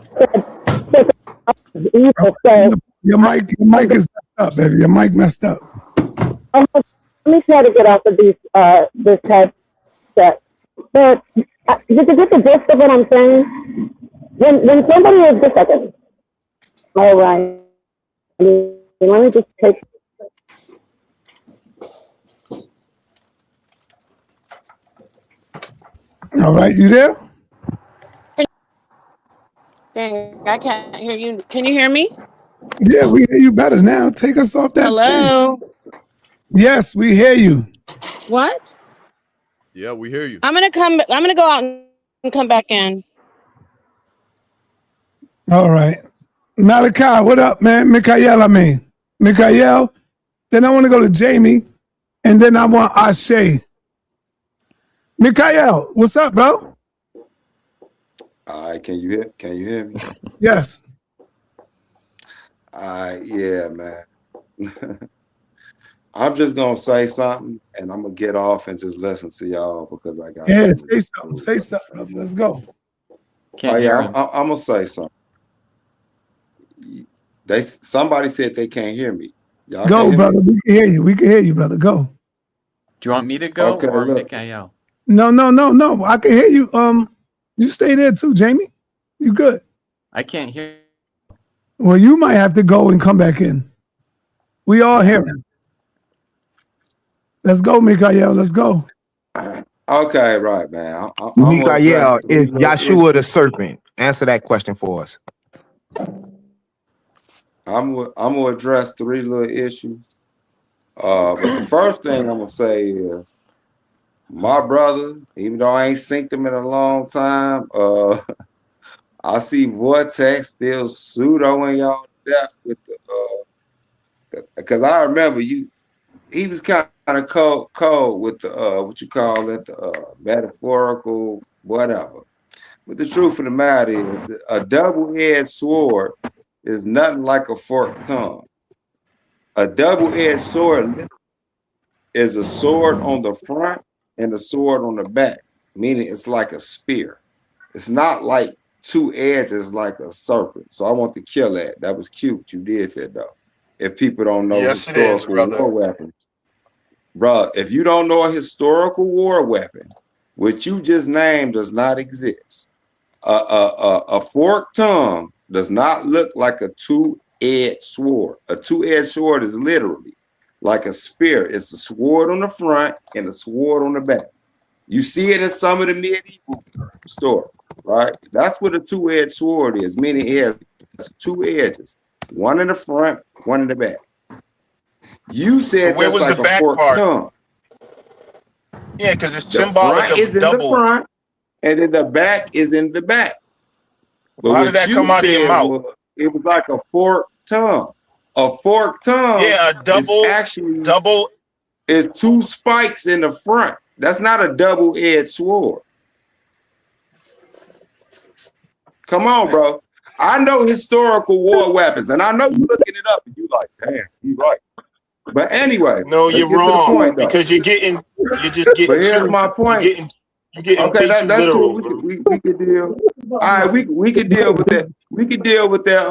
is evil. So your mic is messed up, baby. Your mic messed up. Let me try to get off of this headset. But you can get the gist of what I'm saying. When somebody is just a second. All right. Let me just take. All right, you there? Dang, I can't hear you. Can you hear me? Yeah, we hear you better now. Take us off that Hello? thing. Yes, we hear you. What? Yeah, we hear you. I'm gonna go out and come back in. All right. Malachi, what up, man? Mikael. Then I want to go to Jamie, and then I want Ashe. Mikael, what's up, bro? All right, can you hear me? Yes. Yeah, man. I'm just gonna say something, and I'm gonna get off and just listen to y'all because I got. Yeah, say something, brother. Let's go. I'm gonna say something. Somebody said they can't hear me. Y'all Go, brother. We can hear you. We can hear you, brother. Go. Do you want me to go Okay, or look. Mikael? No. I can hear you. You stay there too, Jamie. You good? I can't hear. Well, you might have to go and come back in. We all hear him. Let's go, Mikael. Let's go. Okay, right, man. Mikael, is Yahshua the serpent? Answer that question for us. I'm gonna address 3 little issues. But the first thing I'm gonna say is, my brother, even though I ain't synced him in a long time, I see Vortex still pseudoing y'all to death with the because I remember he was kind of cold with the what you call it, the metaphorical whatever. But the truth of the matter is that a double-edged sword is nothing like a forked tongue. A double-edged sword is a sword on the front and a sword on the back, meaning it's like a spear. It's not like 2 edges like a serpent. So I want to kill that. That was cute. You did that though. If people don't know Yes, it is, historical brother. war weapons. Bro, if you don't know a historical war weapon, what you just named does not exist. A forked tongue does not look like a 2-edged sword. A 2-edged sword is literally like a spear. It's a sword on the front and a sword on the back. You see it in some of the medieval stories, right? That's what a 2-edged sword is, meaning it has 2 edges, one in the front, one in the back. You said Where that's was like the a back forked part? tongue. Yeah, because it's The symbolic front is of in the double. front, and then the back is in the back. But How did what that you come out of your said mouth? was it was like a forked tongue. A forked tongue Yeah, a is actually double. is 2 spikes in the front. That's not a double-edged sword. Come on, bro. I know historical war weapons, and I know you looking it up, and you like, damn, you right. But anyway, No, let's you're get to the wrong point, though. because you're just But getting here's too, my point. you're getting Okay, way too that's cool. literal, bro. We could deal. All right, we could deal with that. We could deal with that.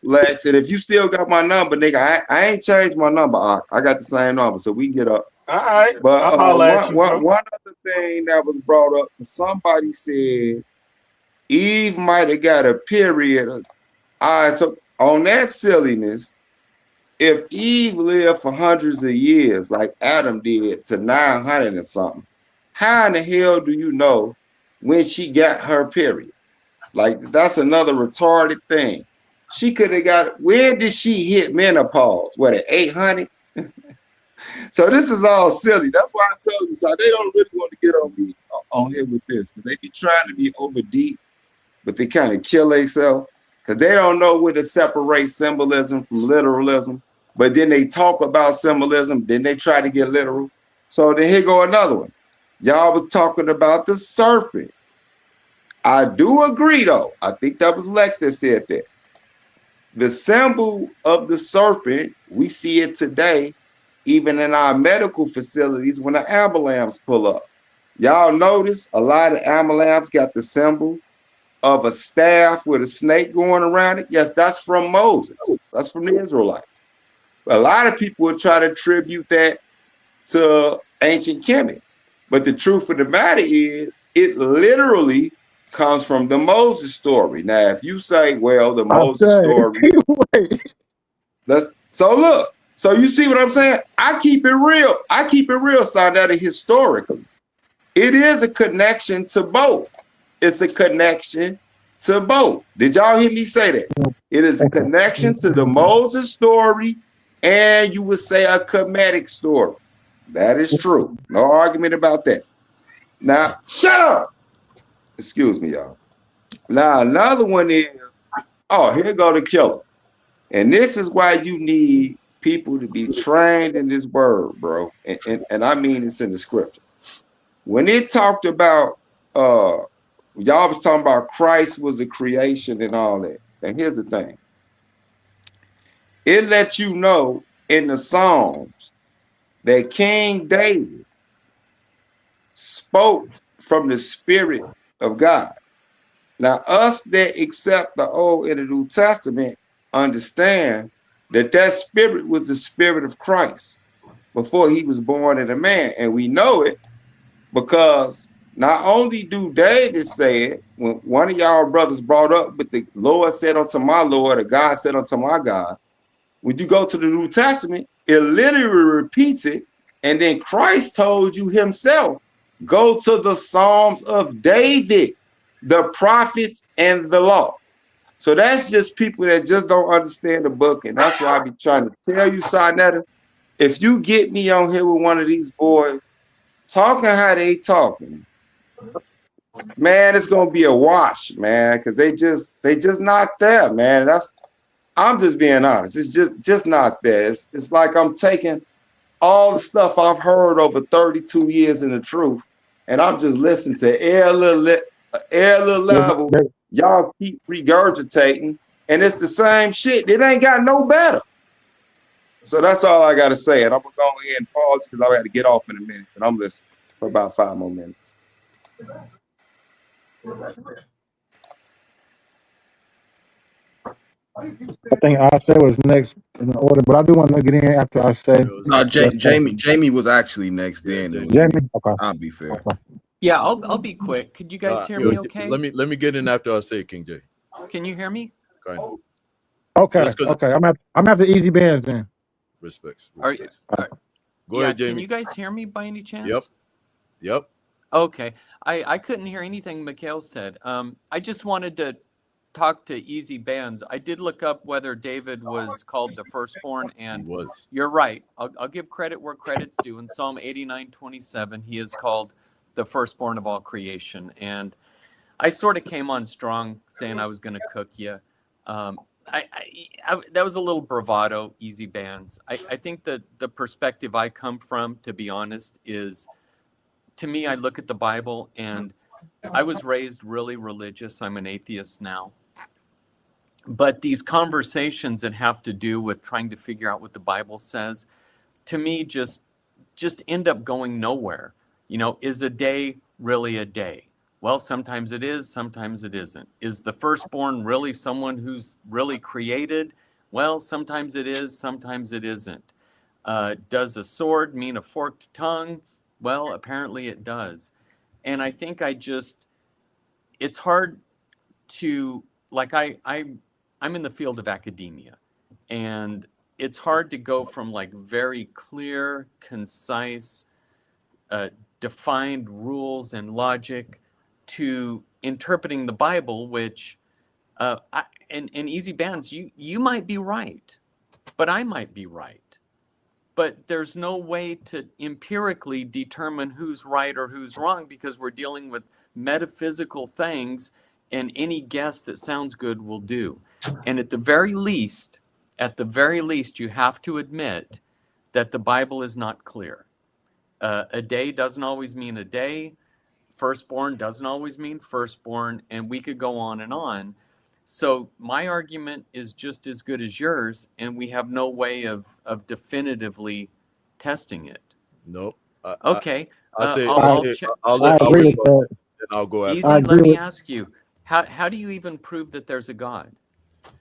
Lex. And if you still got my number, nigga, I ain't changed my number. I got the same number, so we can get up. All right, But I'll holler at you, bro. one other thing that was brought up, somebody said Eve might have got a period. All right, so on that silliness, if Eve lived for hundreds of years, like Adam did, to 900 and something, how in the hell do you know when she got her period? Like, that's another retarded thing. She could have got, when did she hit menopause? What, at 800? So this is all silly. That's why I told you. So they don't really want to get on me on here with this, because they be trying to be over deep, but they kind of kill themselves because they don't know where to separate symbolism from literalism. But then they talk about symbolism, then they try to get literal. So then here go another one. Y'all was talking about the serpent. I do agree, though. I think that was Lex that said that. The symbol of the serpent, we see it today, even in our medical facilities when the ambulance pull up. Y'all notice a lot of ambulance got the symbol of a staff with a snake going around it. Yes, that's from Moses. That's from the Israelites. A lot of people would try to attribute that to ancient Kemet. But the truth of the matter is, it literally comes from the Moses story. Now, if you say, well, the Moses story, so look, so you see what I'm saying? I keep it real. I keep it real, Saneter, historically. It is a connection to both. It's a connection to both. Did y'all hear me say that? It is a connection to the Moses story, and you would say a Kemetic story. That is true. No argument about that. Now, shut up. Excuse me, y'all. Now, another one is, oh, here go the killer. And this is why you need people to be trained in this word, bro. And I mean it's in the scripture. When it talked about, y'all was talking about Christ was a creation and all that. And here's the thing. It lets you know in the Psalms that King David spoke from the Spirit of God. Now, us that accept the Old and the New Testament understand that that spirit was the spirit of Christ before he was born in a man. And we know it because not only do David say it, when one of y'all brothers brought up, but the Lord said unto my Lord, or God said unto my God, when you go to the New Testament, it literally repeats it. And then Christ told you himself, go to the Psalms of David, the prophets, and the law. So that's just people that just don't understand the book. And that's why I be trying to tell you, Saneter, if you get me on here with one of these boys, talking how they talking, man, it's gonna be a wash, man, because they just not there, man. I'm just being honest. It's just not there. It's like I'm taking all the stuff I've heard over 32 years in the truth, and I'm just listening to every little level. Y'all keep regurgitating, and it's the same shit. It ain't got no better. So that's all I gotta say. And I'm gonna go ahead and pause because I got to get off in a minute, and I'm listening for about 5 more minutes. I think Ashe was next in the order, but I do want to get in after Ashe. No, Jamie was actually next. Then Jamie, okay. I'll be fair. Okay. Yeah, I'll be quick. Could you guys hear me okay? Let me get in after I say King J. Can you hear me? Kind of. Okay. I'm after easy bands then. Respects. Go ahead, Jamie. Can you guys hear me by any chance? Yep. Okay. I couldn't hear anything Mikhail said. I just wanted to talk to easy bands. I did look up whether David was called the firstborn, and you're right. I'll give credit where credit's due. In Psalm 89:27, he is called the firstborn of all creation. And I sort of came on strong saying I was going to cook you. That was a little bravado, easy bands. I think that the perspective I come from, to be honest, is, to me, I look at the Bible, and I was raised really religious. I'm an atheist now. But these conversations that have to do with trying to figure out what the Bible says, to me, just end up going nowhere. You know, is a day really a day? Well, sometimes it is, sometimes it isn't. Is the firstborn really someone who's really created? Well, sometimes it is, sometimes it isn't. Does a sword mean a forked tongue? Well, apparently it does. And I think it's hard to, like, I'm in the field of academia, and it's hard to go from like very clear, concise, defined rules and logic to interpreting the Bible, which in easy bands, you might be right, but I might be right. but there's no way to empirically determine who's right or who's wrong because we're dealing with metaphysical things, and any guess that sounds good will do. And at the very least, you have to admit that the Bible is not clear. A day doesn't always mean a day. Firstborn doesn't always mean firstborn, and we could go on and on. So my argument is just as good as yours, and we have no way of definitively testing it. Nope. Okay. I'll agree with that. Then I'll go after. Easy, let me ask you, how do you even prove that there's a God?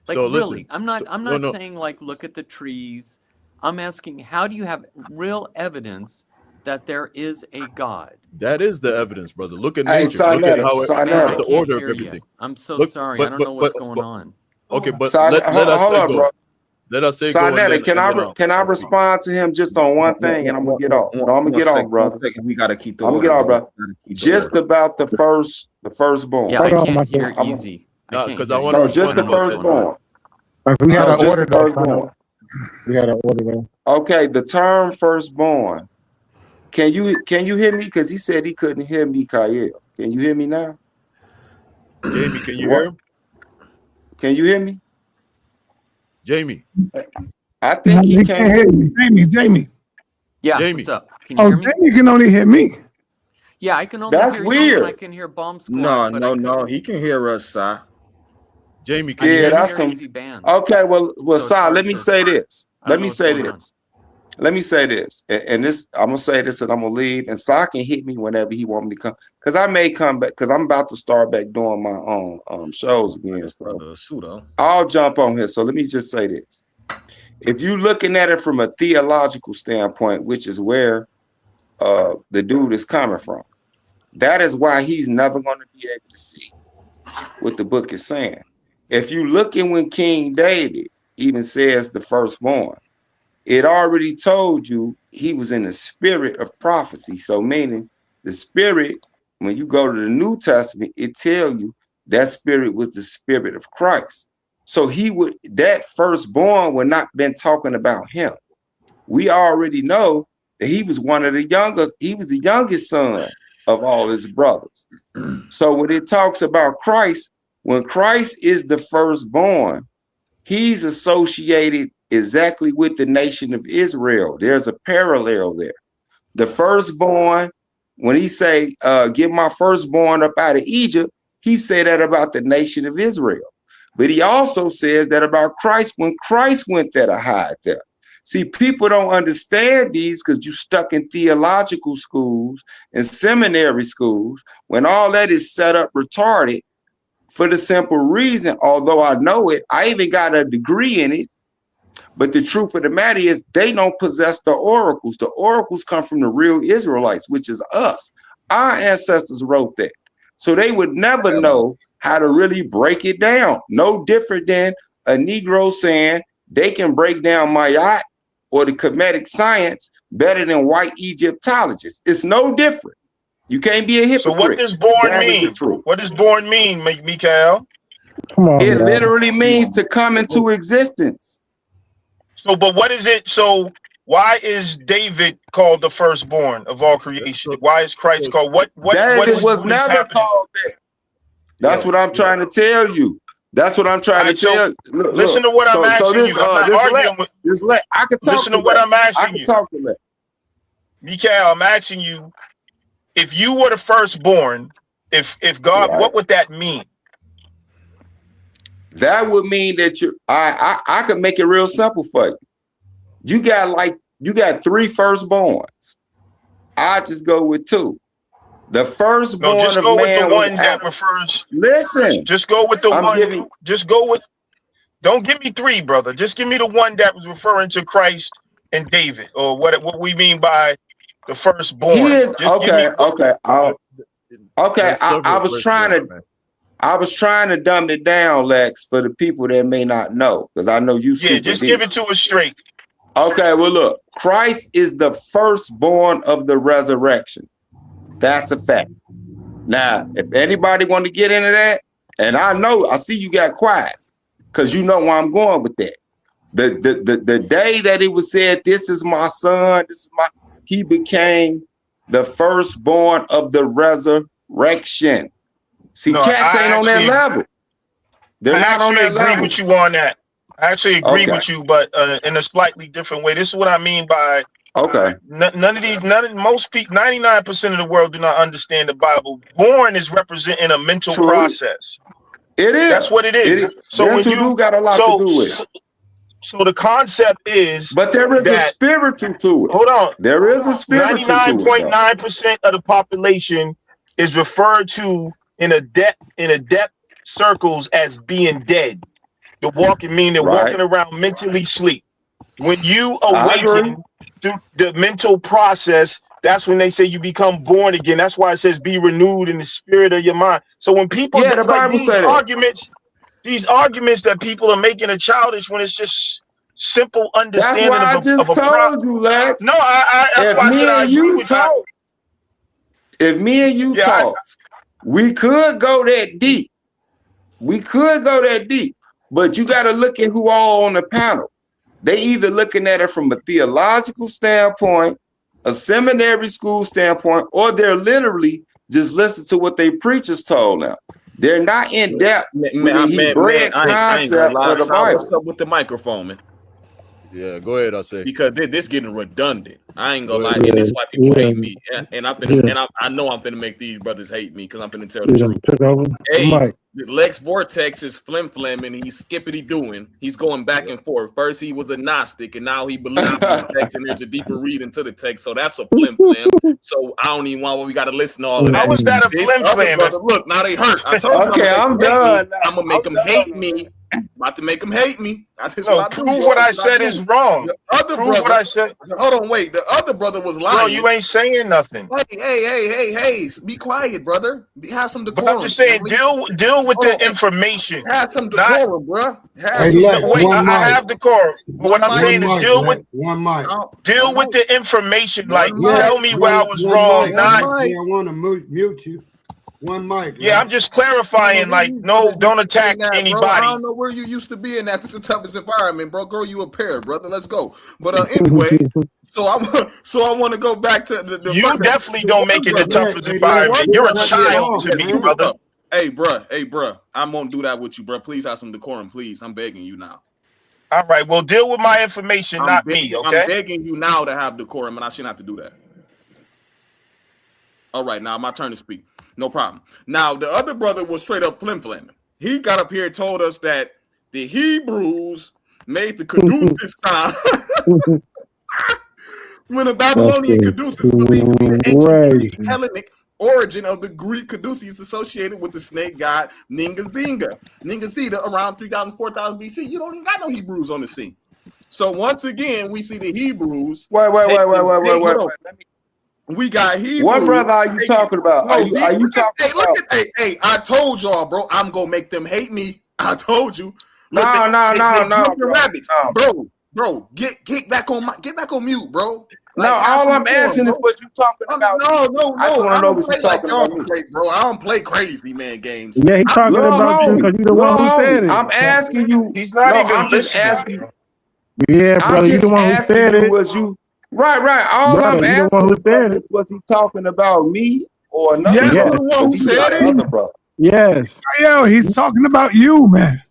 Like, So really, listen, I'm not no. saying like look at the trees. I'm asking, how do you have real evidence that there is a God? That is the evidence, brother. Look at Hey, nature. Look at Saneter, how Saneter. the order of everything. I'm so Look, sorry. I don't know what's going on. Okay, but Saneter, let us hold say on, go. bro. Let us say go. And Saneter, then, can and then I respond to him just on one thing, and I'm gonna get off. No, I'm gonna get off, brother. We gotta keep the I'm gonna order. get off, bro. Just about the firstborn. Yeah, I can't hear easy. No, because I No, want just the firstborn. We had No, an just order the though. firstborn. We had an order though. Okay, the term firstborn. Can you hear me? Because he said he couldn't hear me, Kyle. Can you hear me now? Jamie, can you hear him? Can you hear me? Jamie. I think he can't hear me. Jamie. Yeah, Jamie. what's up? Can you hear me? Jamie can only hear me. Yeah, I can only That's hear weird. you, and I can hear Bomb Squad. No. He can hear us, Si. Jamie, can you Yeah, hear that's hear some. easy bands. Okay, well, So it's Si, hard let me to- say this. I Let don't me know say what's going this. Let me say this. And this, I'm gonna say this, and I'm gonna leave. And Si can hit me whenever he want me to come, because I may come back, because I'm about to start back doing my own shows again. So I'll jump on here. So let me just say this. If you're looking at it from a theological standpoint, which is where the dude is coming from, that is why he's never going to be able to see what the book is saying. If you looking when King David even says the firstborn, it already told you he was in the spirit of prophecy. So meaning the spirit, when you go to the New Testament, it tell you that spirit was the spirit of Christ. So that firstborn would not been talking about him. We already know that he was one of the youngest, he was the youngest son of all his brothers. So when it talks about Christ, when Christ is the firstborn, he's associated exactly with the nation of Israel. There's a parallel there. The firstborn, when he say, get my firstborn up out of Egypt, he said that about the nation of Israel. But he also says that about Christ when Christ went there to hide there. See, people don't understand these because you stuck in theological schools and seminary schools when all that is set up retarded for the simple reason, although I know it, I even got a degree in it, but the truth of the matter is they don't possess the oracles. The oracles come from the real Israelites, which is us. Our ancestors wrote that. So they would never know how to really break it down. No different than a Negro saying they can break down Mayat or the Kemetic science better than white Egyptologists. It's no different. You can't be a hypocrite. So what does born mean? What does born mean, Mikael? Come on, it man. literally means to come into existence. So, but what is it? So why is David called the firstborn of all creation? Why is Christ called? What David was is never happening? called that. That's what I'm trying to tell you. That's what I'm trying to tell you. Listen to what I'm asking you. I'm not arguing with. I can talk Listen to to what that. I'm asking I can you. talk to that. Mikael, I'm asking you, if you were the firstborn, if God, Right. what would that mean? That would mean that I could make it real simple for you. You got 3 firstborns. I just go with 2. The firstborn No, just of go with man the was one that refers. Listen. Just go with the I'm one. giving- Just go with. Don't give me 3, brother. Just give me the one that was referring to Christ and David, or what we mean by the firstborn. He is Just give me okay. Okay. I was verses trying there, to. man. I was trying to dumb it down, Lex, for the people that may not know, because I know you super just deep. give it to us straight. Okay, well, look, Christ is the firstborn of the resurrection. That's a fact. Now, if anybody want to get into that, and I see you got quiet, because you know where I'm going with that. The day that it was said, "This is my son," he became the firstborn of the resurrection. See, No, cats ain't on that level. They're not on that level. I agree with you on that. I actually agree with you, but in a slightly different way. This is what I mean by most people, 99% of the world do not understand the Bible. Born is representing a mental process. It is. That's what it is. So when you got a lot to do with it. So the concept is, but there is a spiritual to it. Hold on, there is a spiritual to it. 99.9% of the population is referred to in a depth circles as being dead. They're walking around mentally asleep. When you awaken through the mental process, that's when they say you become born again. That's why it says be renewed in the spirit of your mind. So when people the Bible these arguments that people are making are childish when it's just simple understanding. That's why I just told you, Lex. No, that's why I said I agree with you. If me and you talked, we could go that deep. But you got to look at who all on the panel. They either looking at it from a theological standpoint, a seminary school standpoint, or they're literally just listening to what they preachers told them. They're not in depth with the Hebraic concept of the Bible. What's up with the microphone, man? Yeah, go ahead. I'll say because this getting redundant. I ain't gonna lie, and this is why people hate me. And I know I'm finna make these brothers hate me because I'm finna tell the truth. Hey, Lex Vortex is flim-flamming. He's skippity doing. He's going back and forth. First he was a Gnostic, and now he believes in the text, and there's a deeper reading to the text. So that's a flim-flam. So I don't even want. We got to listen to all of that. How was that a flim-flam? Look, now they hurt. I told you. I'm done. I'm gonna make them hate me. About to make them hate me. Prove what I said is wrong. The other brother, what I said. Hold on, wait. The other brother was lying. Bro, you ain't saying nothing. Hey! Be quiet, brother. Have some decorum. But I'm just saying, deal with the information. Have some decorum, bro. I have decorum. But what I'm saying is, deal with the information. Like, tell me where I was wrong. I want to mute you. One mic. Yeah, I'm just clarifying. Like, no, don't attack anybody. Bro, I don't know where you used to be in that. This is the toughest environment, bro. Grow you a pair, brother. Let's go. But anyway, so I want to go back to the. You definitely don't make it the toughest environment. You're a child to me, brother. Hey, bro. I'm gonna do that with you, bro. Please have some decorum, please. I'm begging you now. All right. Well, deal with my information, not me. Okay. I'm begging you now to have decorum, and I shouldn't have to do that. All right, now my turn to speak. No problem. Now, the other brother was straight up flim-flamming. He got up here and told us that the Hebrews made the caduceus sign when the Babylonian caduceus believed to be the ancient Greek Hellenic origin of the Greek caduceus associated with the snake god Ningazida around 3,000, 4,000 BC. You don't even got no Hebrews on the scene. So once again, we see the Hebrews. Wait. We got Hebrews. What brother are you talking about? Are you talking about? Hey, I told y'all, bro. I'm gonna make them hate me. I told you. No. Bro, get back on mute, bro. No, all I'm asking is what you talking about. No. I just want to know what you talking about. Bro, I don't play crazy man games. Yeah, he's talking about you because you're the one who said it. I'm asking you. He's not even I'm just asking you. Yeah, brother, you're the one who said it. Was you? Right. All brother, I'm asking was he talking about me or another? Yes. Brother? The one who said it. Yes. Yo, he's talking about you, man.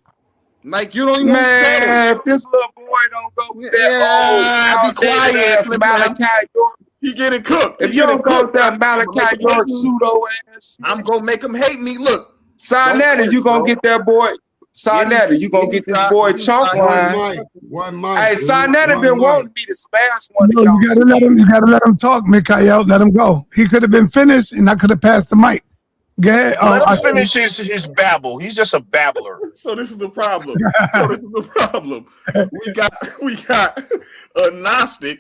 Like you don't even say it. If this little boy don't go with that be quiet, Malachi York. He getting cooked. If you don't go with that Malachi York pseudo ass, I'm gonna make him hate me. Look, Saneter, you gonna get that boy. Saneter, you gonna get this boy chunk line. One mic. Hey, Saneter been wanting me to smash one. No, you gotta let him talk, Mikhail. Let him go. He could have been finished, and I could have passed the mic. Go ahead. Let him finish his babble. He's just a babbler. So this is the problem. We got a Gnostic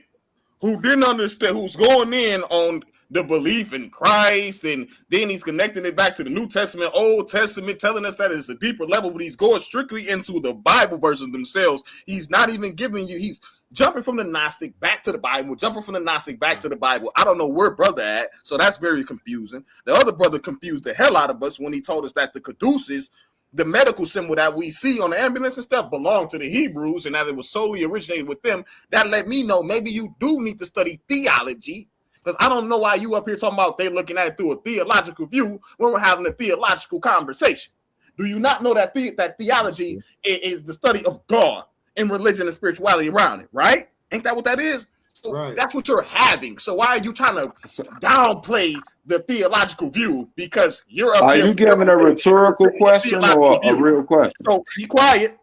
who didn't understand, who's going in on the belief in Christ, and then he's connecting it back to the New Testament, Old Testament, telling us that it's a deeper level, but he's going strictly into the Bible versions themselves. He's not even giving you, he's jumping from the Gnostic back to the Bible, jumping from the Gnostic back to the Bible. I don't know where brother at, so that's very confusing. The other brother confused the hell out of us when he told us that the caduceus the medical symbol that we see on the ambulance and stuff belonged to the Hebrews and that it was solely originated with them, that let me know maybe you do need to study theology, because I don't know why you up here talking about they looking at it through a theological view when we're having a theological conversation. Do you not know that that theology is the study of God and religion and spirituality around it, right? Ain't that what that is? So right. That's what you're having. So why are you trying to downplay the theological view? Because you're up here. Are you giving a rhetorical question or a real question? So be quiet.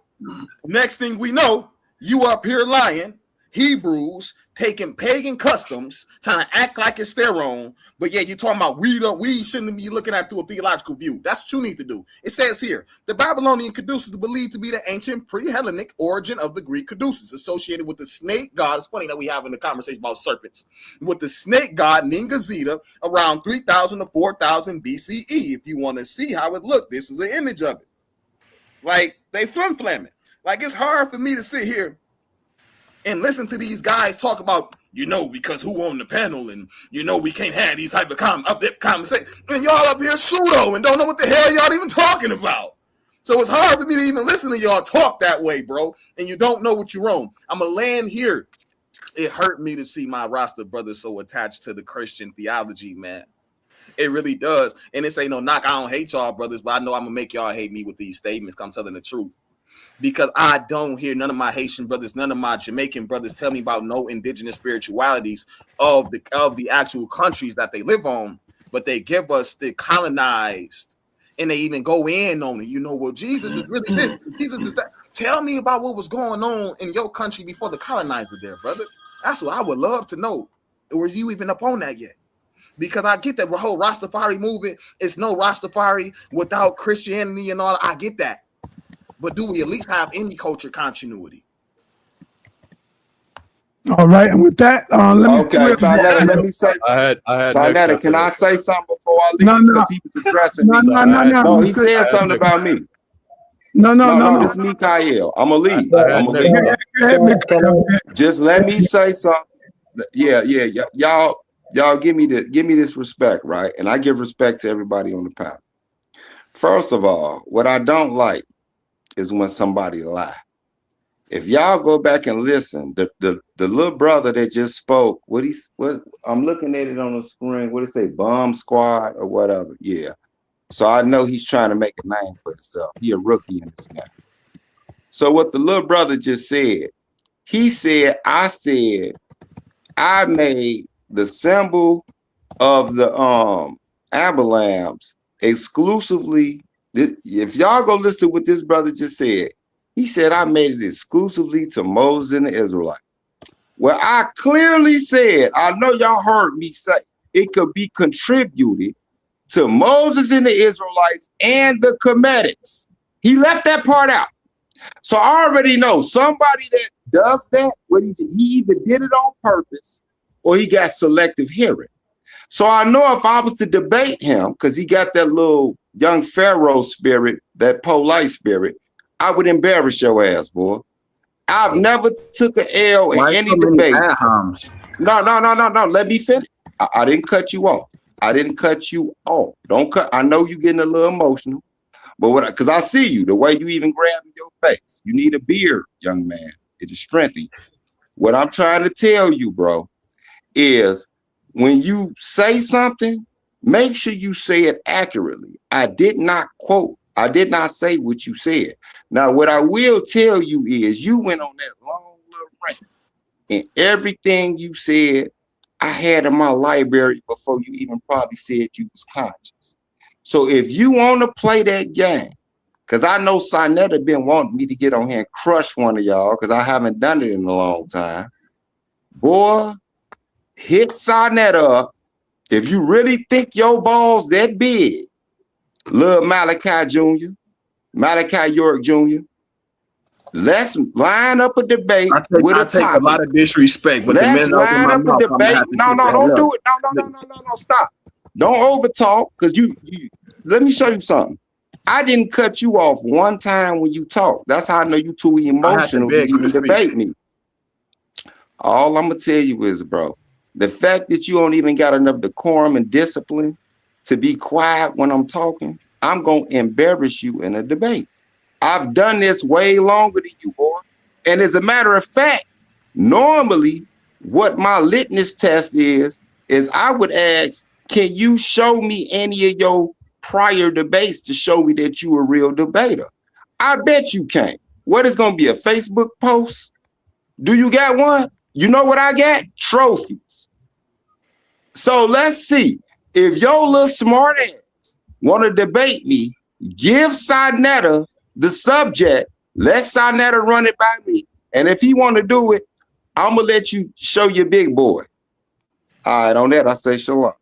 Next thing we know, you up here lying. Hebrews taking pagan customs, trying to act like it's their own, but yeah, you're talking about we shouldn't be looking at through a theological view. That's what you need to do. It says here, the Babylonian caduceus is believed to be the ancient pre-Hellenic origin of the Greek caduceus, associated with the snake god. It's funny that we have in the conversation about serpents, with the snake god Ningazita around 3000 to 4000 BCE. If you want to see how it looked, this is an image of it. Like, they flim-flamming. Like, it's hard for me to sit here and listen to these guys talk about, because who on the panel, and we can't have these type of conversation, and y'all up here pseudo and don't know what the hell y'all even talking about. So it's hard for me to even listen to y'all talk that way, bro, and you don't know what you're on. I'm gonna land here. It hurt me to see my roster brothers so attached to the Christian theology, man. It really does. And this ain't no knock. I don't hate y'all brothers, but I know I'm gonna make y'all hate me with these statements. I'm telling the truth. Because I don't hear none of my Haitian brothers, none of my Jamaican brothers tell me about no indigenous spiritualities of the actual countries that they live on, but they give us the colonized, and they even go in on it. Well, Jesus is really this. Jesus is that. Tell me about what was going on in your country before the colonizer there, brother. That's what I would love to know. Or is you even up on that yet? Because I get that the whole Rastafari movement is no Rastafari without Christianity and all. I get that. But do we at least have any culture continuity? All right, and with that, let me. Okay, Saneter, let me say. Saneter, can I say something before I leave? No. Because he was addressing me. No, he said something about me. No. This is Mikael. I'm gonna leave. Just let me say something. Yeah. Y'all give me this respect, right? And I give respect to everybody on the panel. First of all, what I don't like is when somebody lie. If y'all go back and listen, the little brother that just spoke, what I'm looking at it on the screen, what it say, bomb squad or whatever. Yeah. So I know he's trying to make a name for himself. He a rookie in this game. So what the little brother just said, he said, I made the symbol of the Abalams exclusively. If y'all go listen to what this brother just said, he said, I made it exclusively to Moses and the Israelites. Well, I clearly said, I know y'all heard me say, it could be contributed to Moses and the Israelites and the Cometics. He left that part out. So I already know somebody that does that, he either did it on purpose or he got selective hearing. So I know if I was to debate him, because he got that little young Pharaoh spirit, that polite spirit, I would embarrass your ass, boy. I've never took an L in any debate. No. Let me finish. I didn't cut you off. Don't cut. I know you're getting a little emotional, but because I see you, the way you even grabbing your face. You need a beard, young man. It is strengthy. What I'm trying to tell you, bro, is when you say something, make sure you say it accurately. I did not say what you said. Now, what I will tell you is you went on that long little rant, and everything you said, I had in my library before you even probably said you was conscious. So if you want to play that game, because I know Saneter been wanting me to get on here and crush one of y'all, because I haven't done it in a long time. Boy, hit Saneter up. If you really think your balls that big, little Malachi Jr., Malachi York Jr., let's line up a debate with a topic. I take a lot of disrespect, but let's line up a debate. No, don't do it. No, stop. Don't overtalk, because you let me show you something. I didn't cut you off one time when you talk. That's how I know you too emotional to even debate me. All I'm gonna tell you is, bro, the fact that you don't even got enough decorum and discipline to be quiet when I'm talking, I'm going to embarrass you in a debate. I've done this way longer than you, boy. And as a matter of fact, normally what my litmus test is I would ask, can you show me any of your prior debates to show me that you a real debater? I bet you can't. What is going to be a Facebook post? Do you got one? You know what I got? Trophies. So let's see. If your little smart ass want to debate me, give sa.neter the subject. Let sa.neter run it by me. And if he want to do it, I'm going to let you show your big boy. All right, on that, I say shalom.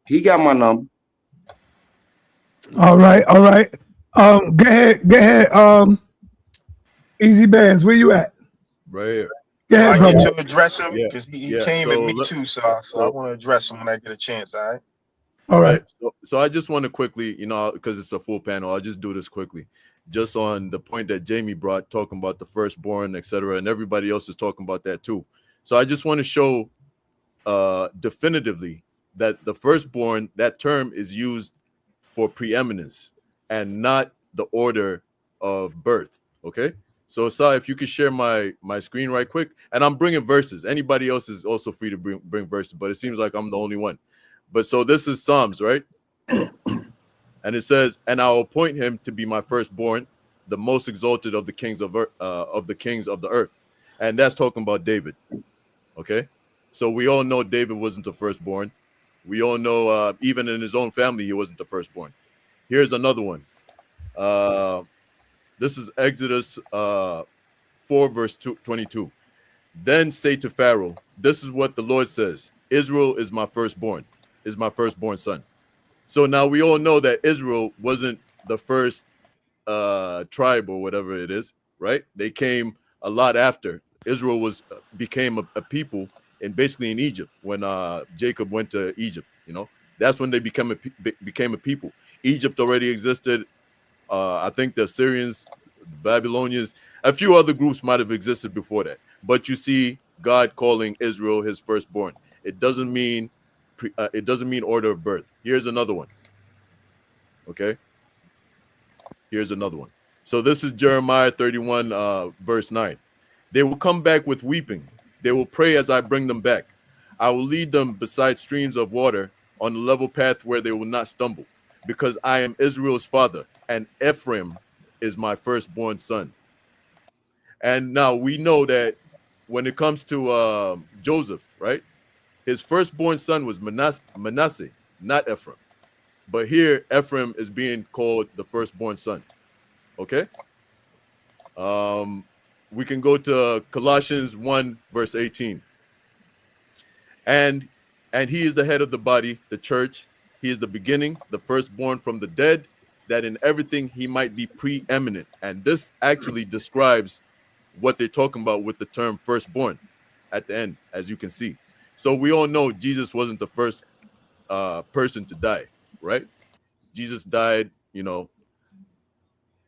He got my number. All right, all right. Go ahead. Easy Bands, where you at? Right here. Go ahead, I brother. get to address him because he came at So me too, so I want to address him when I get a chance. All right. All right. So I just want to quickly, because it's a full panel, I'll just do this quickly. Just on the point that Jamie brought, talking about the firstborn, etc., and everybody else is talking about that too. So I just want to show definitively that the firstborn, that term is used for preeminence and not the order of birth. Okay. So if you could share my screen right quick, and I'm bringing verses. Anybody else is also free to bring verses, but it seems like I'm the only one. But so this is Psalms, right? And it says, "And I'll appoint him to be my firstborn, the most exalted of the kings of the earth," and that's talking about David. Okay, so we all know David wasn't the firstborn. We all know even in his own family he wasn't the firstborn. Here's another one. This is Exodus 4 verse 22. "Then say to Pharaoh, this is what the Lord says: Israel is my firstborn son." So now we all know that Israel wasn't the first tribe or whatever it is, right? They came a lot after. Israel became a people basically in Egypt when Jacob went to Egypt. That's when they became a people. Egypt already existed. I think the Assyrians, the Babylonians, a few other groups might have existed before that. But you see God calling Israel his firstborn. It doesn't mean order of birth. Here's another one. Okay. Here's another one. So this is Jeremiah 31 verse 9. "They will come back with weeping. They will pray as I bring them back. I will lead them beside streams of water on the level path where they will not stumble, because I am Israel's father, and Ephraim is my firstborn son." And now we know that when it comes to Joseph, right? His firstborn son was Manasseh, not Ephraim. But here, Ephraim is being called the firstborn son. Okay? We can go to Colossians 1, verse 18. And he is the head of the body, the church. He is the beginning, the firstborn from the dead, that in everything he might be preeminent. And this actually describes what they're talking about with the term firstborn at the end, as you can see. So we all know Jesus wasn't the first person to die, right? Jesus died,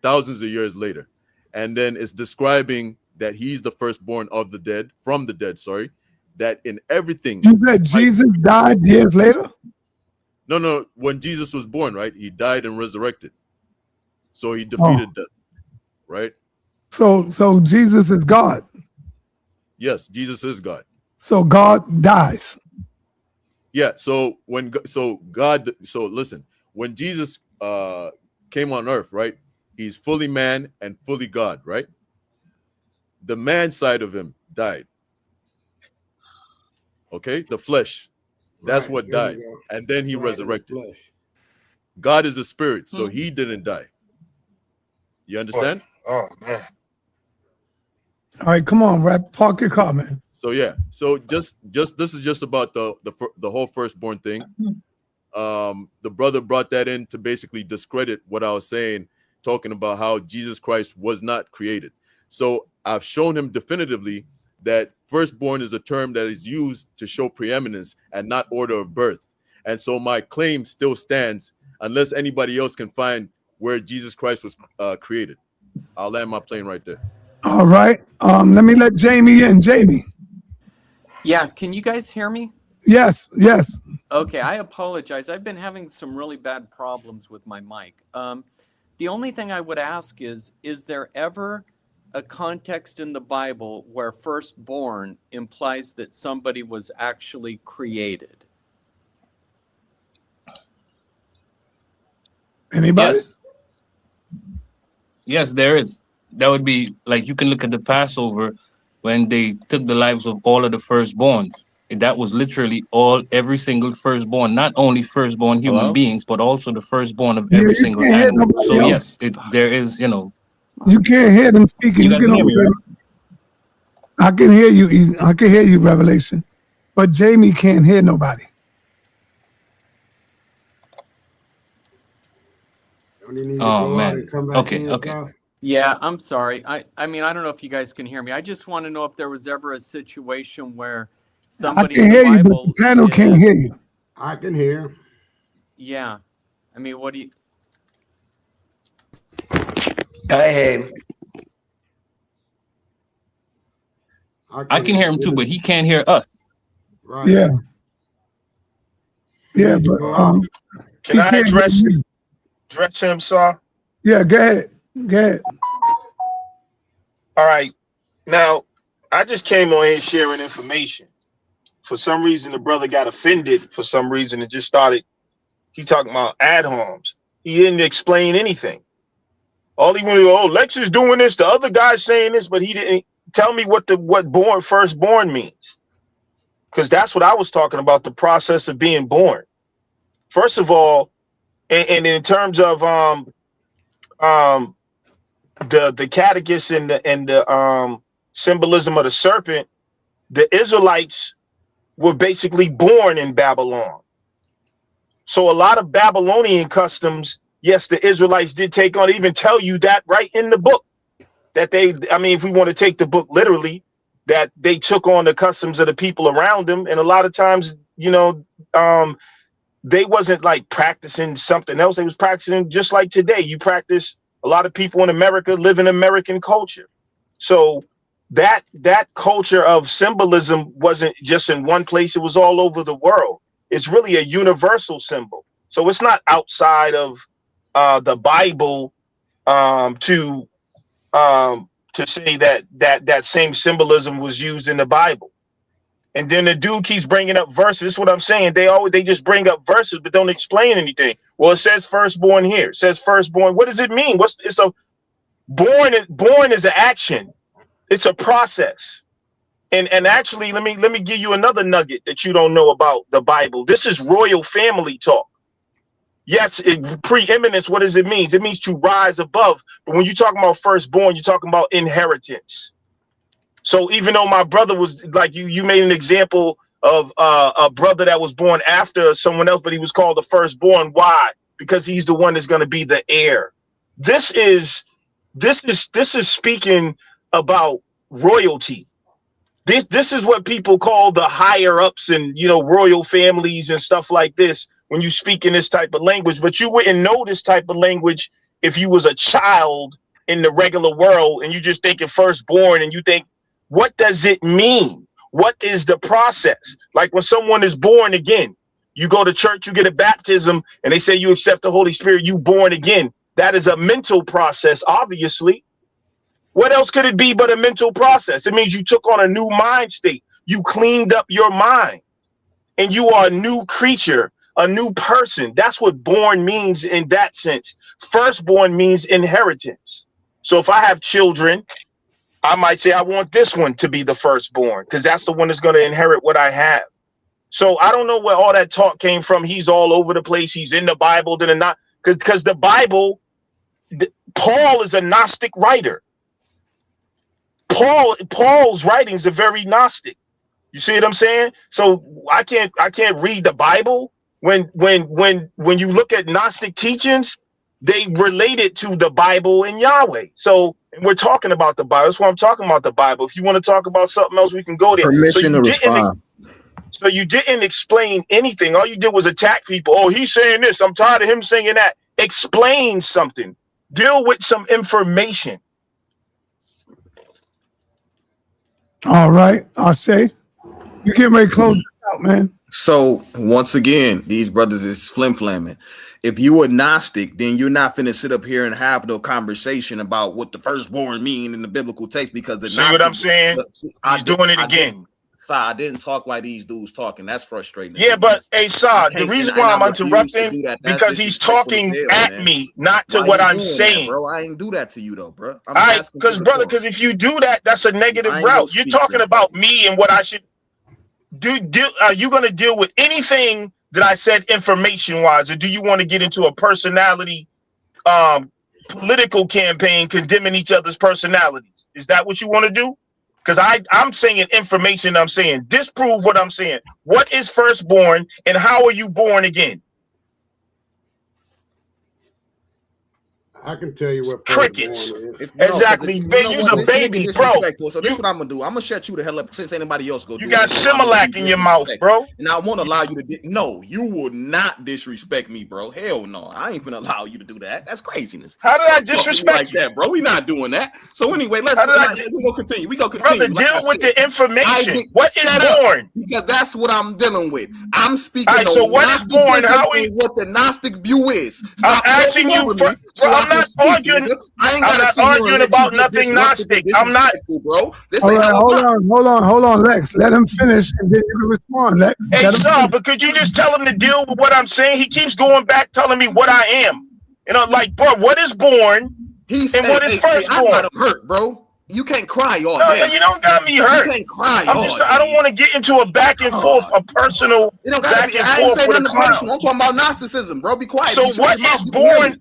thousands of years later. And then it's describing that he's the firstborn of the dead, from the dead, sorry, that in everything. You said Jesus died years later? No, when Jesus was born, right? He died and resurrected. So he defeated death, right? So Jesus is God. Yes, Jesus is God. So God dies. Yeah, so listen, when Jesus came on earth, right? He's fully man and fully God, right? The man side of him died. Okay, the flesh. That's what died. And then he resurrected. God is a spirit, so he didn't die. You understand? Oh man. All right, come on, Rap. Park your car, man. So yeah, so just this is just about the whole firstborn thing. The brother brought that in to basically discredit what I was saying, talking about how Jesus Christ was not created. So I've shown him definitively that firstborn is a term that is used to show preeminence and not order of birth. And so my claim still stands unless anybody else can find where Jesus Christ was created. I'll land my plane right there. All right. Let me let Jamie in. Jamie. Yeah, can you guys hear me? Yes, yes. Okay, I apologize. I've been having some really bad problems with my mic. The only thing I would ask is there ever a context in the Bible where firstborn implies that somebody was actually created? Anybody? Yes, there is. That would be like, you can look at the Passover when they took the lives of all of the firstborns. That was literally every single firstborn, not only firstborn human beings, but also the firstborn of Yeah, every you single can't hear animal. nobody So else. yes, there is, You can't hear them speaking. You You guys can can hear me, only, right? I can hear you. I can hear you, Revelation. But Jamie can't hear nobody. Don't he need to Oh go out and man. come back Okay, in, okay. Sal? Yeah, I'm sorry. I mean, I don't know if you guys can hear me. I just want to know if there was ever a situation where I somebody can in the hear you, but Bible the panel can't hear you. I can hear. Yeah. I mean, what do you... I hear him. I can hear him too, but he can't hear us. Right. Yeah. Yeah, but Can he I can't hear you. address him, sir? Yeah, go ahead. Go ahead. All right. Now, I just came on here sharing information. For some reason, the brother got offended for some reason and just started, he talking about ad homs. He didn't explain anything. All he wanted, oh, Lex is doing this, the other guy's saying this, but he didn't tell me what firstborn means. Because that's what I was talking about, the process of being born. First of all, and in terms of the caduceus and the symbolism of the serpent, the Israelites were basically born in Babylon. So a lot of Babylonian customs, yes, the Israelites did take on, even tell you that right in the book, that I mean, if we want to take the book literally, that they took on the customs of the people around them. And a lot of times, they wasn't like practicing something else. They was practicing just like today. You practice, a lot of people in America live in American culture. So that culture of symbolism wasn't just in one place, it was all over the world. It's really a universal symbol. So it's not outside of the Bible to say that same symbolism was used in the Bible. And then the dude keeps bringing up verses. This is what I'm saying. They just bring up verses but don't explain anything. Well, it says firstborn here. It says firstborn. What does it mean? It's a born is an action. It's a process. And actually, let me give you another nugget that you don't know about the Bible. This is royal family talk. Yes, preeminence, what does it mean? It means to rise above. But when you're talking about firstborn, you're talking about inheritance. So even though my brother was like you made an example of a brother that was born after someone else, but he was called the firstborn. Why? Because he's the one that's going to be the heir. This is speaking about royalty. This is what people call the higher ups and royal families and stuff like this when you speak in this type of language. But you wouldn't know this type of language if you was a child in the regular world and you just thinking firstborn and you think, what does it mean? What is the process? Like when someone is born again, you go to church, you get a baptism, and they say you accept the Holy Spirit, you born again. That is a mental process, obviously. What else could it be but a mental process? It means you took on a new mind state. You cleaned up your mind and you are a new creature, a new person. That's what born means in that sense. Firstborn means inheritance. So if I have children, I might say I want this one to be the firstborn because that's the one that's going to inherit what I have. So I don't know where all that talk came from. He's all over the place. He's in the Bible, then not because the Bible, Paul is a Gnostic writer. Paul's writings are very Gnostic. You see what I'm saying? So I can't read the Bible when you look at Gnostic teachings, they relate it to the Bible and Yahweh. So we're talking about the Bible. That's why I'm talking about the Bible. If you want to talk about something else, we can go there. Permission to respond. So you didn't explain anything. All you did was attack people. Oh, he's saying this. I'm tired of him saying that. Explain something. Deal with some information. All right, I'll say. You getting ready to close this out, man. So once again, these brothers is flim-flamming. If you a Gnostic, then you're not finna sit up here and have no conversation about what the firstborn mean in the biblical text, because the See what I'm saying? I He's doing it again. I didn't talk like these dudes talking. That's frustrating. Yeah, but hey, Sa, the reason why I'm interrupting because he's talking at me, not to what I'm saying, bro. I ain't do that to you though, bro. All right, because brother, because if you do that, that's a negative route. You're talking about me and what I should do. Are you going to deal with anything that I said information wise, or do you want to get into a personality, political campaign condemning each other's personalities? Is that what you want to do? Because I'm saying information. I'm saying disprove what I'm saying. What is firstborn and how are you born again? I can tell you what crickets. Exactly. You a baby, bro. So this is what I'm gonna do. I'm gonna shut you the hell up since anybody else go. You got Similac in your mouth, bro. And I won't allow you to. No, you will not disrespect me, bro. Hell no, I ain't gonna allow you to do that. That's craziness. How did I disrespect you? That, bro? We not doing that. So anyway, we gonna continue. We gonna continue. Brother, deal with the information. What is born? Because that's what I'm dealing with. I'm speaking. All right, so what is born? How is what the Gnostic view is? I'm asking you. I'm not arguing. I'm not arguing about nothing Gnostic. I'm not, bro. Hold on, Lex. Let him finish, and then you can respond, Lex. Hey, Saul, but could you just tell him to deal with what I'm saying? He keeps going back, telling me what I am. You know, like, bro, what is born? And what is firstborn? I got him hurt, bro. You can't cry all day. No, you don't got me hurt. You can't cry. I don't want to get into a back and forth, a personal. You don't got to be. I ain't saying nothing personal. I'm talking about Gnosticism, bro. Be quiet. So what is born?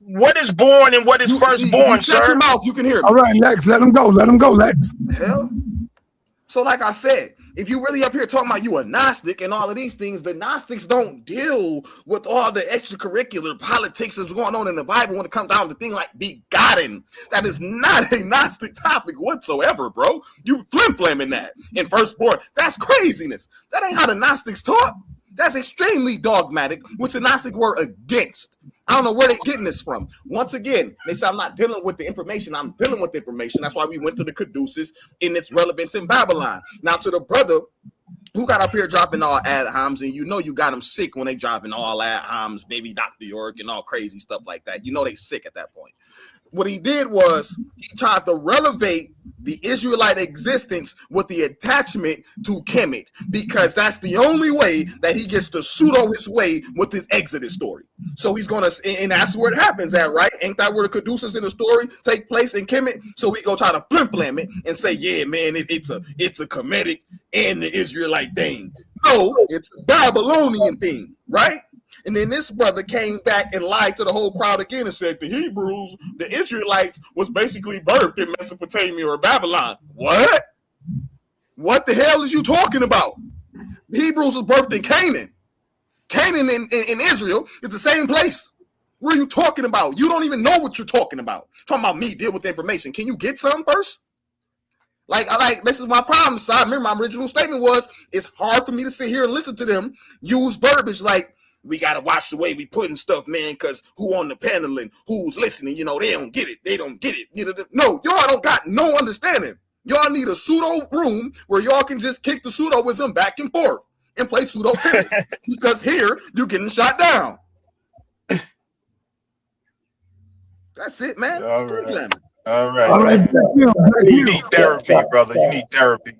What is born and what is firstborn, sir? Shut your mouth. You can hear me. All right, Lex. Let him go. Let him go, Lex. Hell. So, like I said, if you really up here talking about you a Gnostic and all of these things, the Gnostics don't deal with all the extracurricular politics that's going on in the Bible when it comes down to things like begotten. That is not a Gnostic topic whatsoever, bro. You flim-flamming that. And firstborn, that's craziness. That ain't how the Gnostics talk. That's extremely dogmatic, which the Gnostic were against. I don't know where they're getting this from. Once again, they say I'm not dealing with the information. I'm dealing with the information. That's why we went to the caduceus in its relevance in Babylon. Now, to the brother who got up here dropping all ad homs, and you know you got them sick when they dropping all ad homs, baby Dr. York and all crazy stuff like that. You know they sick at that point. What he did was he tried to relevate the Israelite existence with the attachment to Kemet, because that's the only way that he gets to pseudo his way with his Exodus story. So he's gonna, and that's where it happens at, right? Ain't that where the caduceus in the story take place in Kemet? So we go try to flim-flam it and say, yeah, man, it's a Kemetic and the Israelite thing. No, it's a Babylonian thing, right? And then this brother came back and lied to the whole crowd again and said the Hebrews, the Israelites, was basically birthed in Mesopotamia or Babylon. What? What the hell is you talking about? The Hebrews was birthed in Canaan. Canaan in Israel is the same place. What are you talking about? You don't even know what you're talking about. Talking about me, deal with the information. Can you get some first? Like, this is my problem. So I remember my original statement was, it's hard for me to sit here and listen to them use verbiage like, we got to watch the way we putting stuff, man, because who on the panel and who's listening, you know, they don't get it. They don't get it. You know, no, y'all don't got no understanding. Y'all need a pseudo room where y'all can just kick the pseudoism back and forth and play pseudo tennis, because here you're getting shot down. That's it, man. All right. You need therapy, brother. You need therapy.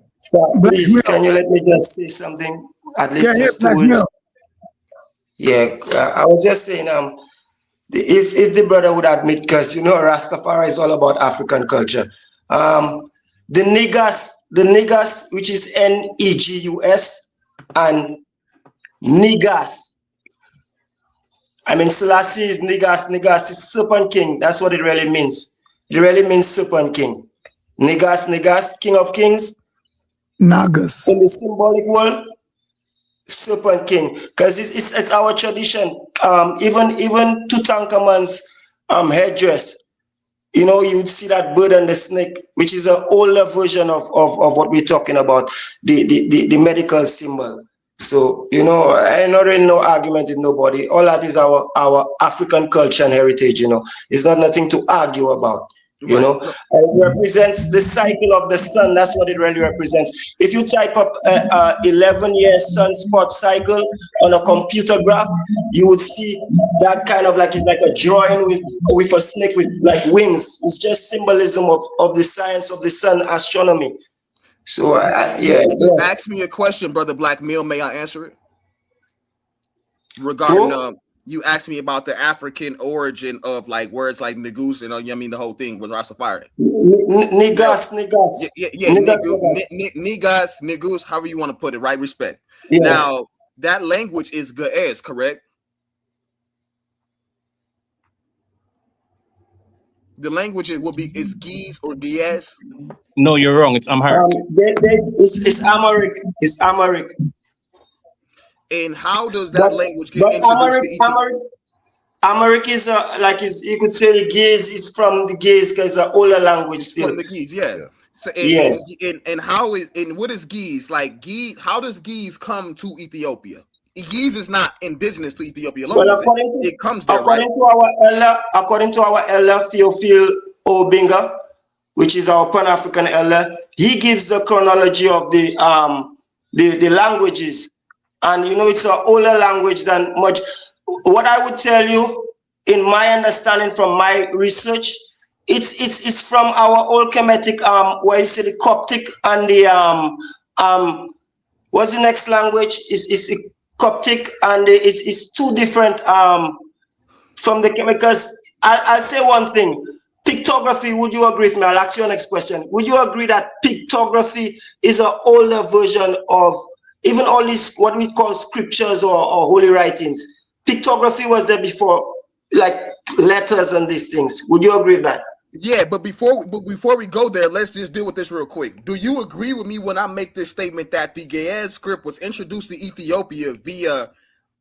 Please, can you let me just say something? At least just 2 words. Yeah, I was just saying, if the brother would admit, because you know Rastafari is all about African culture. The niggas, which is Negus, and niggas. I mean, Selassie is niggas is Serpent King. That's what it really means. It really means Serpent King. Niggas, King of Kings. Nagas. In the symbolic world, Serpent King, because it's our tradition. Even Tutankhamun's headdress, you know, you'd see that bird and the snake, which is an older version of what we're talking about, the medical symbol. So, you know, I not really no argument with nobody. All that is our African culture and heritage, you know. It's not nothing to argue about. You know, it represents the cycle of the sun. That's what it really represents. If you type up a 11-year sunspot cycle on a computer graph, you would see that kind of like, it's like a drawing with a snake with like wings. It's just symbolism of the science of the sun, astronomy. So You asked me a question, Brother Black Mill. May I answer it? Regarding you asked me about the African origin of like words like Negus and I mean the whole thing was Rastafari. Negus. Negus, however you want to put it, right? Respect. Yeah. Now that language is Ge'ez, correct? The language is Ge'ez or Ge'ez. No, you're wrong. It's Amharic. It's Amharic. It's Amharic. And how does that language get introduced to Ethiopia? Amharic is you could say the Ge'ez is from the Ge'ez because it's an older language still. From the Ge'ez, yeah. So, Yes. And how is what is Ge'ez like? Ge'ez, how does Ge'ez come to Ethiopia? Ge'ez is not indigenous to Ethiopia alone. Well, it comes there, according to our elder Theophil Obinga, which is our Pan-African elder, he gives the chronology of the languages. And you know, it's an older language than much. What I would tell you, in my understanding from my research, it's from our old Kemetic, where you say the Coptic and the what's the next language? It's the Coptic and it's two different from the because I'll say one thing. Pictography, would you agree with me? I'll ask you an next question. Would you agree that pictography is an older version of even all these what we call scriptures or holy writings? Pictography was there before, like letters and these things. Would you agree with that? Yeah, but before we go there, let's just deal with this real quick. Do you agree with me when I make this statement that the Ge'ez script was introduced to Ethiopia via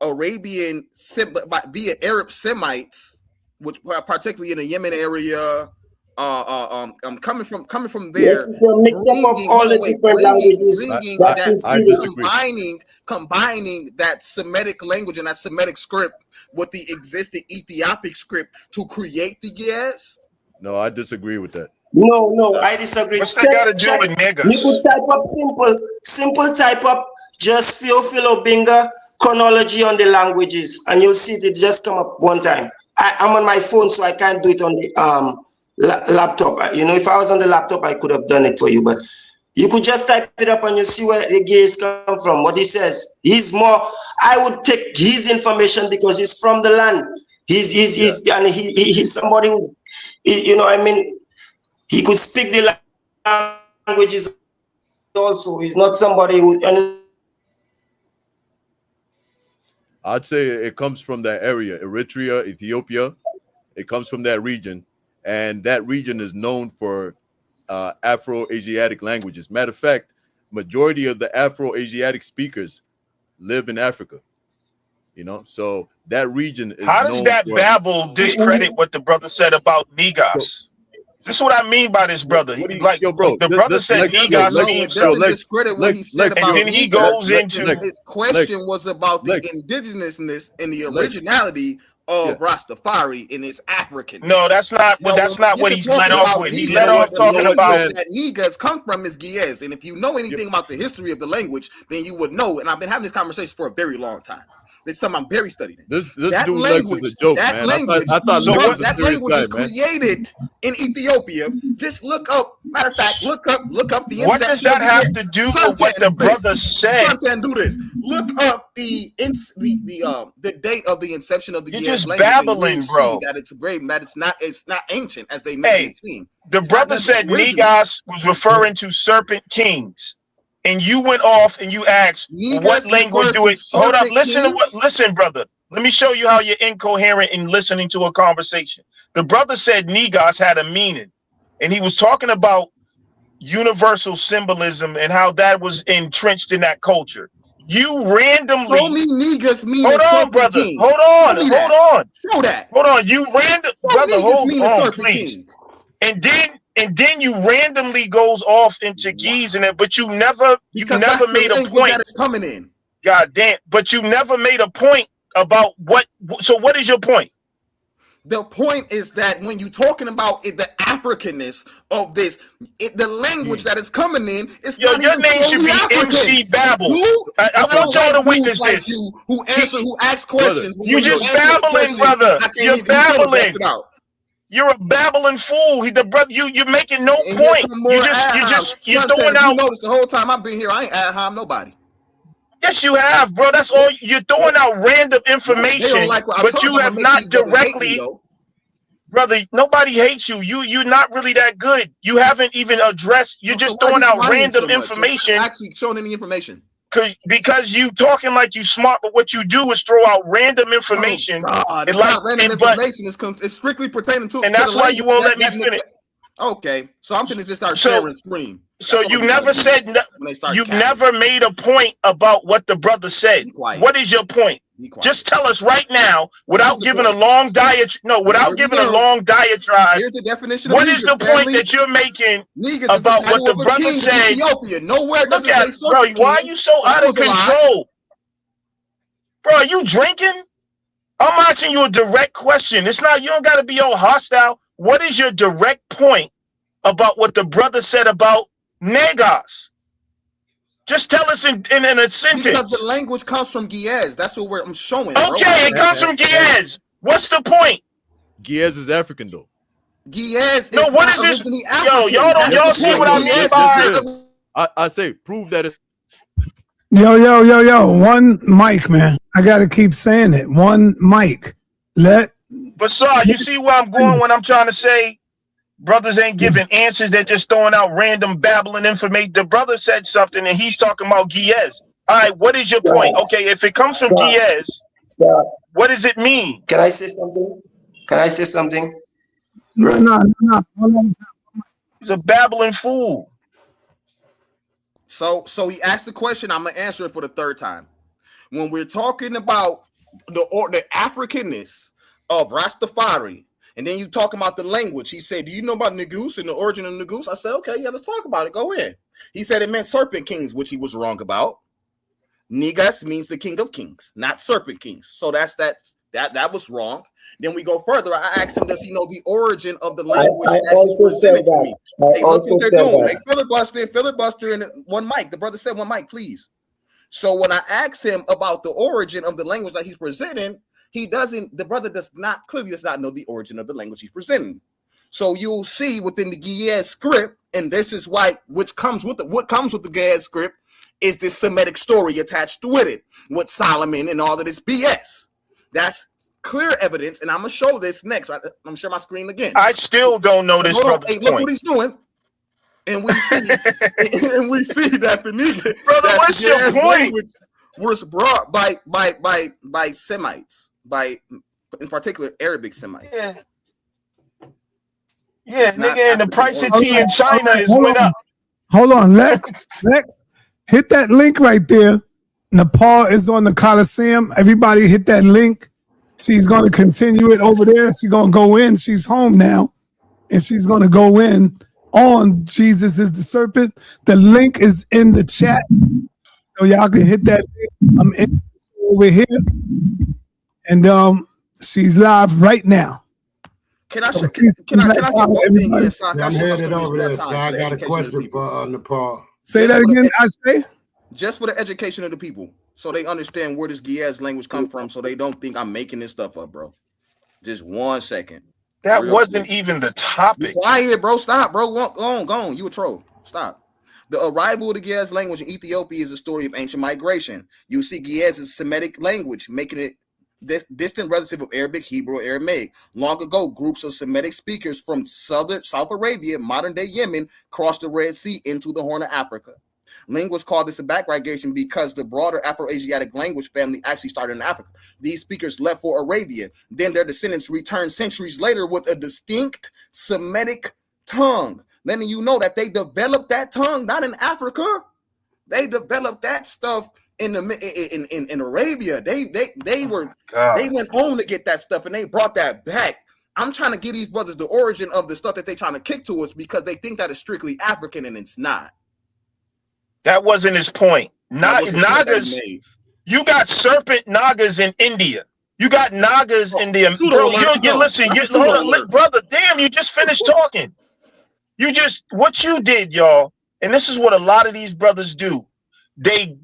via Arab Semites, which particularly in the Yemen area, coming from there, yes, it's a mix-up of all the different languages. Combining that Semitic language and that Semitic script with the existing Ethiopic script to create the Ge'ez? No, I disagree with that. No, I disagree. What's that got to do with niggas? You could type up simple type up just Theophil Obinga chronology on the languages, and you'll see it just come up one time. I'm on my phone, so I can't do it on the laptop. You know, if I was on the laptop, I could have done it for you, but you could just type it up and you see where the Ge'ez come from. What he says, he's more. I would take his information because he's from the land. He's somebody who, you know, I mean, he could speak the languages also. He's not somebody who. I'd say it comes from that area, Eritrea, Ethiopia. It comes from that region, and that region is known for Afro-Asiatic languages. Matter of fact, majority of the Afro-Asiatic speakers live in Africa. You know, so that region is. How does that babble discredit what the brother said about Negus? This is what I mean by this, brother. The brother said Negus means something. Discredit what he said about and then he goes into his question was about the indigenousness and the originality of Rastafari in its African. No, that's not what he let off with. He let off talking about that Negus come from is Ge'ez, and if you know anything about the history of the language, then you would know. And I've been having this conversation for a very long time. It's something I'm very studying. This dude language is a joke, man. I thought Lex was a serious guy, man. Created in Ethiopia. Just look up. Matter of fact, look up the. What does that have to do with what the brother said? Suntan, do this. Look up the date of the inception of the. You're just babbling, bro. That it's brave. That it's not ancient as they make it seem. The brother said Negus was referring to serpent kings. And you went off and you asked what language do it. Hold up, listen, brother. Let me show you how you're incoherent in listening to a conversation. The brother said Negus had a meaning, and he was talking about universal symbolism and how that was entrenched in that culture. You randomly told me Negus means. Hold on, brother. King. Hold on. Show that. Hold on. You brother. Hold on, please. King. And then you randomly goes off into Ge'ez and it, but you never made a point. That is coming in. God damn! But you never made a point about what. So what is your point? The point is that when you're talking about the Africanness of this, the language that is coming in, it's Yo, not your even name should solely be African. MC Babble. I It's want some y'all to white dudes witness like this. you who ask questions. But You when just answer the babbling, question, brother. I can't You're even. You can't bust babbling. it out. You're a babbling fool. The brother, you're making no And here point. come more ad-homs. You're Son, throwing if you out. notice the whole time I've been here, I ain't ad-hom nobody. Yes, you have, bro. That's all. You're throwing out random They information, don't like what I but told you them. I'm have gonna make not these brothers hate me, directly, though. brother. Nobody hates you. You're not really that good. You haven't even addressed. You're So just why throwing you out lying random so much? So stop information. actually showing any information. Because you talking like you smart, but what you do is throw out random information. Oh God, it's not random information. It's strictly pertaining to. And that's why you won't let me finish. Okay, so I'm finna just start sharing screen. So you never said. You've never made a point about what the brother said. What is your point? Just tell us right now, without giving a long diatribe. No, without giving a long diatribe. Here's the definition. What is the point that you're making about what the brother said? Ethiopia. Nowhere does it say bro, serpent why are king. you so out of control? Bro, are you drinking? I'm asking you a direct question. It's not. You don't got to be all hostile. What is your direct point about what the brother said about Negas? Just tell us in a sentence. Because the language comes from Giez. That's what I'm showing. Okay, it comes from Giez. What's the point? Giez is African though. Giez no, is what not is this? originally Yo, African. y'all see what I mean by? I say prove that it. Yo. One mic, man. I gotta keep saying it. One mic. But sir, you see where I'm going when I'm trying to say brothers ain't giving answers. They're just throwing out random babbling information. The brother said something and he's talking about Giez. All right, what is your point? Okay, if it comes from Giez, what does it mean? Can I say something? No. He's a babbling fool. So he asked the question. I'm gonna answer it for the third time. When we're talking about the Africanness of Rastafari, and then you talk about the language, he said, "Do you know about Negus and the origin of Negus?" I said, "Okay, yeah, let's talk about it. Go in." He said it meant serpent kings, which he was wrong about. Negus means the king of kings, not serpent kings. So that was wrong. Then we go further. I asked him, does he know the origin of the language I also said that. Hey, look what they're doing. They filibuster in one mic. The brother said one mic, please. So when I asked him about the origin of the language that he's presenting, the brother does not know the origin of the language he's presenting. So you'll see within the Giez script, and this is what comes with the Giez script is this Semitic story attached with it, with Solomon and all of this BS. That's clear evidence, and I'm gonna show this next. I'm gonna share my screen again. I still don't know this brother's point. Look what he's doing, and we see, that the nigga, brother, that what's the your point? Language was brought by Semites, in particular Arabic Semites. Yeah, nigga, and the price of tea in China is went up. Hold on, Lex, hit that link right there. Napah is on the Coliseum. Everybody hit that link. She's going to continue it over there. She's going to go in. She's home now. And she's going to go in on Jesus is the Serpent. The link is in the chat. So y'all can hit that link. I'm in over here. And she's live right now. I'm headed over there, so I got a question for Nepal. Say that again, I say? Just for the education of the people, so they understand where this Giez language come from, so they don't think I'm making this stuff up, bro. Just 1 second. That wasn't even the topic. Be quiet, bro. Stop, bro. Go on. You a troll. Stop. The arrival of the Giez language in Ethiopia is a story of ancient migration. You see Giez is Semitic language, making it this distant relative of Arabic, Hebrew, or Aramaic. Long ago, groups of Semitic speakers from South Arabia, modern-day Yemen, crossed the Red Sea into the Horn of Africa. Linguists call this a backward because the broader Afro-Asiatic language family actually started in Africa. These speakers left for Arabia. Then their descendants returned centuries later with a distinct Semitic tongue, letting you know that they developed that tongue not in Africa. They developed that stuff in Arabia. They went on to get that stuff and they brought that back. I'm trying to give these brothers the origin of the stuff that they're trying to kick to us because they think that it's strictly African and it's not. That wasn't his point. Nagas. You got serpent Nagas in India. You got Nagas in there, bro. You listen. Hold on, brother. Damn, you just finished talking. What you did, y'all, and this is what a lot of these brothers do. They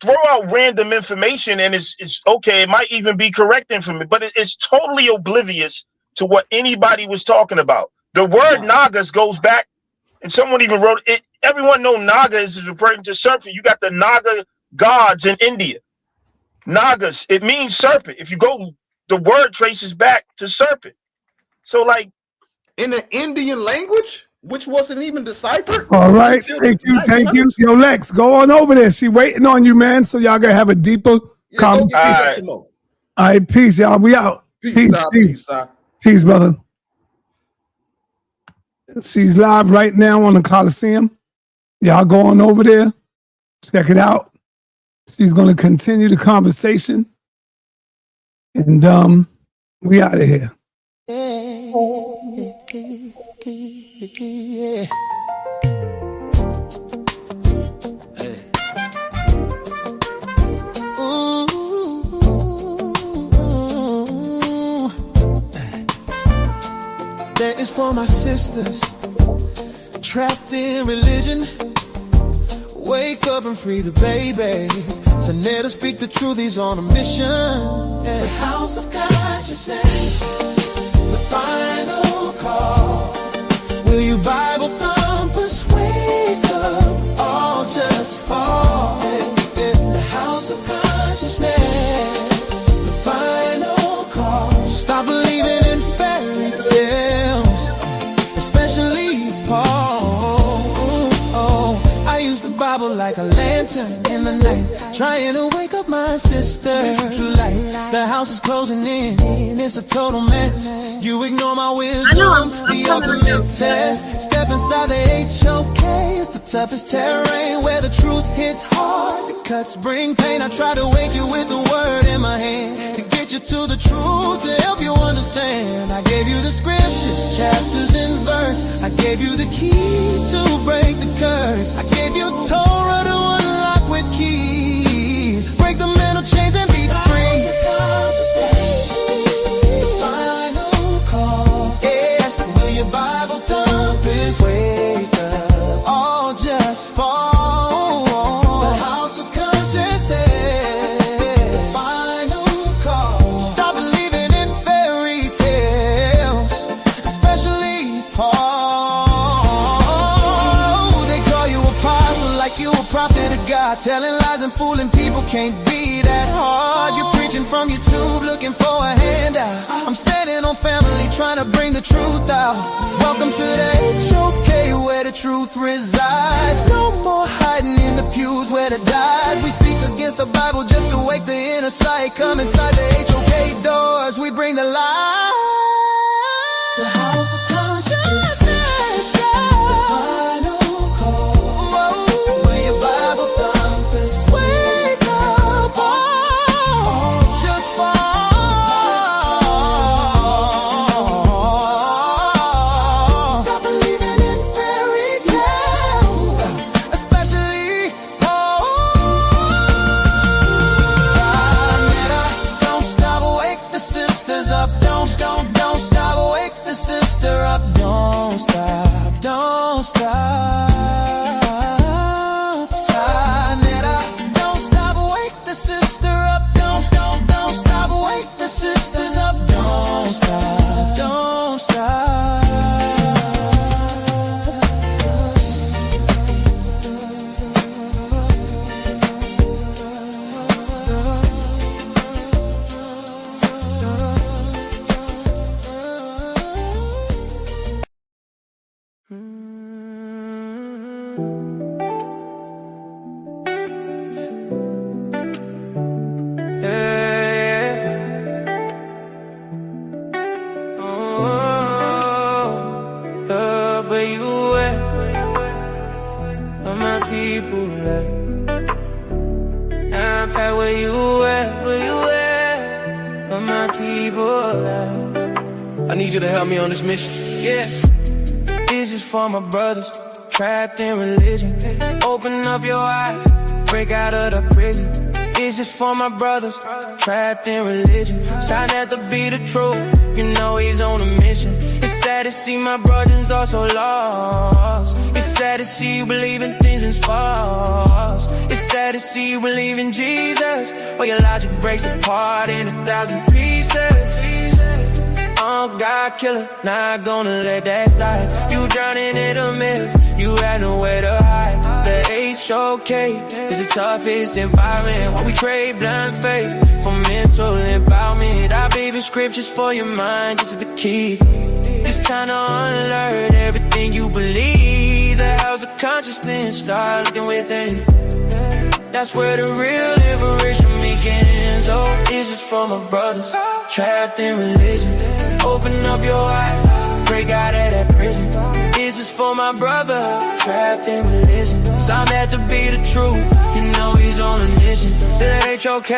throw out random information, and it's okay. It might even be correct information, but it's totally oblivious to what anybody was talking about. The word Nagas goes back, and someone even wrote it. Everyone know Naga is referring to serpent. You got the Naga gods in India. Nagas, it means serpent. If you go, the word traces back to serpent. So, like, in the Indian language, which wasn't even deciphered. All right, thank you. Yo, Lex, go on over there. She waiting on you, man. So y'all gonna have a deeper conversation. All right, peace, y'all. We out. Peace, brother. She's live right now on the Coliseum. Y'all go on over there. Check it out. She's gonna continue the conversation. And we out of here. Yeah. That is for my sisters trapped in religion. Wake up and free the babies. Saneter, speak the truth, he's on a mission. Yeah. The house of consciousness, the final call. Will you Bible thumpers wake up, all just fall? The house of consciousness, the final call. Stop believing in fairy tales, especially Paul. I use the Bible like a lantern in the night, trying to wake up my sister to light. The house is closing in, it's a total mess. You ignore my wisdom, the ultimate test. Step inside the HOK, it's the toughest terrain where the truth hits hard, the cuts bring pain. I try to wake you with the word in my hand, to get you to the truth, to help you understand. I gave you the scriptures, chapters and verse. I gave you the keys to break the curse. I gave you Torah to unlock with keys. Break the mental chains and be free. The final call. Yeah, will your Bible thumpers wake up, all just fall? The house of consciousness, the final call. Stop believing in fairy tales, especially Paul. They call you apostle like you a prophet of God, telling lies and fooling people can't be that hard. You're preaching from YouTube, looking for a handout. I'm standing on family, trying to bring the truth out. Welcome to the HOK, where the truth resides. No more hiding in the pews where the dies. We speak against the Bible just to wake the inner sight. Come inside the HOK doors, we bring the light. The house of consciousness, the final call. Will your Bible thumpers wake up, all just fall? Stop believing in fairy tales, especially Paul. Saneter, don't stop, wake the sisters up. Don't stop, wake the sister up. Don't stop, don't stop. Saneter, don't stop, wake the sister up. Don't stop, wake the sisters up. Don't stop, don't stop. Love, where you at? Where my people at? Napah, where you at? Where you at? Where my people at? I need you to help me on this mission. Yeah. This is for my brothers trapped in religion. Open up your eyes, break out of the prison. This is for my brothers trapped in religion. Saneter be the truth, you know he's on a mission. It's sad to see my brothers also lost. It's sad to see you believe in things that's false. It's sad to see you believe in Jesus, or your logic breaks apart in 1,000 pieces. Oh, God killer, not gonna let that slide. You drowning in a myth, you had nowhere to hide. The HOK is the toughest environment. While we trade blind faith for mental empowerment. I believe in scriptures for your mind, this is the key. It's time to unlearn everything you believe. The house of consciousness, start looking within. That's where the real liberation begins. Oh, it's just for my brothers trapped in religion. Open up your eyes, break out of that prison. It's just for my brother trapped in religion. Saneter be the truth, you know he's on a mission. The HOK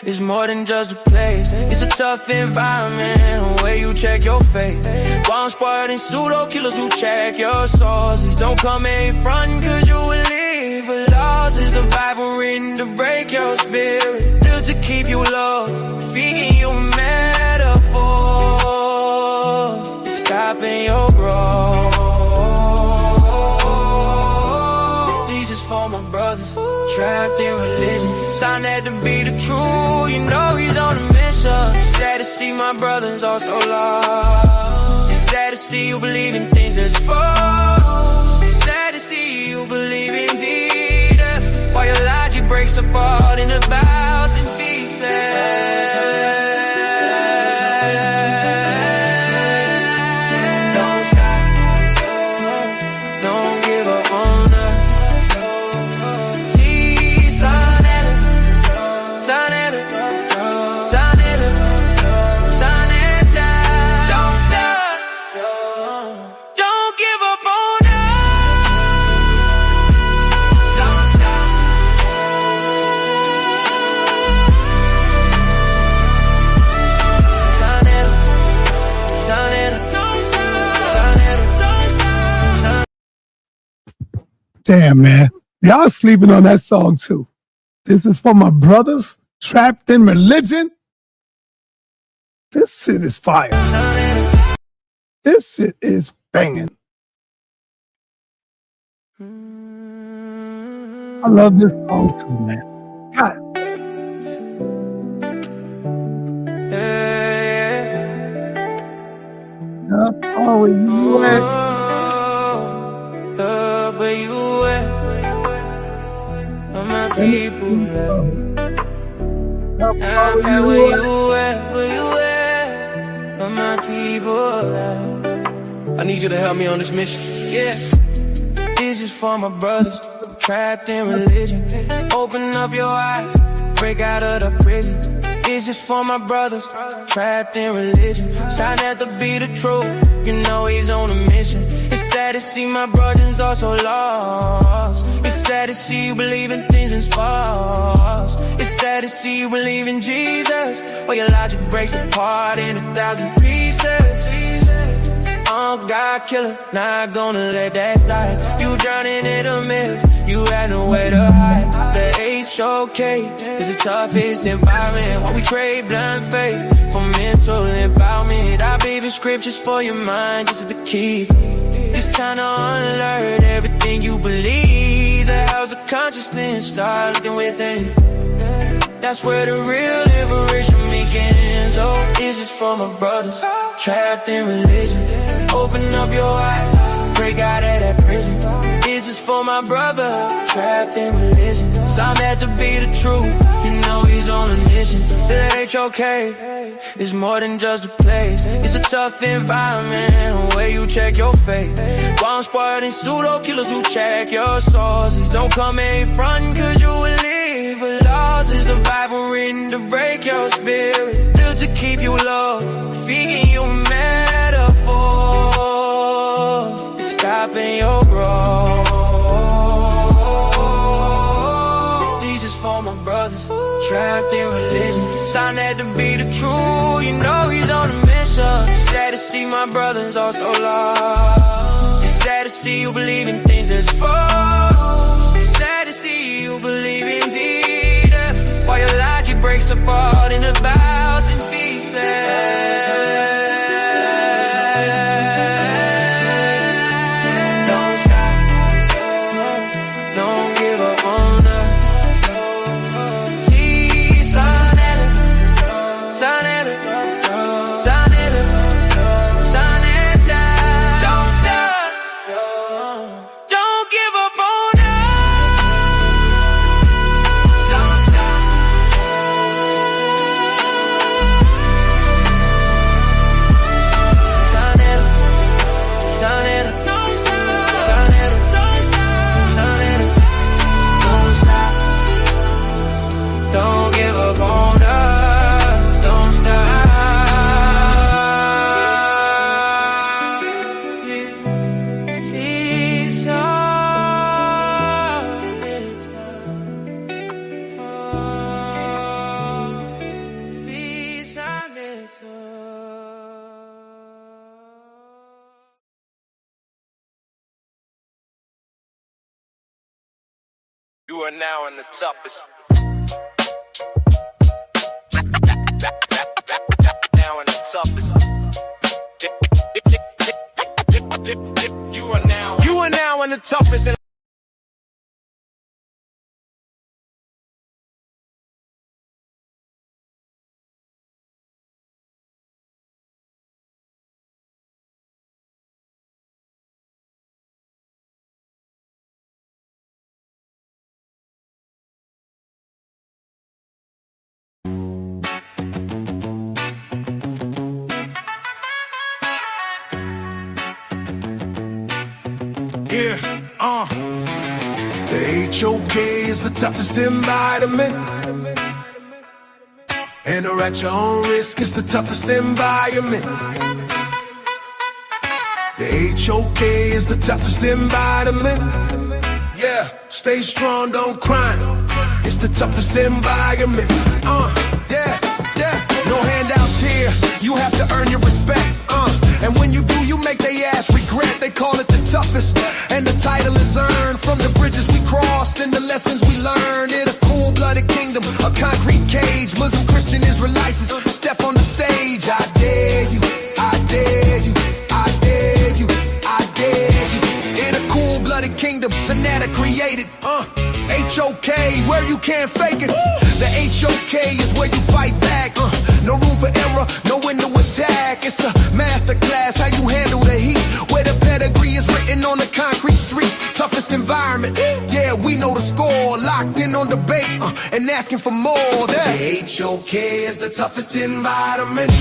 is more than just a place. It's a tough environment where you check your faith. Bomb squad and pseudo killers who check your sources. Don't come in front cause you will live for losses. The Bible written to break your spirit, built to keep you low, feeding you metaphors, stopping your growth. These is for my brothers trapped in religion. Saneter be the truth, you know he's on a mission. It's sad to see my brothers all so lost. It's sad to see you believe in things that's false. It's sad to see you believe in Jesus, while your logic breaks apart in 1,000 pieces. Damn, man. Y'all sleeping on that song too. This is for my brothers trapped in religion. This shit is fire. This shit is banging. I love this song too, man. God. Oh, where you at? Where you at? Where my people at? Where you at? Where you at? Where my people at? I need you to help me on this mission. Yeah. This is for my brothers trapped in religion. Open up your eyes, break out of the prison. It's just for my brothers trapped in religion. Saneter be the truth, you know he's on a mission. It's sad to see my brothers also lost. It's sad to see you believe in things that's false. It's sad to see you believe in Jesus, or your logic breaks apart in 1,000 pieces. Oh, God killer, not gonna let that slide. You drowning in a myth, you had nowhere to hide. The HOK is the toughest environment. While we trade blind faith for mental empowerment. I believe in scriptures for your mind, this is the key. It's time to unlearn everything you believe. The house of consciousness, start looking within. That's where the real liberation begins. Oh, it's just for my brothers trapped in religion. Open up your eyes, break out of that prison. It's just for my brother trapped in religion. Saneter be the truth, you know he's on a mission. The HOK is more than just a place. It's a tough environment where you check your faith. Bomb squad and pseudo killers who check your sources. Don't come in front cause you will live for losses. The Bible written to break your spirit, built to keep you low, feeding you metaphors, stopping your growth. These is for my brothers trapped in religion. Saneter be the truth, you know he's on a mission. Sad to see my brothers all so lost. It's sad to see you believe in things that's false. It's sad to see you believe in Jesus, while your logic it breaks apart in 1,000 pieces. You are now in the toughest. Now in the toughest. You are now in the toughest. The HOK is the toughest environment. And at your own risk is the toughest environment. The HOK is the toughest environment. Yeah, stay strong, don't cry. It's the toughest environment. Yeah. No handouts here. You have to earn your respect. And when you do, you make they ass regret. They call it the toughest. And the title is earned from the bridges we crossed and the lessons we learned. In a cool-blooded kingdom, a concrete cage. Muslim, Christian, Israelites step on the stage. I dare you, I dare you, I dare you, I dare you. In a cool-blooded kingdom, Saneter created. HOK, where you can't fake it. The HOK is where you fight back. No room for error, no window attack. It's a masterclass, how you handle the heat. Where the pedigree is written on the concrete streets. Toughest environment, yeah, we know the score. Locked in on debate and asking for more. The HOK is the toughest environment.